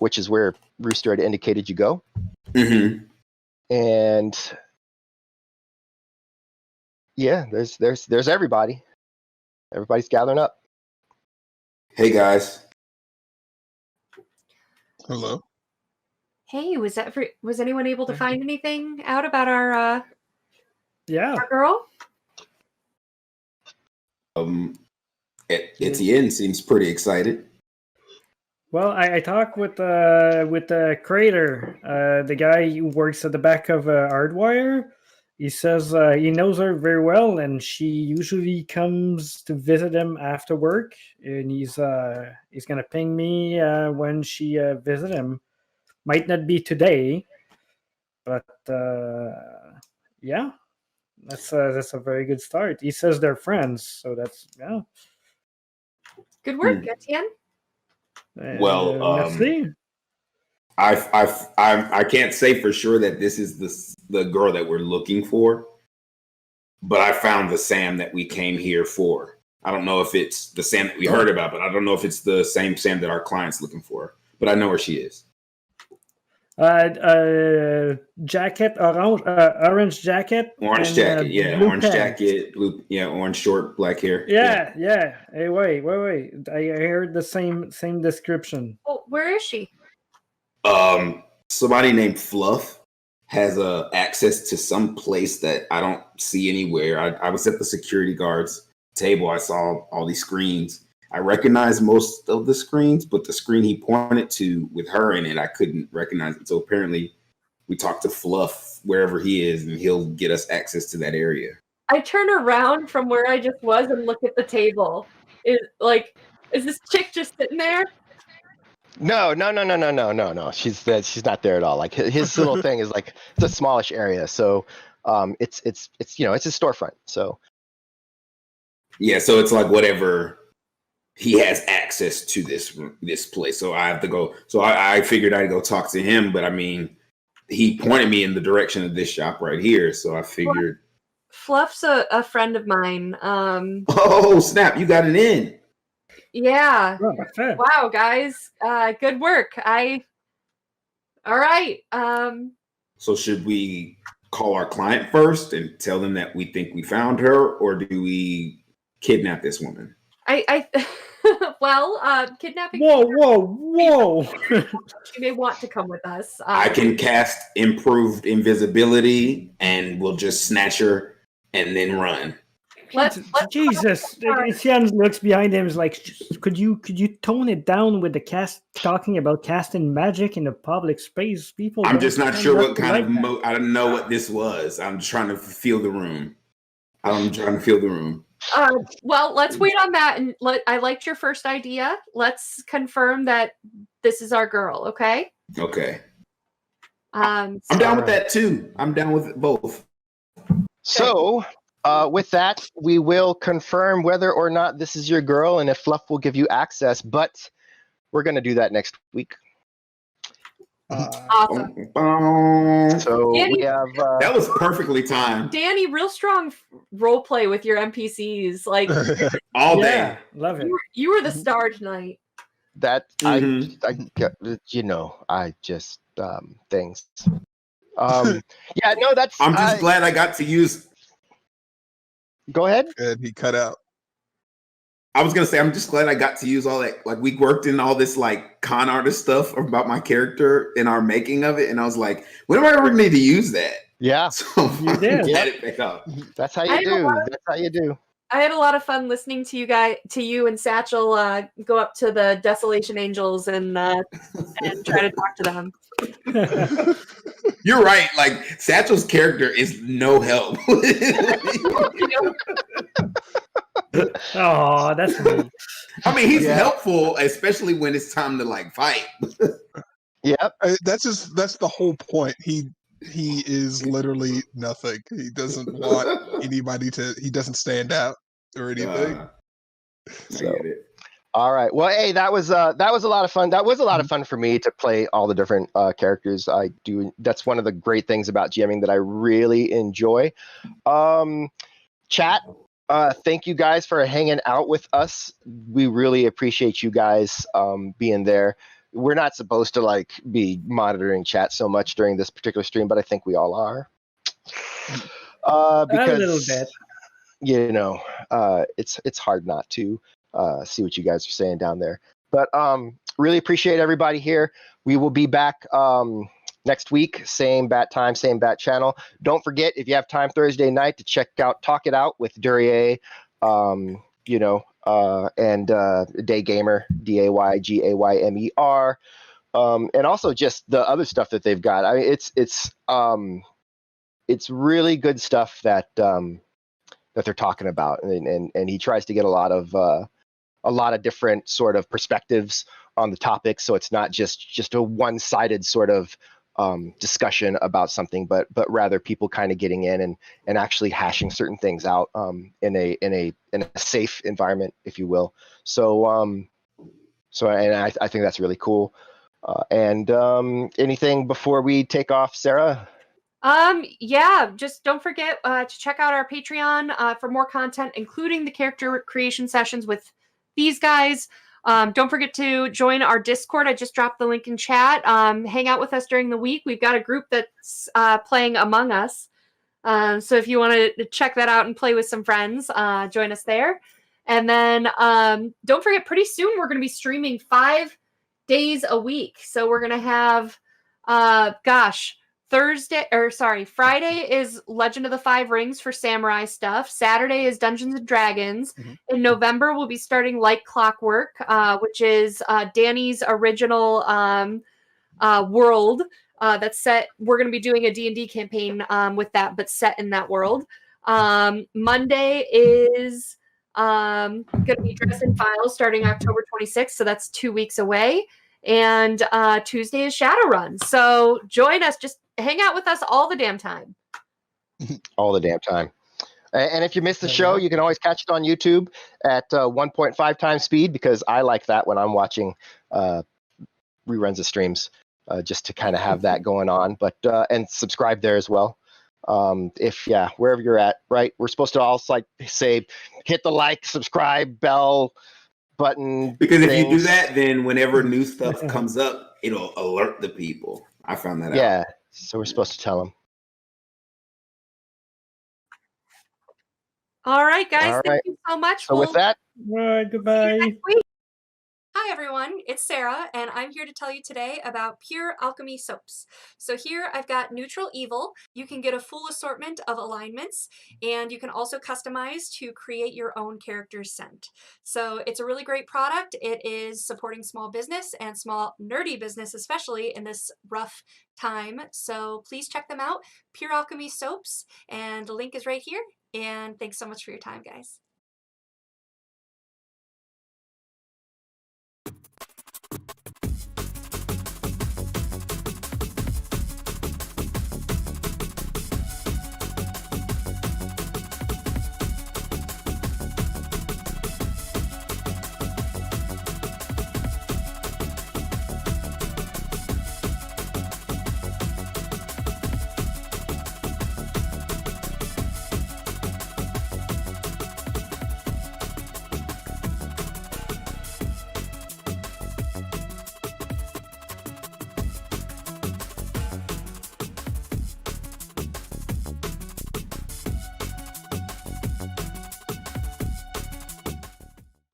which is where Rooster had indicated you go. Mm-hmm. And yeah, there's everybody. Everybody's gathering up. Hey guys. Hello. Hey, was anyone able to find anything out about our girl? Etienne seems pretty excited. Well, I talked with the Crater, the guy who works at the back of Hardwire. He says he knows her very well, and she usually comes to visit him after work. And he's gonna ping me when she visit him. Might not be today, but yeah, that's a very good start. He says they're friends, so that's good work, Etienne. Well, I can't say for sure that this is the girl that we're looking for, but I found the Sam that we came here for. I don't know if it's the Sam that we heard about, but I don't know if it's the same Sam that our client's looking for. But I know where she is. Jacket, orange jacket. Orange jacket, orange pants. Jacket, blue, orange short, black hair. Yeah. Hey, wait. I heard the same description. Oh, where is she? Somebody named Fluff has access to some place that I don't see anywhere. I was at the security guard's table. I saw all these screens. I recognized most of the screens, but the screen he pointed to with her in it, I couldn't recognize it. So apparently we talked to Fluff wherever he is, and he'll get us access to that area. I turn around from where I just was and look at the table. Is this chick just sitting there? No. She's not there at all. Like his little thing is like it's a smallish area, so it's it's a storefront. So yeah, so it's like whatever. He has access to this place, so I have to go. So I figured I'd go talk to him, but I mean, he pointed me in the direction of this shop right here, so I figured. Fluff's a friend of mine. Oh snap! You got an in. Yeah. Wow, guys, good work. All right. So should we call our client first and tell them that we think we found her, or do we kidnap this woman? Kidnapping. Whoa! She may want to come with us. I can cast improved invisibility, and we'll just snatch her and then run. Jesus! Etienne looks behind him. Is like, could you tone it down with the talking about casting magic in a public space? People. I'm just not sure what kind of. I don't know what this was. I'm trying to feel the room. Well, let's wait on that. And I liked your first idea. Let's confirm that this is our girl. Okay. Okay. I'm down with that too. I'm down with both. So, with that, we will confirm whether or not this is your girl, and if Fluff will give you access. But we're going to do that next week. Awesome. So Danny, we have that was perfectly timed. Danny, real strong role play with your NPCs, like all day. Love it. You were the star tonight. That I just things. Yeah, no, that's. I'm just glad I got to use. Go ahead. And he cut out. I was gonna say, I'm just glad I got to use all that. Like, we worked in all this like con artist stuff about my character in our making of it, and I was like, when am I ever need to use that? Yeah, so you did. it back up. That's how you do. That's how you do. I had a lot of fun listening to you and Satchel go up to the Desolation Angels and try to talk to them. You're right. Like, Satchel's character is no help. Oh, that's me. I mean, he's helpful, especially when it's time to like fight. Yep. That's the whole point. He is literally nothing. He doesn't want anybody to. He doesn't stand out or anything. So, I get it. All right. Well, hey, that was a lot of fun. That was a lot of fun for me to play all the different characters. I do. That's one of the great things about GMing that I really enjoy. Chat. Thank you guys for hanging out with us. We really appreciate you guys being there. We're not supposed to like be monitoring chat so much during this particular stream, but I think we all are. Because a little bit. You know, it's hard not to see what you guys are saying down there. But really appreciate everybody here. We will be back next week, same bat time, same bat channel. Don't forget, if you have time Thursday night, to check out Talk It Out with Duryea, and Day Gamer, DAYGAYMER, and also just the other stuff that they've got. I mean, it's really good stuff that they're talking about, and he tries to get a lot of different sort of perspectives on the topic, so it's not just a one-sided sort of discussion about something, but rather people kind of getting in and actually hashing certain things out in a safe environment, if you will. So I think that's really cool. And anything before we take off, Sarah? Yeah, just don't forget to check out our Patreon for more content, including the character creation sessions with these guys. Don't forget to join our Discord. I just dropped the link in chat. Hang out with us during the week. We've got a group that's playing Among Us. So if you want to check that out and play with some friends, join us there. And then don't forget, pretty soon we're going to be streaming 5 days a week. So we're going to have, Friday is Legend of the Five Rings for samurai stuff. Saturday is Dungeons and Dragons. Mm-hmm. In November, we'll be starting Like Clockwork, which is Danny's original world that's set. We're going to be doing a D&D campaign with that, but set in that world. Monday is going to be Dress and Files starting October 26th, so that's 2 weeks away. And Tuesday is Shadowrun. So join us. Just hang out with us all the damn time. All the damn time. And if you missed the show, you can always catch it on YouTube at 1.5 times speed, because I like that when I'm watching reruns of streams, just to kind of have that going on. But and subscribe there as well. Wherever you're at, right? We're supposed to also like say, hit the like, subscribe, bell button, because if you do that, then whenever new stuff comes up, it'll alert the people. I found that out. Yeah, so we're supposed to tell them. All right, guys. Thank you so much. So with that, all right, goodbye. Hi, everyone. It's Sarah, and I'm here to tell you today about Pure Alchemy soaps. So here I've got Neutral Evil. You can get a full assortment of alignments, and you can also customize to create your own character's scent. So it's a really great product. It is supporting small business and small nerdy business, especially in this rough time. So please check them out, Pure Alchemy soaps, and the link is right here. And thanks so much for your time, guys.